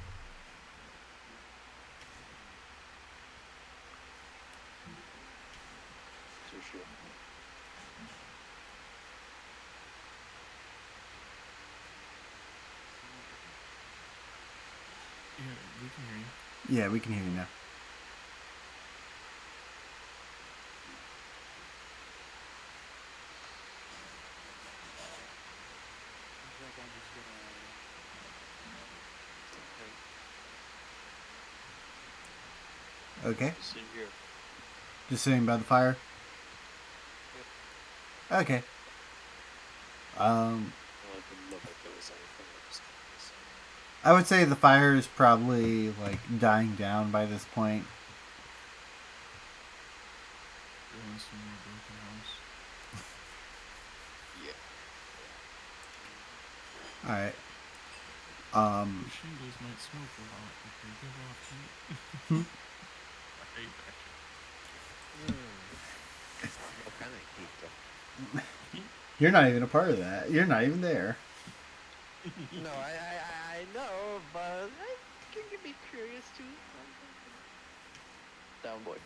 Sushi. Yeah, we can hear you. Yeah, we can hear you now. I think I'm just gonna. Okay, See here. just sitting by the fire. Okay. Well, it didn't look like there was anything that was curious. I would say the fire is probably like dying down by this point. Going somewhere broken house. Yeah. All right. The shingles might smoke a lot, but they give off heat. Right, What kind of heat though? You're not even a part of that. You're not even there. No, I know, but I can be curious too. Down, boy.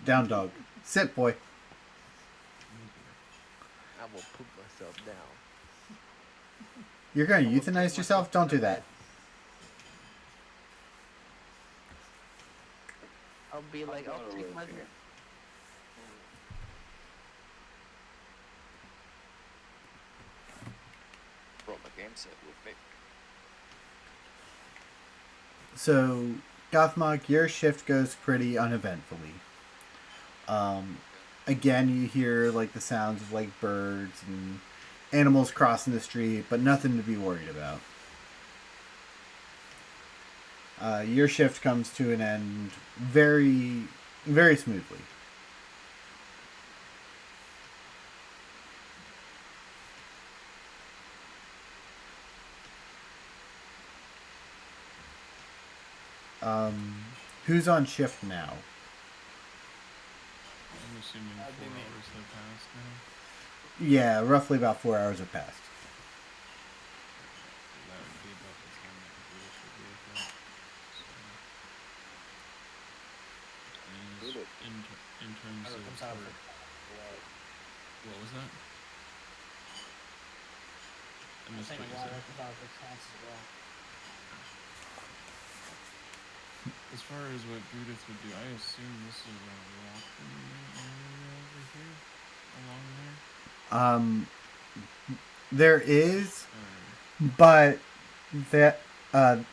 Down dog. Sit, boy. I will poop myself down. You're gonna euthanize yourself? Don't do that. I'll be like, I'll gotta take live my. here. Brought my game set with me. So, Gothmog, your shift goes pretty uneventfully. Again, you hear like the sounds of like birds and animals crossing the street, but nothing to be worried about. Your shift comes to an end very, very smoothly. Who's on shift now? I'm assuming 4 That'd be me. hours have passed now. Yeah, roughly about 4 hours have passed. That would be about the time that Judith should be with that. So. Judith. In terms Or of comes out her, of what was that? I I'm missed saying what you water said. comes out of the plants as well. As far as what Judith would do, I assume this is a walking There is, Or, but that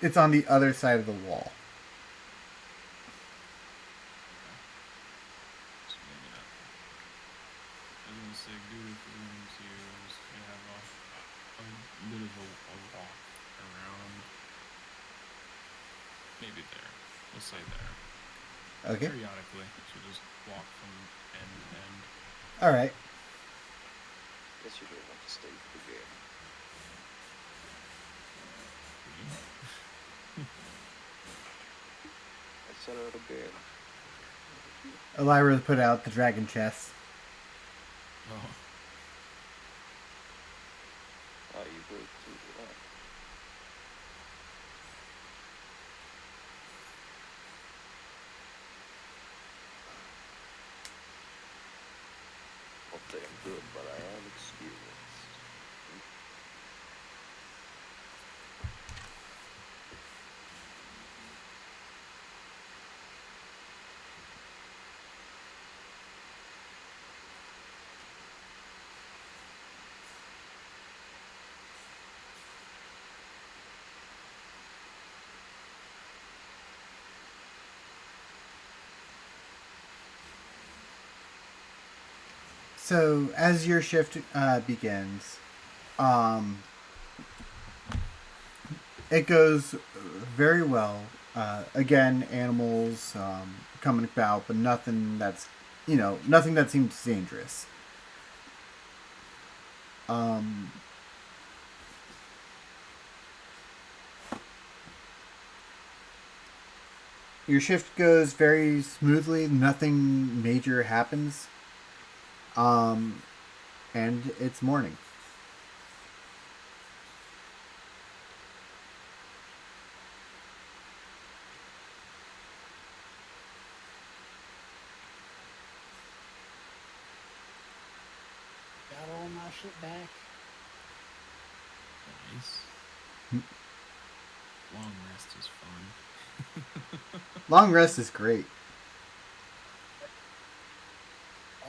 it's on the other side of the wall. so maybe not. I was gonna say, dude, if we're going to have a bit of a walk around, maybe there. We'll say there. Okay. Periodically, so just walk from end to end. All right. Guess you don't want to stay for the game. I set out a game. Elira put out the dragon chest. Oh, You go to that. Not that I'm good, but I am experienced. So as your shift begins, it goes very well. Again, animals coming about, but nothing that's nothing that seems dangerous. Your shift goes very smoothly. Nothing major happens. And it's morning. Got all my shit back. nice. Long rest is fun. Long rest is great.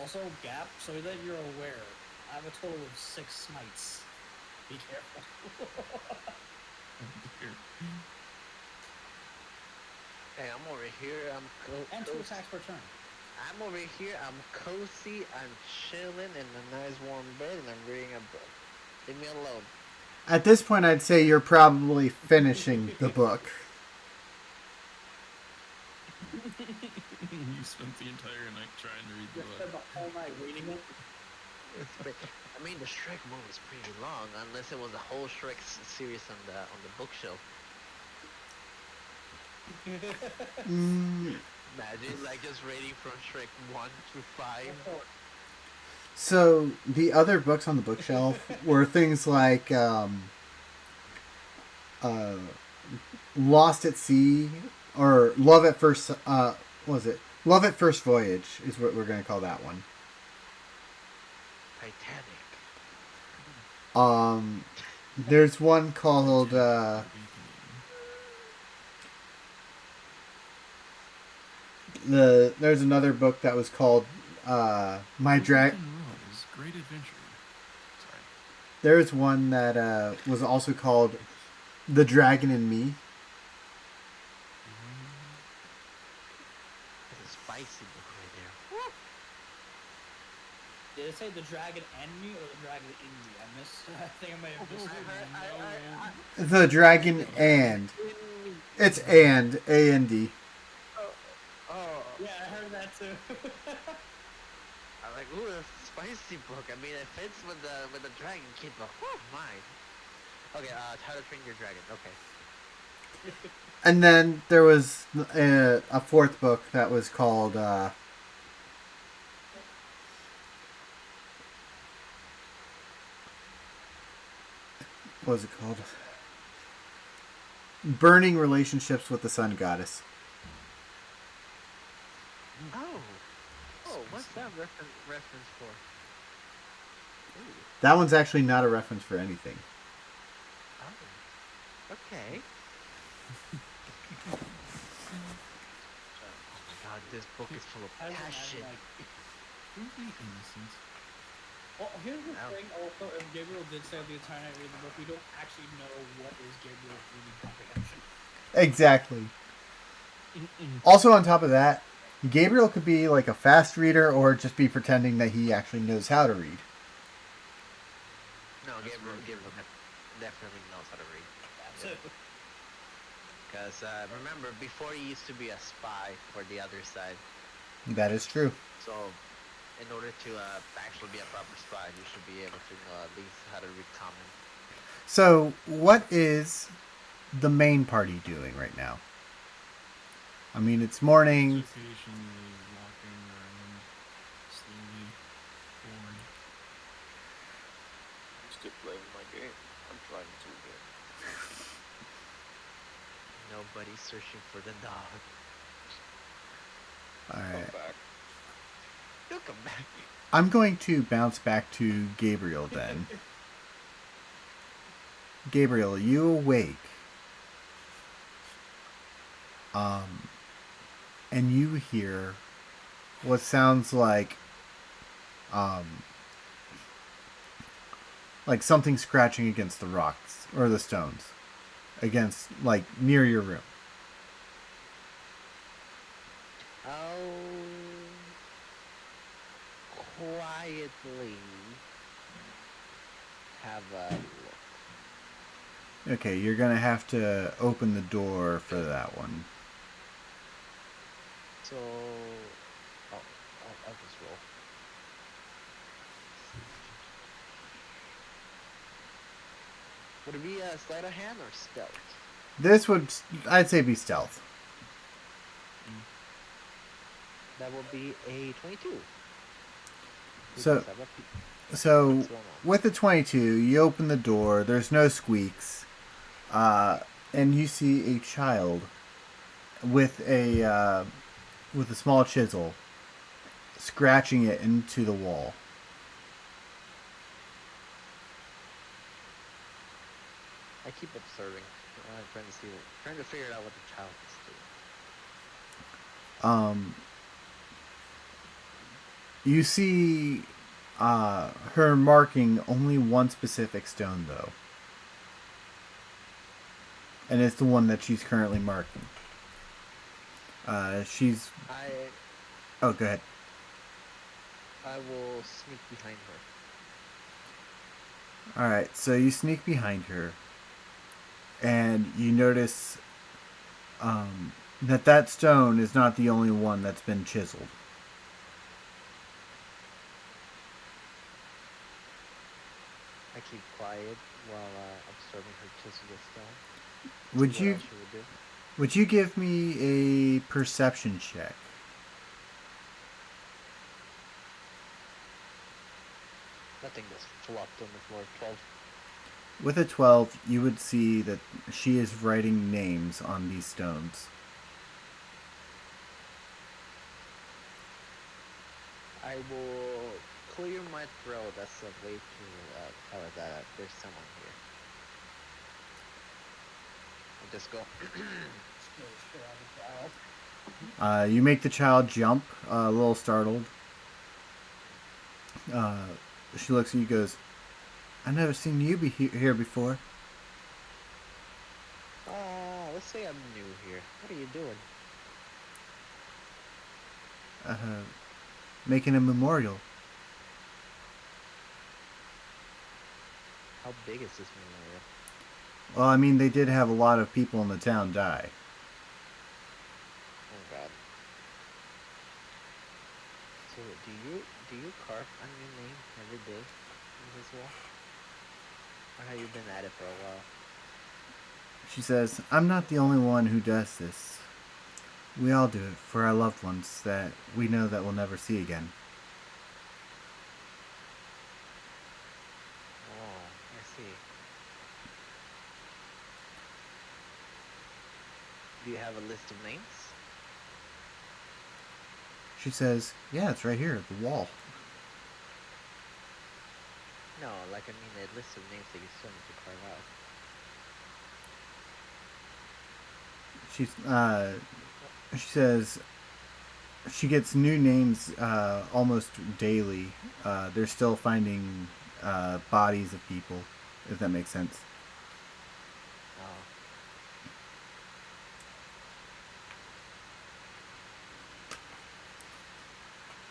Also, Gap, so that you're aware, I have a total of 6 smites. Be careful. Oh, dear. Hey, I'm over here. And 2 attacks per turn. I'm over here. I'm cozy. I'm chilling in a nice warm bed, and I'm reading a book. Leave me alone. At this point, I'd say you're probably finishing the book. You spent the entire night trying to read the Just book. spent the whole night reading it. I mean, the Shrek one was pretty long, unless it was a whole Shrek series on the bookshelf. Imagine like just reading from Shrek 1 through 5. So the other books on the bookshelf were things like Lost at Sea or Love at First. What was it? Love at First Voyage is what we're going to call that one. Titanic. There's one called there's another book that was called My Drag. Great Adventure. Sorry. There's one that was also called The Dragon and Me. That's a spicy book right there. Did it say the dragon and me or the dragon in me? I missed. I think I may have missed. The Dragon and. It's and. A-N-D. Oh, Yeah, I heard that too. I'm like, ooh, that's a spicy book. I mean, it fits with the Dragon Kid, but oh my. Okay, How to Train Your Dragon. Okay. And then there was a fourth book that was called what was it called? Burning Relationships with the Sun Goddess. Oh, what's that reference for? Ooh. That one's actually not a reference for anything. Oh. Okay. Oh my god, this book is full of I was passion. imagining, like, Truly innocent. Well, here's the Now, thing. Also, if Gabriel did say the entire night read the book, we don't actually know what is Gabriel's reading comprehension. Exactly. Mm-mm. Also, on top of that, Gabriel could be like a fast reader or just be pretending that he actually knows how to read. no, That's Gabriel, very true. definitely knows how to read. That's Yeah. it. Because remember, before he used to be a spy for the other side. That is true. So, in order to actually be a proper spy, you should be able to know at least how to read common. So, what is the main party doing right now? I mean, it's morning. Just occasionally walking around, slowly, bored. I'm still playing my game. I'm trying to win. Nobody's searching for the dog. All Come right. back. He'll come back. I'm going to bounce back to Gabriel then. Gabriel, you awake. And you hear what sounds like something scratching against the rocks or the stones against like near your room. I'll quietly have a look. Okay, you're gonna have to open the door for that one. So, I'll just roll. Would it be a sleight of hand or stealth? This would, I'd say, be stealth. That would be a 22. So, so with the 22, you open the door. There's no squeaks, and you see a child with a small chisel scratching it into the wall. I keep observing, trying to figure out what the child is doing. You see her marking only one specific stone, though. And it's the one that she's currently marking. She's... Oh, go ahead. I will sneak behind her. Alright, so you sneak behind her. And you notice that stone is not the only one that's been chiseled. I keep quiet while observing her chisel the stone. Would you give me a perception check? Nothing just flopped on the floor. 12. With a 12, you would see that she is writing names on these stones. I will clear my throat as a way to tell her that there's someone here. I'll just go. You make the child jump, a little startled. She looks at you and goes, I've never seen you be here before. Let's say I'm new here. What are you doing? Making a memorial. How big is this memorial? Well, I mean, they did have a lot of people in the town die. Oh god. So do you carve a new name every day in this wall? Or have you been at it for a while? She says, I'm not the only one who does this. We all do it for our loved ones that we know that we'll never see again. Oh, I see. Do you have a list of names? She says, yeah, it's right here at the wall. No, like I mean a list of names that you still need to carve out. She says, she gets new names almost daily. They're still finding bodies of people, if that makes sense. Oh,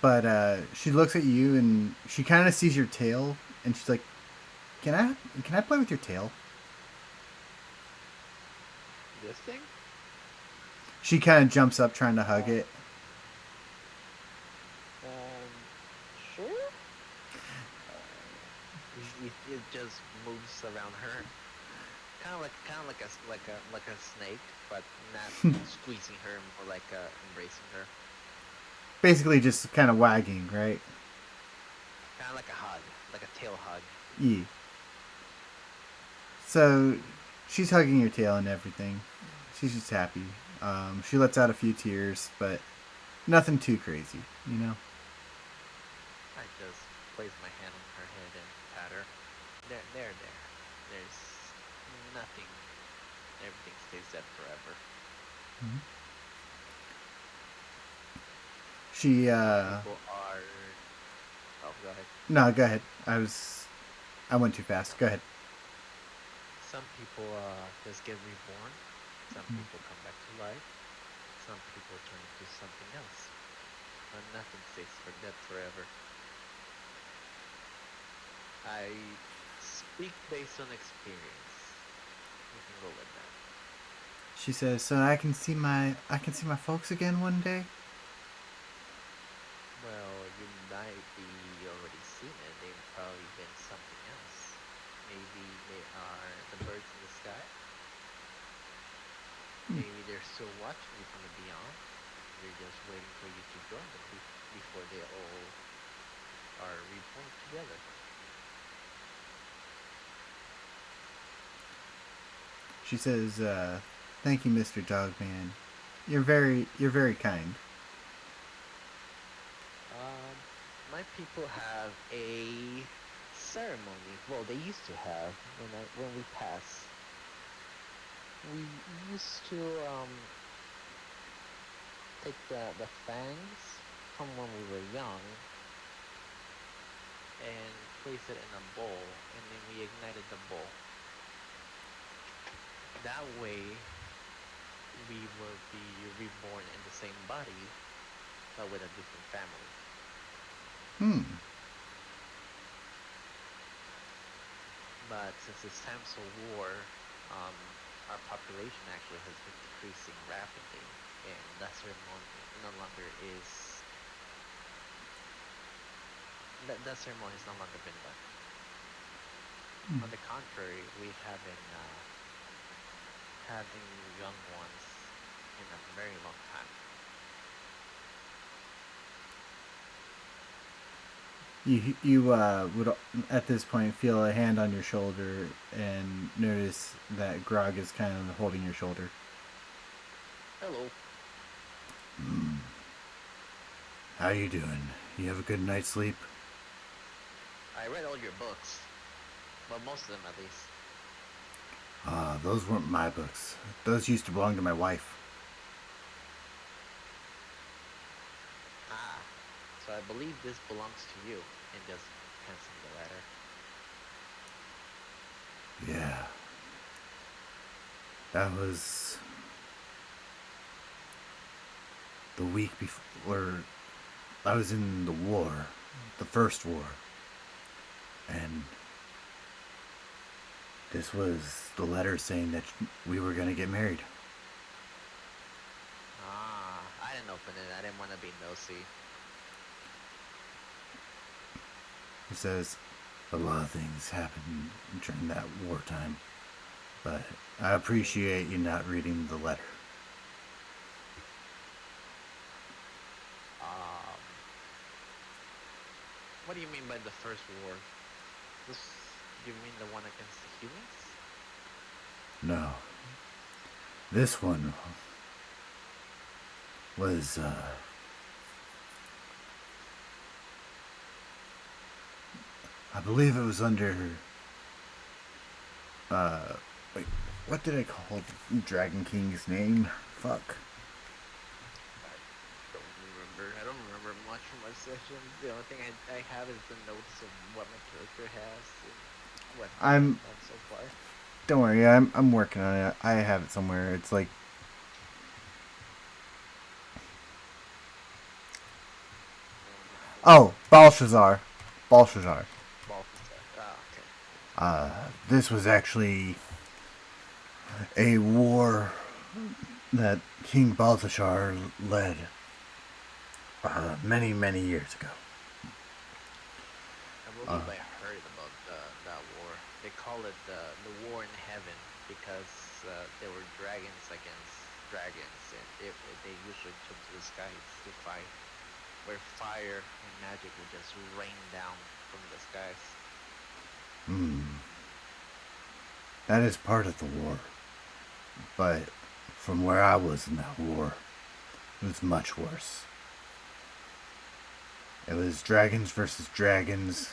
But she looks at you and she kind of sees your tail, and she's like, "Can I play with your tail?" this thing? She kind of jumps up, trying to hug it. Sure. It just moves around her, kind of like a snake, but not squeezing her, more like embracing her, Basically, just kind of wagging, right? kind of like a hug, like a tail hug. Yeah. So she's hugging your tail and everything. She's just happy. She lets out a few tears, but nothing too crazy, you know? I just place my hand on her head and pat her. There. There's nothing. Everything stays dead forever. She, People are. Oh, go ahead. no, go ahead. I went too fast. Go ahead. Some people just get reborn. Some people come back to life. Some people turn into something else. But nothing stays for dead forever. I speak based on experience. You can go with that. She says, "So I can see my folks again one day." Well, you might be already seen it. They've probably been something else. Maybe they are the birds in the sky. Maybe they're still watching you from the beyond. They're just waiting for you to join them before they all are reborn together. She says, "Thank you, Mr. Dogman. You're very kind." My people have a ceremony. Well, they used to have when we pass. We used to take the fangs from when we were young and place it in a bowl, and then we ignited the bowl. That way, we will be reborn in the same body, but with a different family. But since it's times of war, our population actually has been decreasing rapidly, and that ceremony no longer is. That ceremony has no longer been done. On the contrary, we haven't had any young ones in a very long time. You would at this point feel a hand on your shoulder and notice that Grog is kind of holding your shoulder. Hello. How you doing? You have a good night's sleep? I read all your books. Well, most of them at least. Those weren't my books. Those used to belong to my wife. Ah, so I believe this belongs to you, and just hands him the letter. Yeah. That was the week before I was in the war, the first war. And this was the letter saying that we were going to get married. Ah, I didn't open it. I didn't want to be nosy. It says a lot of things happened during that wartime, but I appreciate you not reading the letter. What do you mean by the first war? This, you mean the one against the humans? No. This one was, I believe it was under, wait, what did I call Dragon King's name? Fuck. I don't remember. from our session. The only thing I have is the notes of what my character has and what I'm- I've done so far. Don't worry, I'm working on it. I have it somewhere. It's like Belshazzar. Belshazzar. Balthazar. Ah, okay. This was actually a war that King Balthasar led many, many years ago. I believe I heard about that war. They call it the war in heaven because there were dragons against dragons, and they usually took to the skies to fight, where fire and magic would just rain down from the skies. That is part of the war. But from where I was in that war, it was much worse. It was dragons versus dragons,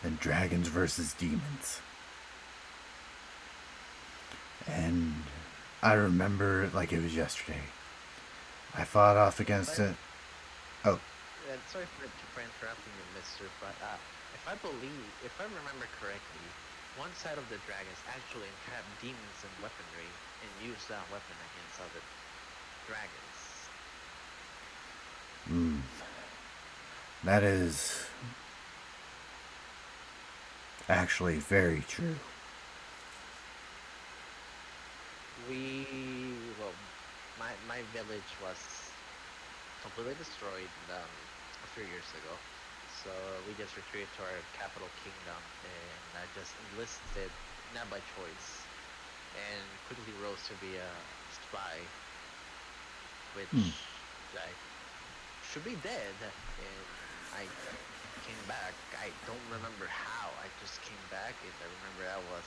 and dragons versus demons. And I remember it like it was yesterday. I fought off against it. Oh, Sorry for interrupting you, Mister. But if I remember correctly, one side of the dragons actually entrap demons and weaponry and use that weapon against other dragons. that is actually very true. My village was completely destroyed a few years ago. So we just retreated to our capital kingdom, and I just enlisted, not by choice, and quickly rose to be a spy, which I should be dead. And I came back. I don't remember how. I just came back, and I remember I was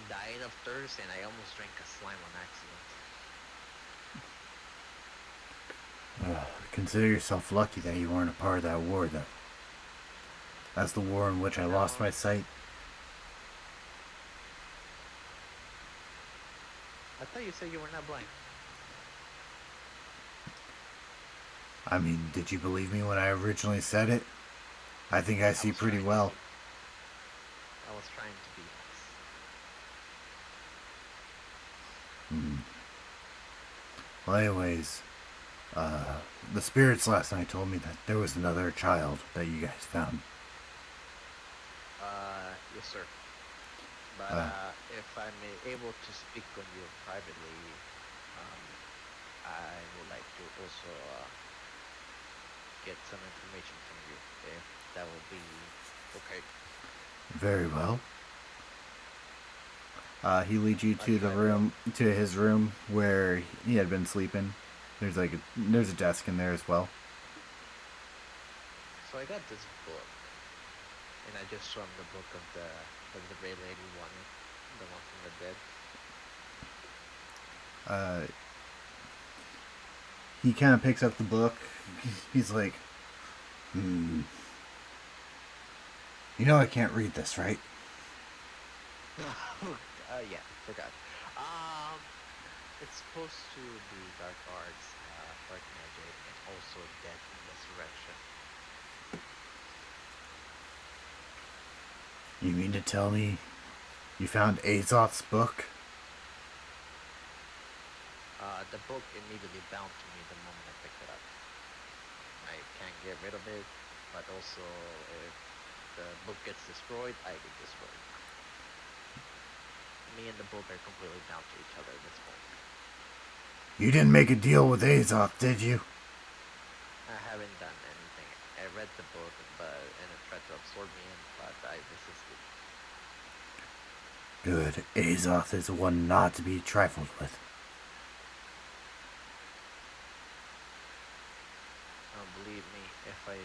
dying of thirst, and I almost drank a slime on accident. Consider yourself lucky that you weren't a part of that war, though. That's the war in which I lost my sight. I thought you said you were not blind. I mean, did you believe me when I originally said it? I think I see pretty well. I was trying to be nice. Well, anyways, the spirits last night told me that there was another child that you guys found. Yes, sir. But if I'm able to speak with you privately, I would like to also get some information from you, if that will be okay. Very well. He leads you to the room, to his room where he had been sleeping. There's a desk in there as well. So I got this book, and I just saw the book of the Red Lady wanted, the one from the dead. He kind of picks up the book. He's like, You know I can't read this, right? Yeah, forgot. It's supposed to be dark arts, dark magic, and also death and resurrection. You mean to tell me you found Azoth's book? The book immediately bound to me the moment I picked it up. I can't get rid of it, but also if the book gets destroyed, I get destroyed. Me and the book are completely bound to each other at this point. You didn't make a deal with Azoth, did you? I haven't done anything. I read the book, and it tried to absorb me in, but I resisted. Good. Azoth is one not to be trifled with. Believe me, if I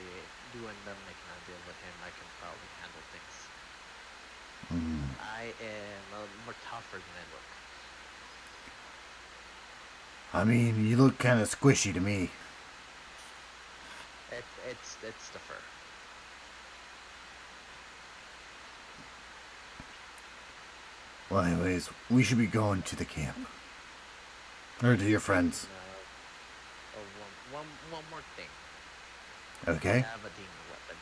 do end up making a deal with him, I can probably handle things. I am more tougher than I look. I mean, you look kind of squishy to me. It's the fur. Well, anyways, we should be going to the camp. Or to your friends. One more thing. Okay. I have a demon weapon.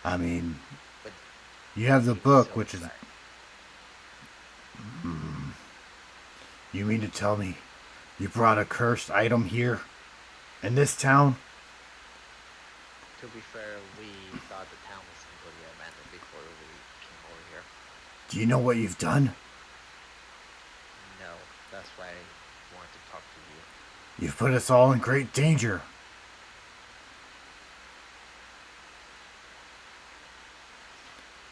I mean, But you have the demon's book, still which is. inside. You mean to tell me you brought a cursed item here in this town? To be fair, we thought the town was completely abandoned before we came over here. Do you know what you've done? No, that's why I wanted to talk to you. You've put us all in great danger.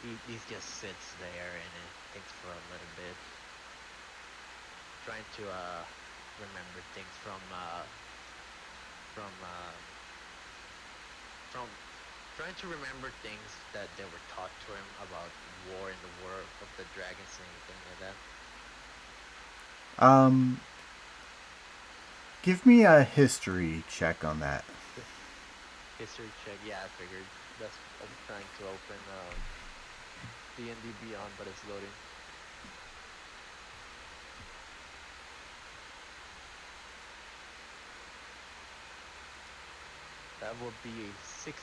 He just sits there and thinks for a little bit, trying to remember things from trying to remember things that they were taught to him about war in the world of the dragons and anything like that. Give me a history check on that. History check. Yeah, I figured. That's I'm trying to open D&D Beyond, but it's loading. That would be a 6.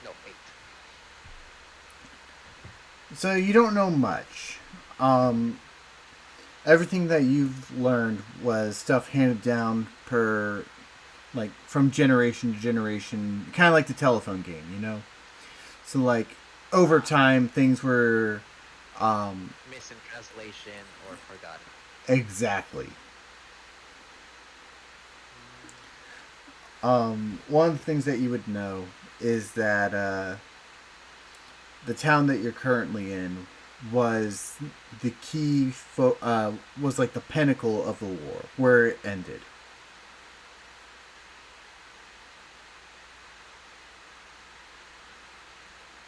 No, 8. So you don't know much. Everything that you've learned was stuff handed down from generation to generation, kind of like the telephone game, you know? So, like, over time, things were, Missing translation or forgotten. exactly. One of the things that you would know is that, the town that you're currently in was the key, was like the pinnacle of the war, where it ended.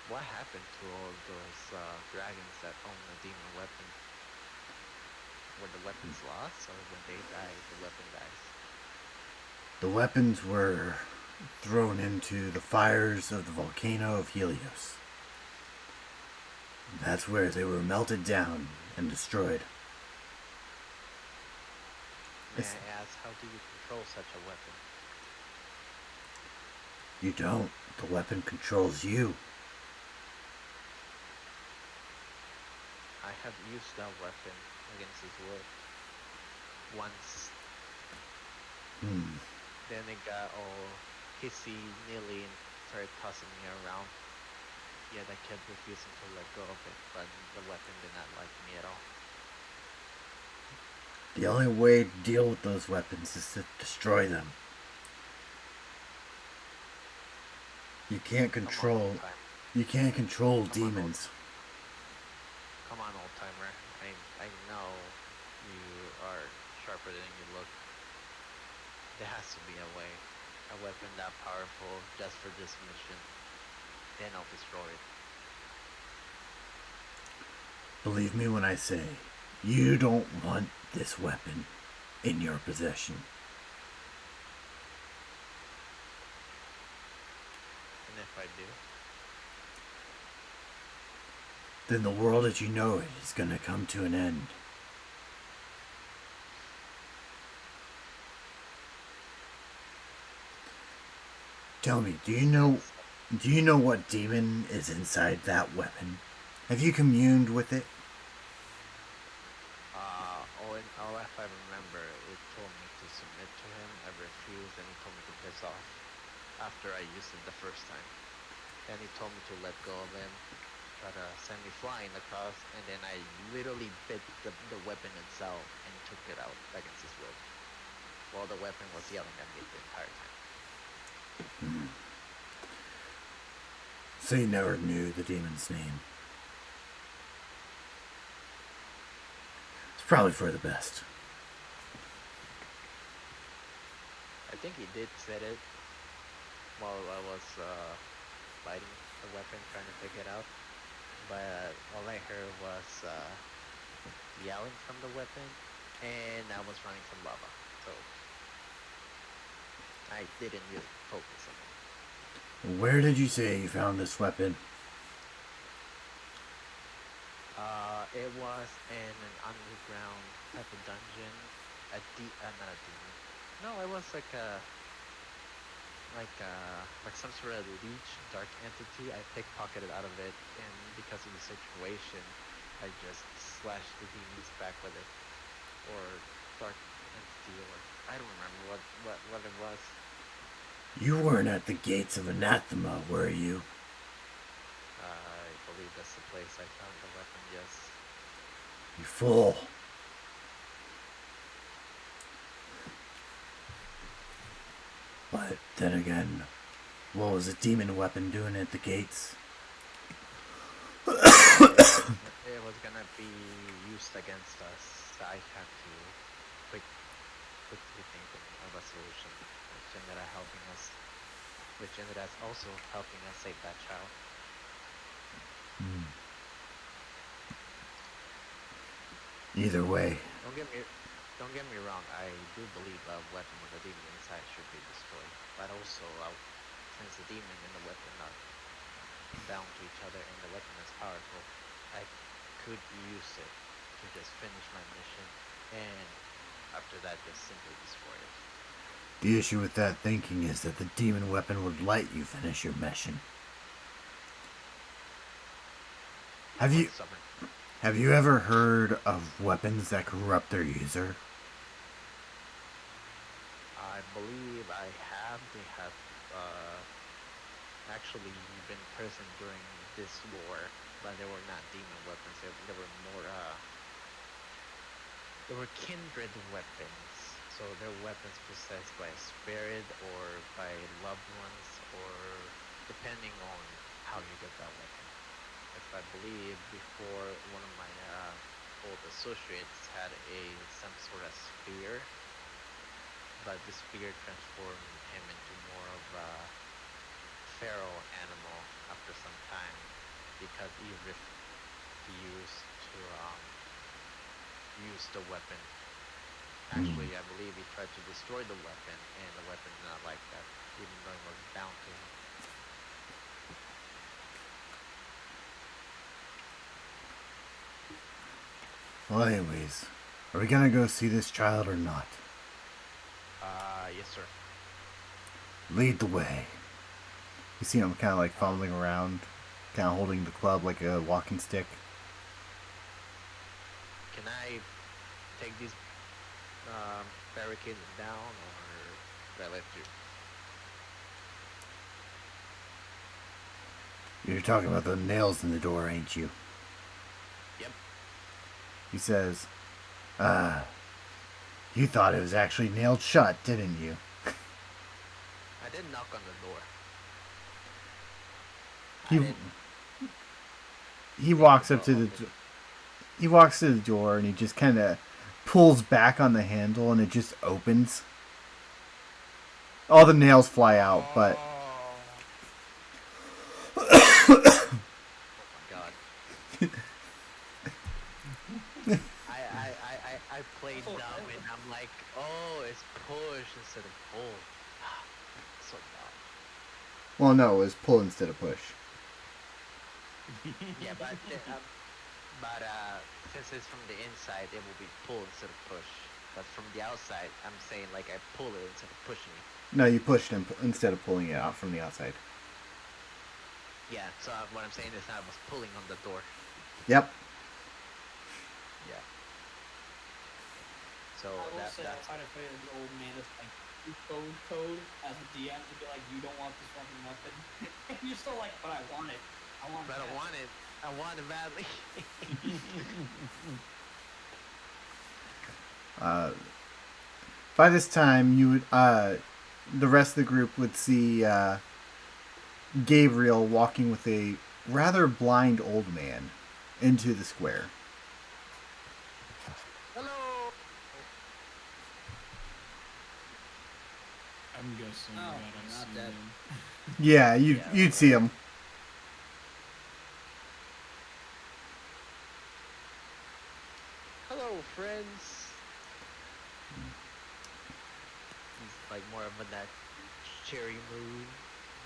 What happened to all those dragons that own a demon weapon? Were the weapons lost, or when they die, the weapon dies? The weapons were thrown into the fires of the volcano of Helios. That's where they were melted down and destroyed. May I ask, how do you control such a weapon? You don't. The weapon controls you. I have used that weapon against his will. Once. Then it got all hissy, nilly, and started tossing me around. Yet I kept refusing to let go of it, but the weapon did not like me at all. The only way to deal with those weapons is to destroy them. You can't control. You can't control demons. Come on, old timer. I know you are sharper than you look. There has to be a way. A weapon that powerful just for this mission. Then I'll destroy it. Believe me when I say, you don't want this weapon in your possession. And if I do? Then the world as you know it is going to come to an end. Tell me, do you know what demon is inside that weapon? Have you communed with it? All if I remember, it told me to submit to him. I refused, and he told me to piss off after I used it the first time. Then he told me to let go of him, try to send me flying across, and then I literally bit the weapon itself and took it out against his will, while the weapon was yelling at me the entire time. So you never knew the demon's name. It's probably for the best. I think he did said it while I was fighting the weapon, trying to take it out. But all I heard was yelling from the weapon, and I was running from lava. So I didn't really focus on it. Where did you say you found this weapon? It was in an underground type of dungeon. Not a demon. No, it was like some sort of leech dark entity. I pickpocketed out of it, and because of the situation, I just slashed the demons back with it, or dark entity, or I don't remember what it was. You weren't at the gates of Anathema, were you? I believe that's the place I found the weapon. Yes. You fool. But then again, what was a demon weapon doing at the gates? It was gonna be used against us. I had to quickly think of a solution, which ended up helping us, which ended up also helping us save that child. Either way, Don't get me wrong. I do believe a weapon with a demon inside should be destroyed, but also since the demon and the weapon are bound to each other and the weapon is powerful, I could use it to just finish my mission, and after that, just simply destroy it. the issue with that thinking is that the demon weapon would let you finish your mission. Have you Stubborn. have you ever heard of weapons that corrupt their user? I believe I have. They have actually been present during this war, but they were not demon weapons. They were more. They were kindred weapons. So they're weapons possessed by a spirit or by loved ones, or depending on how you get that weapon. If I believe before, one of my old associates had some sort of spear, but the spear transformed him into more of a feral animal after some time, because he refused to use the weapon. Actually, I believe he tried to destroy the weapon, and the weapon did not like that, even though it was bound to him. Well, anyways, are we gonna go see this child or not? Yes, sir. Lead the way. You see him kind of like fumbling around, kind of holding the club like a walking stick. Can I take these barricades down, or should I let you? You're talking about the nails in the door, ain't you? Yep. He says, you thought it was actually nailed shut, didn't you? I did knock on the door. He walks up to he walks to the door and he just kind of pulls back on the handle and it just opens. All the nails fly out, but Oh my god. I played dumb and I'm like, oh, it's push instead of pull. So dumb. well, no, it was pull instead of push. Yeah, but since it's from the inside, it will be pull instead of push. But from the outside, I'm saying like I pull it instead of pushing it. No, you pushed him instead of pulling it out from the outside. Yeah, so what I'm saying is I was pulling on the door. Yep. Yeah. So I will say, that's I find it funny that the old man is like, you code as a DM to be like, you don't want this fucking weapon. And you're still like, but I want it. I want it. but bad." I want it badly. By this time, you would, the rest of the group would see Gabriel walking with a rather blind old man into the square. Hello. I'm guessing Oh, that I not see dead. him. Yeah, you'd see him. Hello, friends. He's like more of in that cherry mood,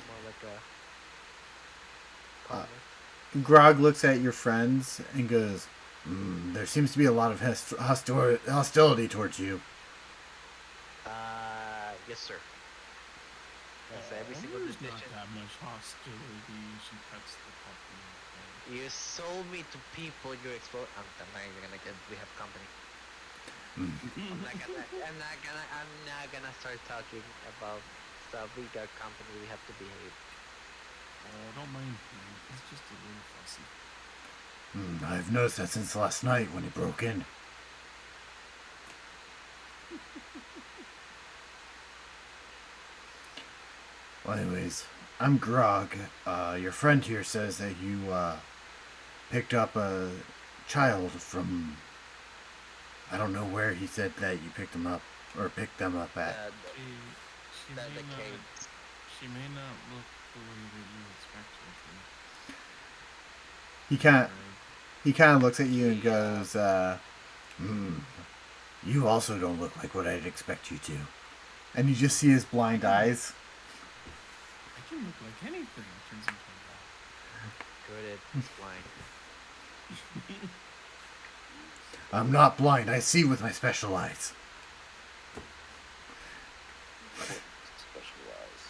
more like a. Grog looks at your friends and goes, there seems to be a lot of hostility towards you. Yes, sir. Yes, every Oh, single there's not decision. that much hostility. She pets the puppy. Okay. You sold me to people. You explode. I'm not even gonna get. We have company. I'm not gonna start talking about stuff. We got company. We have to behave. Oh, don't mind him. He's just a little fussy. I've noticed that since last night when he broke in. Well, anyways, I'm Grog. Your friend here says that you picked up a child from. I don't know where he said that you picked him up or picked them up at. She The may not. cave. She may not look the way that you expect her to. He Right? kind of looks at you and goes, "You also don't look like what I'd expect you to." And you just see his blind eyes. I can look like anything. Turns into a dog. Good. It's blind. I'm not blind. I see with my special eyes. Special eyes.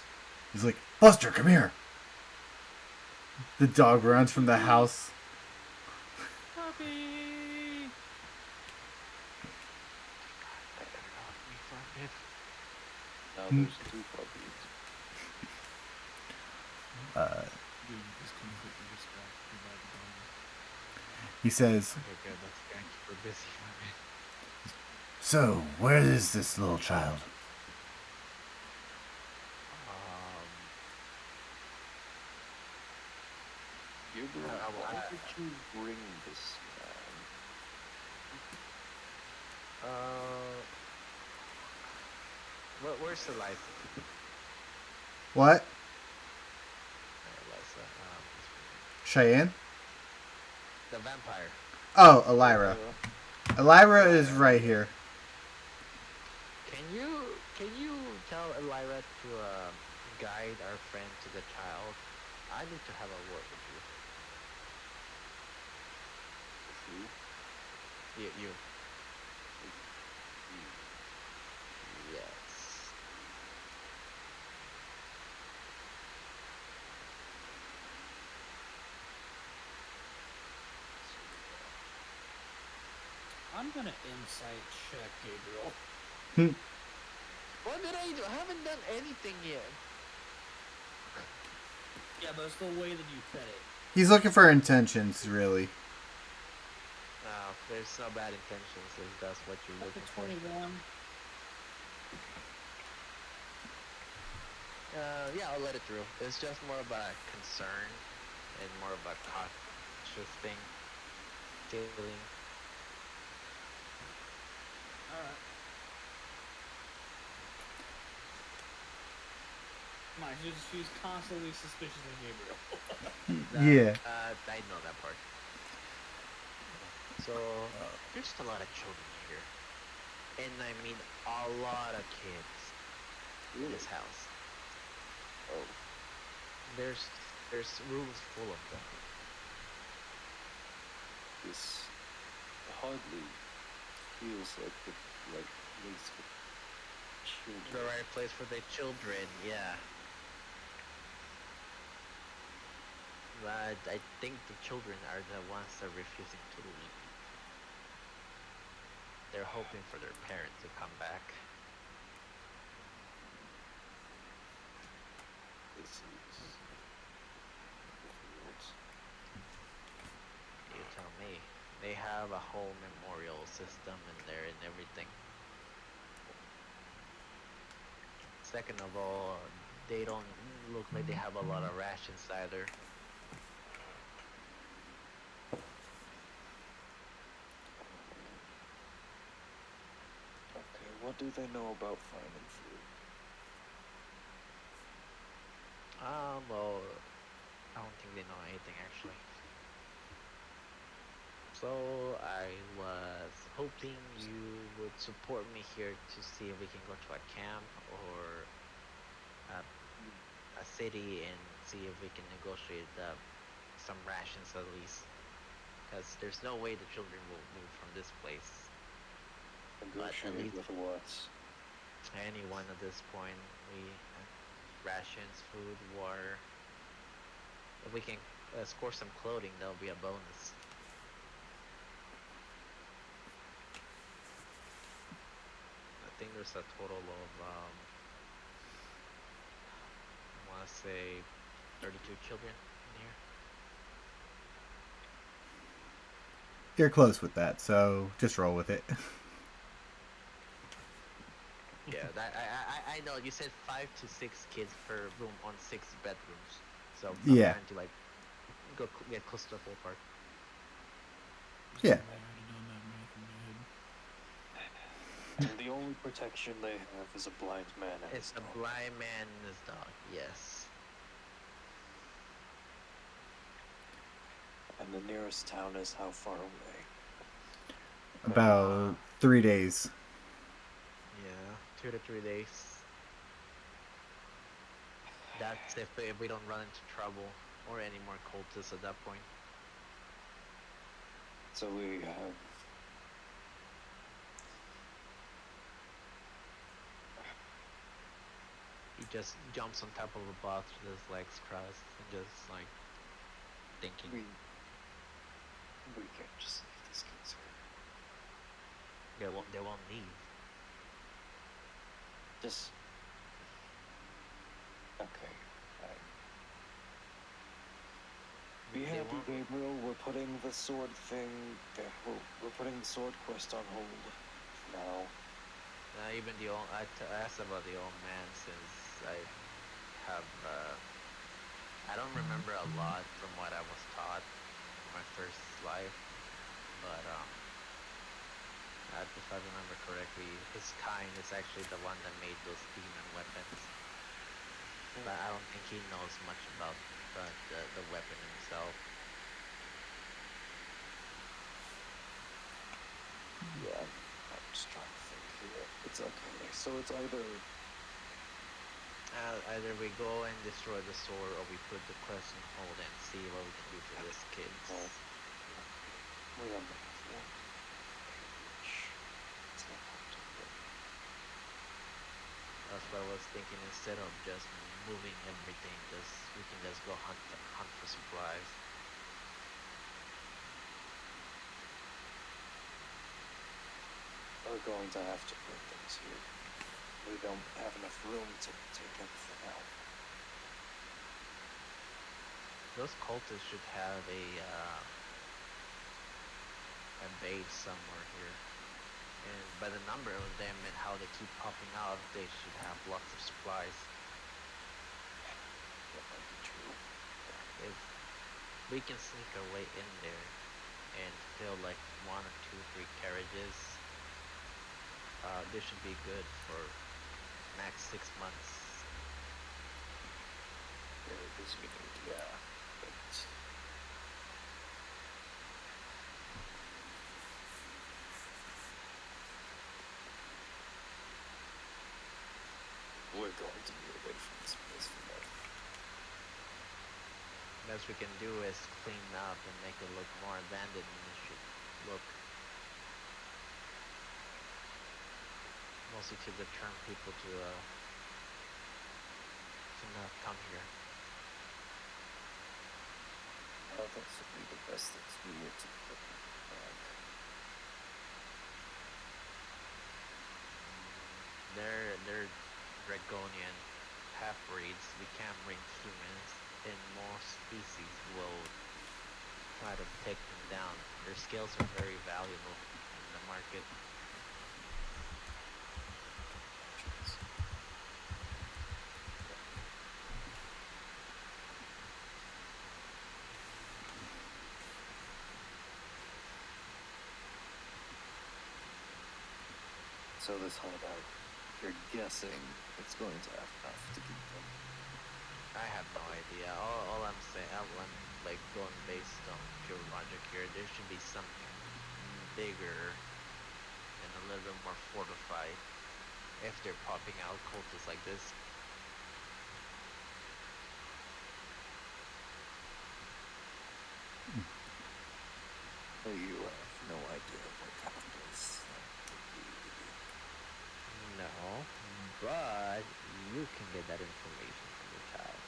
He's like, Buster, come here. The dog runs from the house. Puppy. Now there's 2 puppies. Dude is completely distracted by the dog. He says, Okay, good. That's gonna keep her busy for a bit. "So, where is this little child?" Gabriel, I- why I- did you bring this man? Where's the license? What? Liza, Cheyenne? the vampire. Oh, Elira. Elira is right here. Can you tell Elira to guide our friend to the child? I need to have a word with With you? you. You. Yes. I'm gonna insight check Gabriel. What did I do? I haven't done anything yet. Yeah, but it's the way that you said it. He's looking for intentions, really. No, there's no bad intentions if that's what you're That's looking a for. 21. Yeah, I'll let it through. It's just more of a concern and more of a cautious thing. Feeling. Alright. Mine, she's constantly suspicious of Gabriel. Yeah. I know that part. So, there's just a lot of children here. And I mean a lot of kids in this house. Oh, There's rooms full of them. this hardly feels like the right place for children. The right place for the children, yeah. But I think the children are the ones that are refusing to leave. They're hoping for their parents to come back. This is weird. You tell me. They have a whole memorial system in there and everything. Second of all, they don't look like they have a lot of rations either. Okay, what do they know about finding food? Well, I don't think they know anything actually. So I was hoping you would support me here to see if we can go to a camp or a city and see if we can negotiate some rations at least. Because there's no way the children will move from this place. But at Negotiate least with what? anyone at this point. We rations, food, water. If we can score some clothing, that'll be a bonus. I think there's a total of I want to say 32 children in here. You're close with that, so just roll with it. Yeah, that I know. You said 5 to 6 kids per room on 6 bedrooms, so I'm Yeah. trying to like get close to the full part. Yeah. I already done that math in my head. And the only protection they have is a blind man and It's his a dog. blind man and his dog. Yes. And the nearest town is how far away? About 3 days. Yeah, 2 to 3 days. That's if we don't run into trouble or any more cultists at that point. So we have. He just jumps on top of a box with his legs crossed and just like thinking. We can't just leave these kids here. They won't leave. Just. Okay. Be They happy, won't- Gabriel. We're putting the sword thing. We're putting the sword quest on hold for now. Even the old. I asked about the old man since I have. I don't remember a lot from what I was taught in my first life, but if I remember correctly, his kind is actually the one that made those demon weapons. But I don't think he knows much about the weapon himself. Yeah, I'm just trying to think here. It's okay. So it's either. Either we go and destroy the sword, or we put the quest on hold and see what we can do for these kids. Well, we only have one each. It's not hard to do. That's what I was thinking. Instead of just moving everything, we can just go hunt for supplies. We're going to have to put things here. We don't have enough room to take everything out. Those cultists should have a base somewhere here. And by the number of them and how they keep popping out, they should have lots of supplies. That might be true. If we can sneak our way in there and fill like 1 or 2, 3 carriages, this should be good for max 6 months. Very busy meeting, yeah. But we're going to be away from this place forever. Best we can do is clean up and make it look more abandoned than it should look. Mostly to deter people to not come here. I think this would be the best things we need to put back. They're Draconian half-breeds. We can't bring humans, and most species will try to take them down. Their skills are very valuable in the market. So this hideout, you're guessing it's going to have enough to keep them. I have no idea. All I'm saying, I'm like going based on pure logic here. There should be something bigger and a little bit more fortified if they're popping out cultists like this. So you have no idea what kind of place that would be. No, but you can get that information from your child.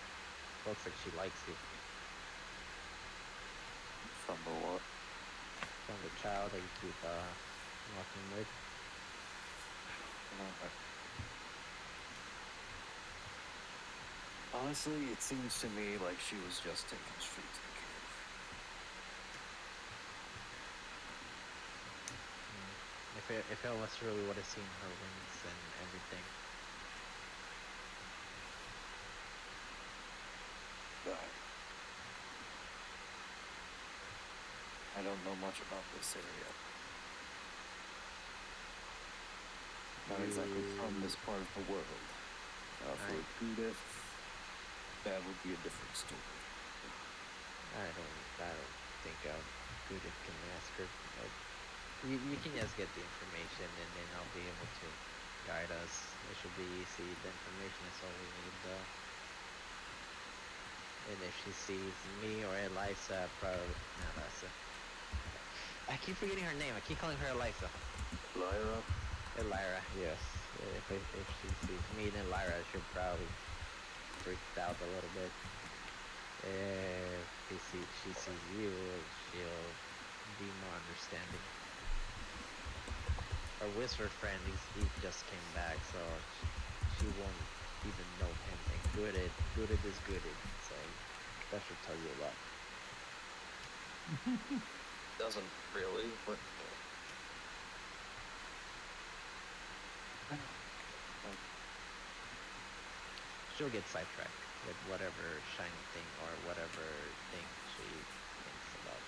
Looks like she likes you. From the what? From the child that you keep walking with. Honestly, it seems to me like she was just taken straight to the cave. If Elvis really would have seen her wings and everything. I don't know much about this area. Not exactly from this part of the world. For Judith, that would be a different story. I don't think Judith can ask her. You can just get the information and then I'll be able to guide us. It should be easy. The information is all we need though. And if she sees me or Eliza, probably not Eliza. I keep forgetting her name. I keep calling her Eliza. Lyra? Elira, yes. If she sees me, then Lyra should probably freak out a little bit. If she sees you, she'll be more understanding. Our wizard friend, he just came back, so she won't even know him. And Gooded is Gooded, so that should tell you a lot. Doesn't really, but she'll get sidetracked with whatever shiny thing or whatever thing she thinks about.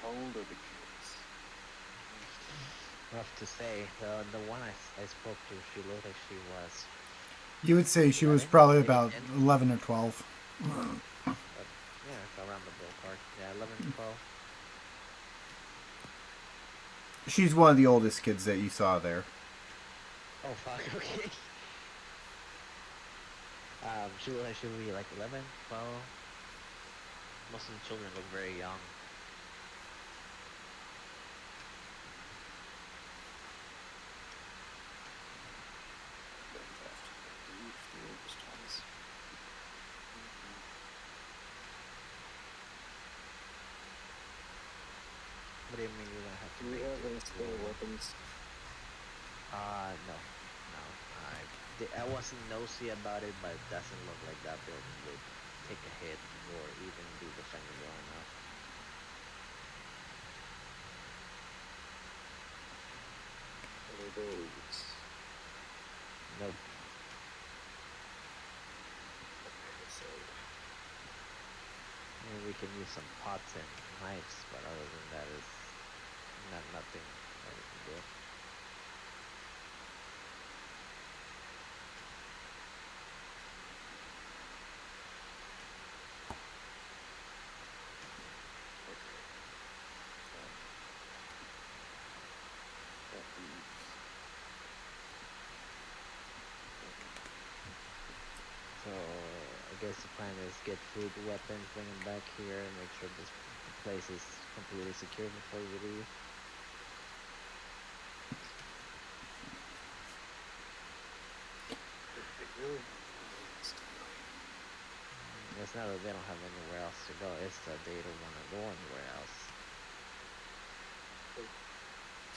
how old are the kids? Rough to say. The one I spoke to, she looked like she was. You would say she was 11, probably maybe about 10. 11 or 12. Yeah, it's around the ballpark. Yeah, 11 to 12. She's one of the oldest kids that you saw there. Oh fuck. Okay. She would be like 11, 12. Most of the children look very young. What do you mean you're gonna have to Do we make have it? any spare weapons? No. I wasn't nosy about it, but it doesn't look like that building would take a hit or even be defended well enough. Any roads? Nope. Okay, so Maybe we can use some pots and knives, but other than that is nothing that we can do. that leaves. So I guess the plan is get food, weapons, bring them back here, and make sure the place is completely secure before we leave. It's not that they don't have anywhere else to go, it's that they don't want to go anywhere else.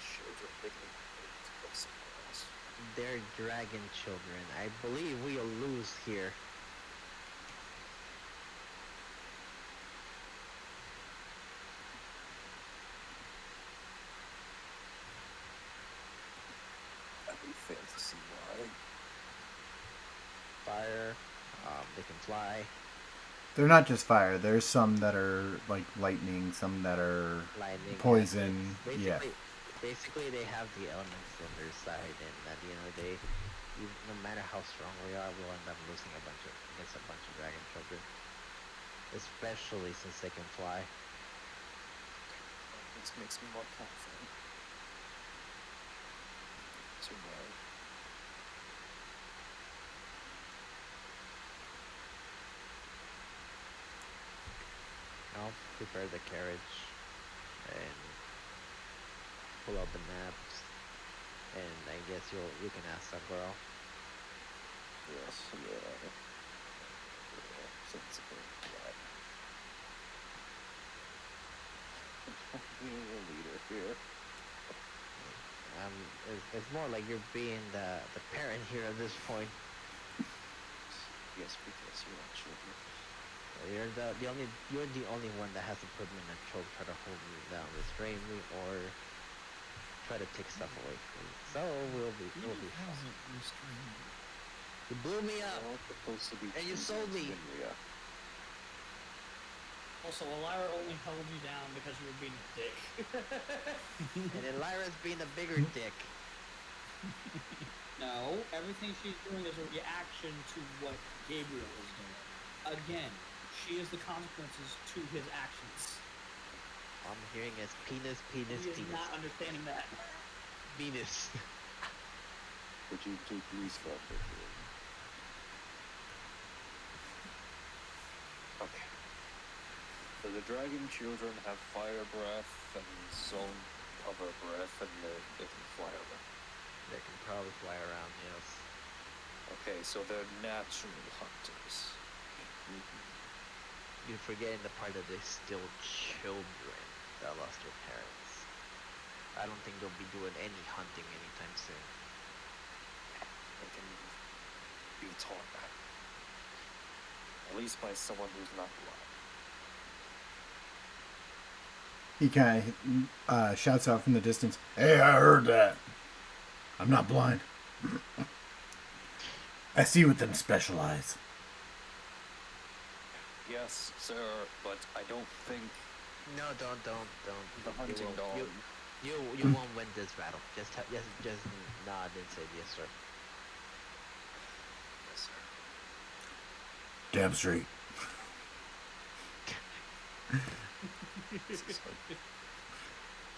Children, they can go somewhere else. They're dragon children. I believe we'll lose here. I'd be fair to see why. Fire, they can fly. They're not just fire. There's some that are like lightning, some that are Lightning, poison. basically, Yeah. basically they have the elements on their side, and at the end of the day, no matter how strong we are, we'll end up losing against a bunch of dragon children. Especially since they can fly. This makes me more confident. Survive. I'll prepare the carriage and pull out the maps, and I guess you can ask that girl Yes, yeah. Sensible. Being a leader here. It's more like you're being the parent here at this point. Yes, because you're not children. You're the only one that hasn't put me in a choke, try to hold me down, restrain me, or try to take stuff away from me. So we'll be fine. hasn't restrained you. You blew me up. You're all supposed to be And you sold me. Minria. Also, Elira only held you down because you were being a dick. And then Lyra's being a bigger dick. No, everything she's doing is a reaction to what Gabriel is doing. Again, she is the consequences to his actions. All I'm hearing is penis, penis, He is penis. not understanding that. Penis. Would you two please stop it? Okay. So the dragon children have fire breath and zone cover breath, and they can fly around. They can probably fly around, yes. Okay, so they're natural hunters. You're forgetting the part that they're still children that lost their parents. I don't think they'll be doing any hunting anytime soon. They can be taught that. At least by someone who's not blind. He kind of shouts out from the distance, "Hey, I heard that. I'm not blind. I see with them special eyes." Yes, sir, but I don't think No, don't. the hunting dog. You won't win this battle. Just nod and say yes, sir. Yes, sir. Damn straight. This is like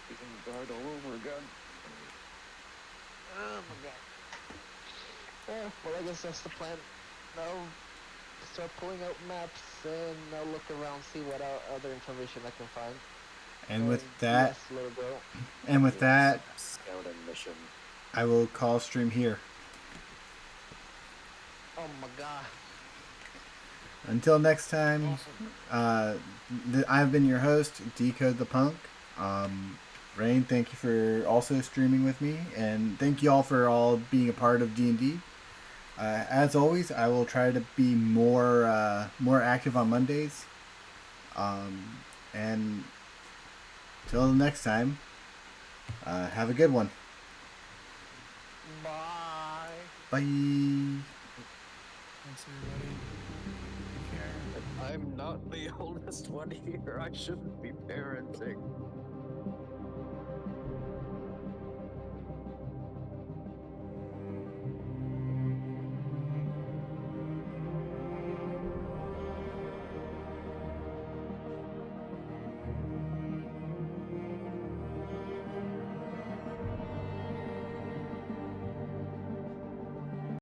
being guard all over again. Oh my god. Yeah, well, I guess that's the plan. I'll start pulling out maps and I'll look around, see what other information I can find. And with that, yes, little girl. and with that, Scouting mission. I will call stream here. Oh my god. Until next time, I've been your host, Decode the Punk. Rain, thank you for also streaming with me, and thank you all for all being a part of D&D. As always, I will try to be more active on Mondays. And till next time, have a good one. Bye. Bye. Thanks, everybody. Take care. I'm not the oldest one here. I shouldn't be parenting.